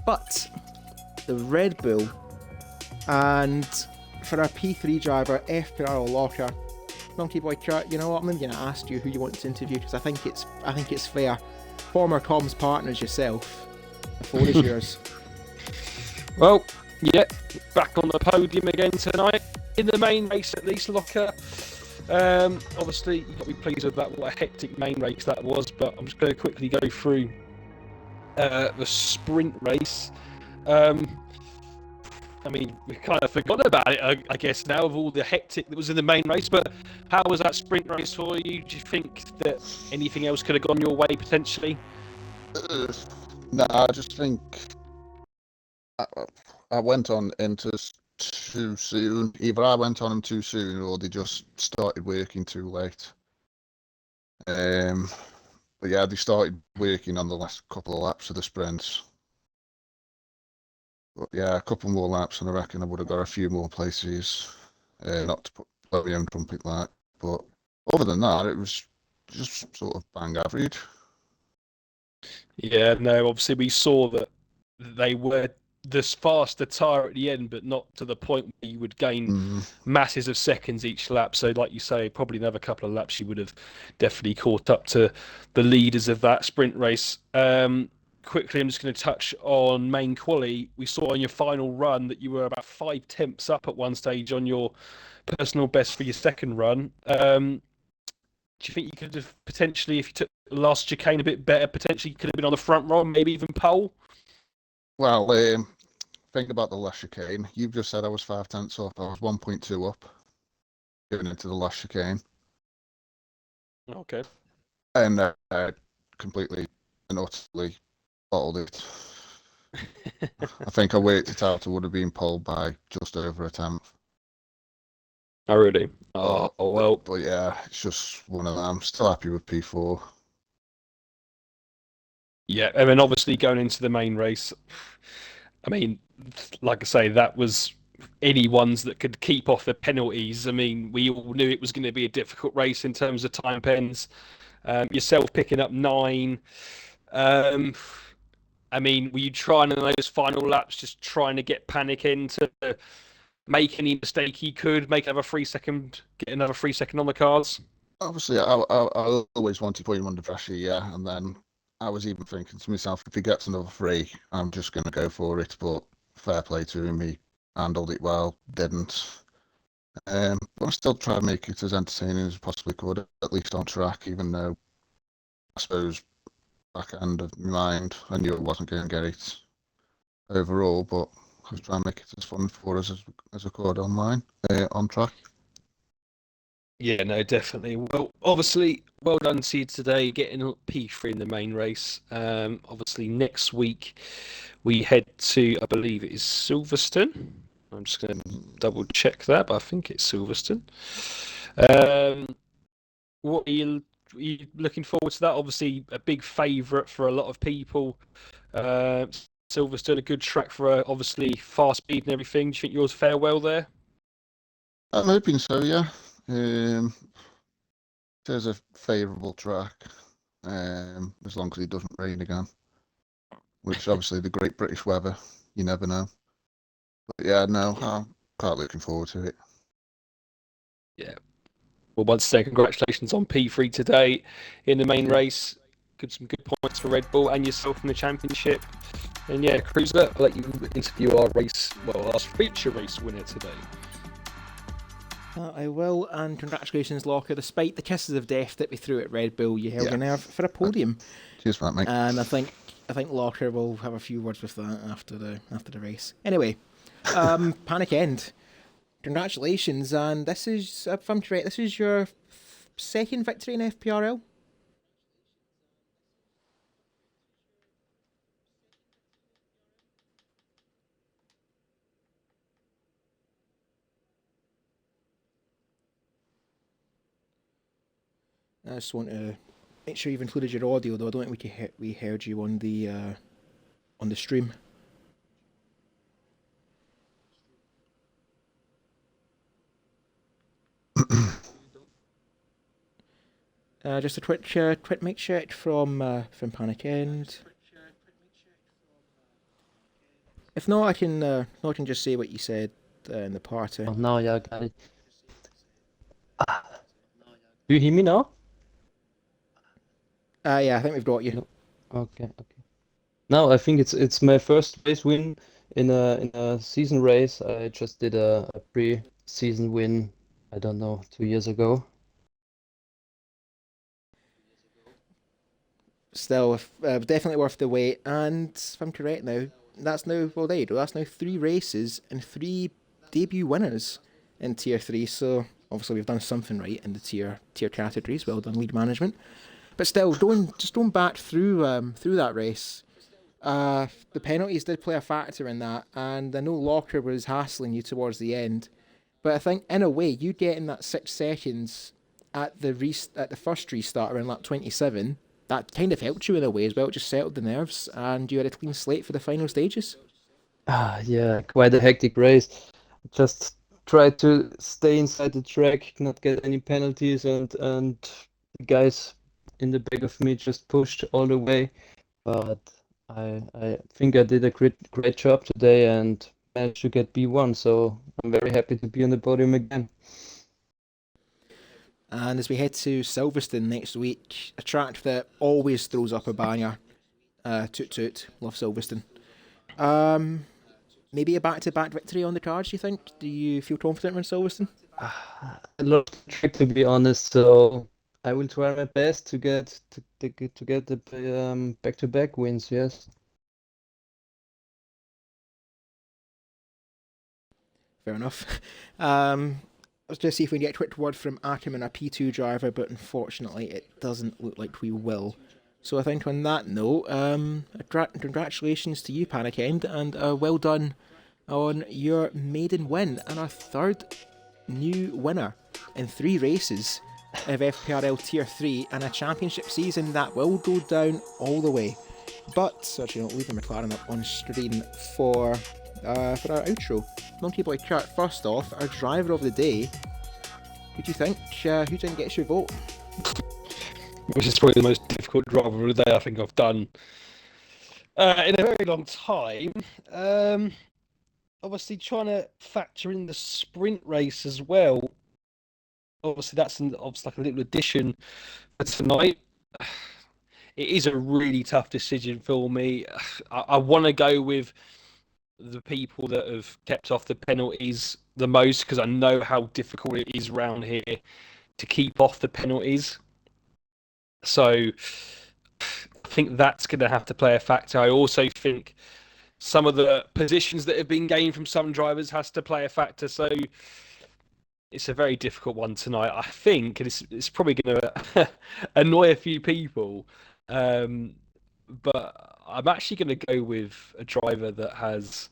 But the Red Bull, and for our P3 driver, FPRL Locker, Monkey Boy Kurt, you know what? I'm even going to ask you who you want to interview, because I think it's fair. Former comms partners yourself. The floor is yours. Well, yeah, back on the podium again tonight in the main race, at least, Locker. Obviously, you've got to be pleased with that. What a hectic main race that was. But I'm just going to quickly go through the sprint race. I mean, we kind of forgot about it, I guess, now, of all the hectic that was in the main race. But how was that sprint race for you? Do you think that anything else could have gone your way potentially? No, I just think I went on into too soon. Either I went on them too soon, or they just started working too late. But yeah, they started working on the last couple of laps of the sprints. But yeah, a couple more laps, and I reckon I would have got a few more places. Not to blow my own trumpet like, but other than that, it was just sort of bang average. Yeah, no, obviously we saw that they were this faster tyre at the end, but not to the point where you would gain masses of seconds each lap. So like you say, probably another couple of laps you would have definitely caught up to the leaders of that sprint race. Quickly, I'm just going to touch on main quali. We saw on your final run that you were about 5 tenths up at one stage on your personal best for your second run. Do you think you could have potentially, if you took the last chicane a bit better, potentially could have been on the front row, maybe even pole? Well, think about the last chicane. You've just said I was 5 tenths up. I was 1.2 up going into the last chicane, Okay. and completely and utterly bottled it. I think I worked it out. I would have been pulled by just over a tenth. Oh, really? But, Oh, well. but yeah, it's just one of them. Still happy with P4. Yeah, and then obviously going into the main race, I mean, like I say, that was any ones that could keep off the penalties. I mean, we all knew it was going to be a difficult race in terms of time pens. Yourself picking up 9. Um, I mean, were you trying in those final laps, just trying to get Panic in to make any mistake he could, make another 3 second, get another 3 second on the cards? Obviously, I always wanted to put him under pressure, yeah. And then I was even thinking to myself, if he gets another 3, I'm just going to go for it. But fair play to him, he handled it well, didn't. But I still try to make it as entertaining as I possibly could, at least on track, even though I suppose back end of my mind, I knew I wasn't going to get it overall, but I was trying to make it as fun for us as I could online, on track. Yeah, no, definitely. Well, obviously, well done to you today, getting P3 in the main race. Obviously, next week we head to, I believe it is Silverstone. I'm just going to double check that, but I think it's Silverstone. Um, what are you looking forward to that? Obviously, a big favourite for a lot of people. Uh, Silverstone, a good track for obviously fast speed and everything. Do you think yours fare well there? I'm hoping so, yeah. It is a favourable track, as long as it doesn't rain again, which obviously the great British weather, you never know. But yeah, no, Yeah. I'm quite looking forward to it. Yeah. Well, once again, congratulations on P3 today in the main Thank you. race. Some good points for Red Bull and yourself in the championship. And yeah, Cruiser, I'll let you interview our race, well, our feature race winner today. I will, and congratulations, Locker. Despite the kisses of death that we threw at Red Bull, you held Yeah, your nerve for a podium, cheers for that, mate. and I think Locker will have a few words with that after the race. Anyway, Panic End. Congratulations, and this is, if I'm correct, this is your second victory in FPRL. I just want to make sure you've included your audio, though. I don't think we heard you on the stream. Just a quick mic check from Panic End. If not, I can just say what you said in the party. Oh, now, yeah, got it. Ah, do you hear me now? Yeah, I think we've got you. No. Okay, okay. Now I think it's my first race win in a season race. I just did a pre-season win, I don't know, 2 years ago. Still, definitely worth the wait. And if I'm correct now, that's now, well, there you go. That's now 3 races and 3 debut winners in Tier 3. So obviously we've done something right in the tier categories. Well done, lead management. But still, going back through that race, the penalties did play a factor in that, and I know Locker was hassling you towards the end. But I think in a way, you getting that 6 seconds at the first restart around lap 27, that kind of helped you in a way as well. It just settled the nerves, and you had a clean slate for the final stages. Ah, yeah, quite a hectic race. Just try to stay inside the track, not get any penalties, and the guys in the back of me just pushed all the way. But I think I did a great job today and managed to get B1, so I'm very happy to be on the podium again. And as we head to Silverstone next week, a track that always throws up a banger, toot toot, love Silverstone. Um, Maybe a back-to-back victory on the cards. Do you think? Do you feel confident in Silverstone? I love the track, to be honest, so I will try my best to get the back-to-back wins. Yes. Fair enough. Let's just see if we can get a quick word from Akim and a P2 driver, but unfortunately it doesn't look like we will. So I think on that note, congratulations to you, Panic End, and well done on your maiden win and our third new winner in 3 races of FPRL Tier 3 and a championship season that will go down all the way. But, actually, I'll leave the McLaren up on screen for our outro. Monkey Boy Kurt, first off, our driver of the day. Who do you think? Who didn't get your vote? Which is probably the most difficult driver of the day I think I've done in a very long time. Obviously, trying to factor in the sprint race as well. Obviously, that's obviously like a little addition for tonight. It is a really tough decision for me. I want to go with the people that have kept off the penalties the most because I know how difficult it is around here to keep off the penalties. So I think that's going to have to play a factor. I also think some of the positions that have been gained from some drivers has to play a factor. So it's a very difficult one tonight. I think it's probably going to annoy a few people, but I'm actually going to go with a driver that has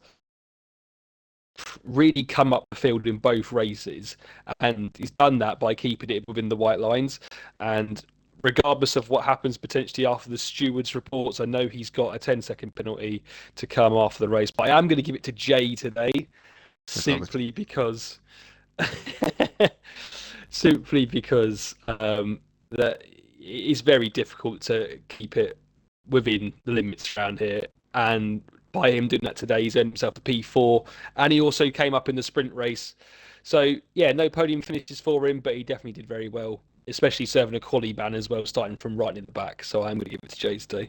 really come up the field in both races, and he's done that by keeping it within the white lines. And regardless of what happens potentially after the stewards' reports, I know he's got a 10-second penalty to come after the race, but I am going to give it to Jay today, simply because that it is very difficult to keep it within the limits around here. And by him doing that today, he's earned himself a P4, and he also came up in the sprint race. So yeah, no podium finishes for him, but he definitely did very well, especially serving a quali ban as well, starting from right in the back. So I'm going to give it to Jay today.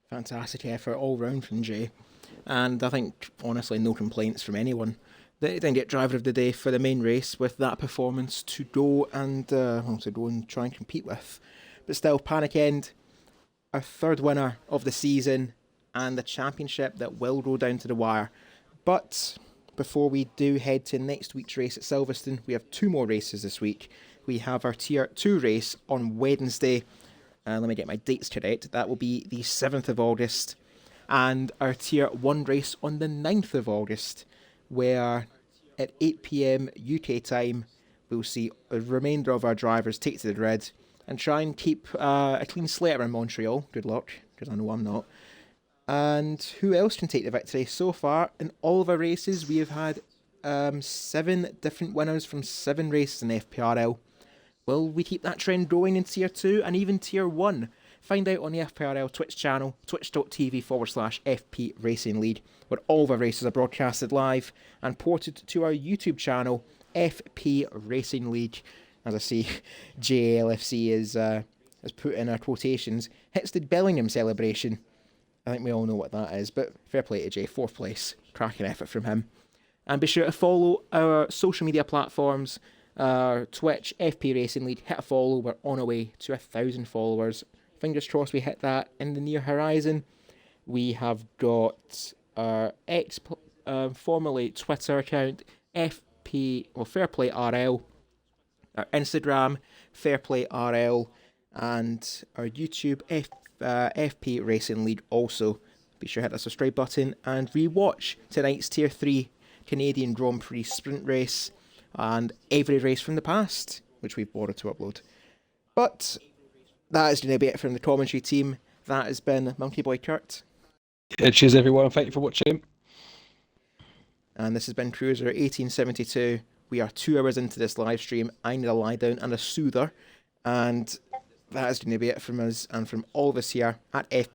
Fantastic effort all round from Jay. And I think, honestly, no complaints from anyone. They didn't get driver of the day for the main race with that performance to go and try and compete with. But still, Panic End, our third winner of the season and the championship that will go down to the wire. But before we do head to next week's race at Silverstone, we have 2 more races this week. We have our Tier 2 race on Wednesday. Let me get my dates correct. That will be the 7th of August. And our Tier 1 race on the 9th of August, where at 8 PM UK time, we'll see the remainder of our drivers take to the grid and try and keep a clean slate around Montreal. Good luck, because I know I'm not. And who else can take the victory? So far, in all of our races, we have had 7 different winners from 7 races in FPRL. Will we keep that trend going in Tier 2 and even Tier 1? Find out on the FPRL Twitch channel, twitch.tv/FP Racing League, where all of our races are broadcasted live and ported to our YouTube channel, FP Racing League. As I see, JLFC is put in our quotations, Hitsted Bellingham celebration. I think we all know what that is, but fair play to Jay, 4th place. Cracking effort from him. And be sure to follow our social media platforms, Twitch, FP Racing League. Hit a follow, we're on our way to 1,000 followers. Fingers crossed we hit that in the near horizon. We have got our formerly Twitter account, Fairplay RL, our Instagram, Fairplay RL, and our YouTube, FP Racing League also. Be sure to hit the subscribe button and rewatch tonight's Tier 3 Canadian Grand Prix sprint race and every race from the past, which we've borrowed to upload. But that is going to be it from the commentary team. That has been Monkey Boy Kurt. Yeah, cheers everyone, thank you for watching. And this has been Cruiser 1872. We are 2 hours into this live stream. I need a lie down and a soother. And that is going to be it from us and from all of us here at FP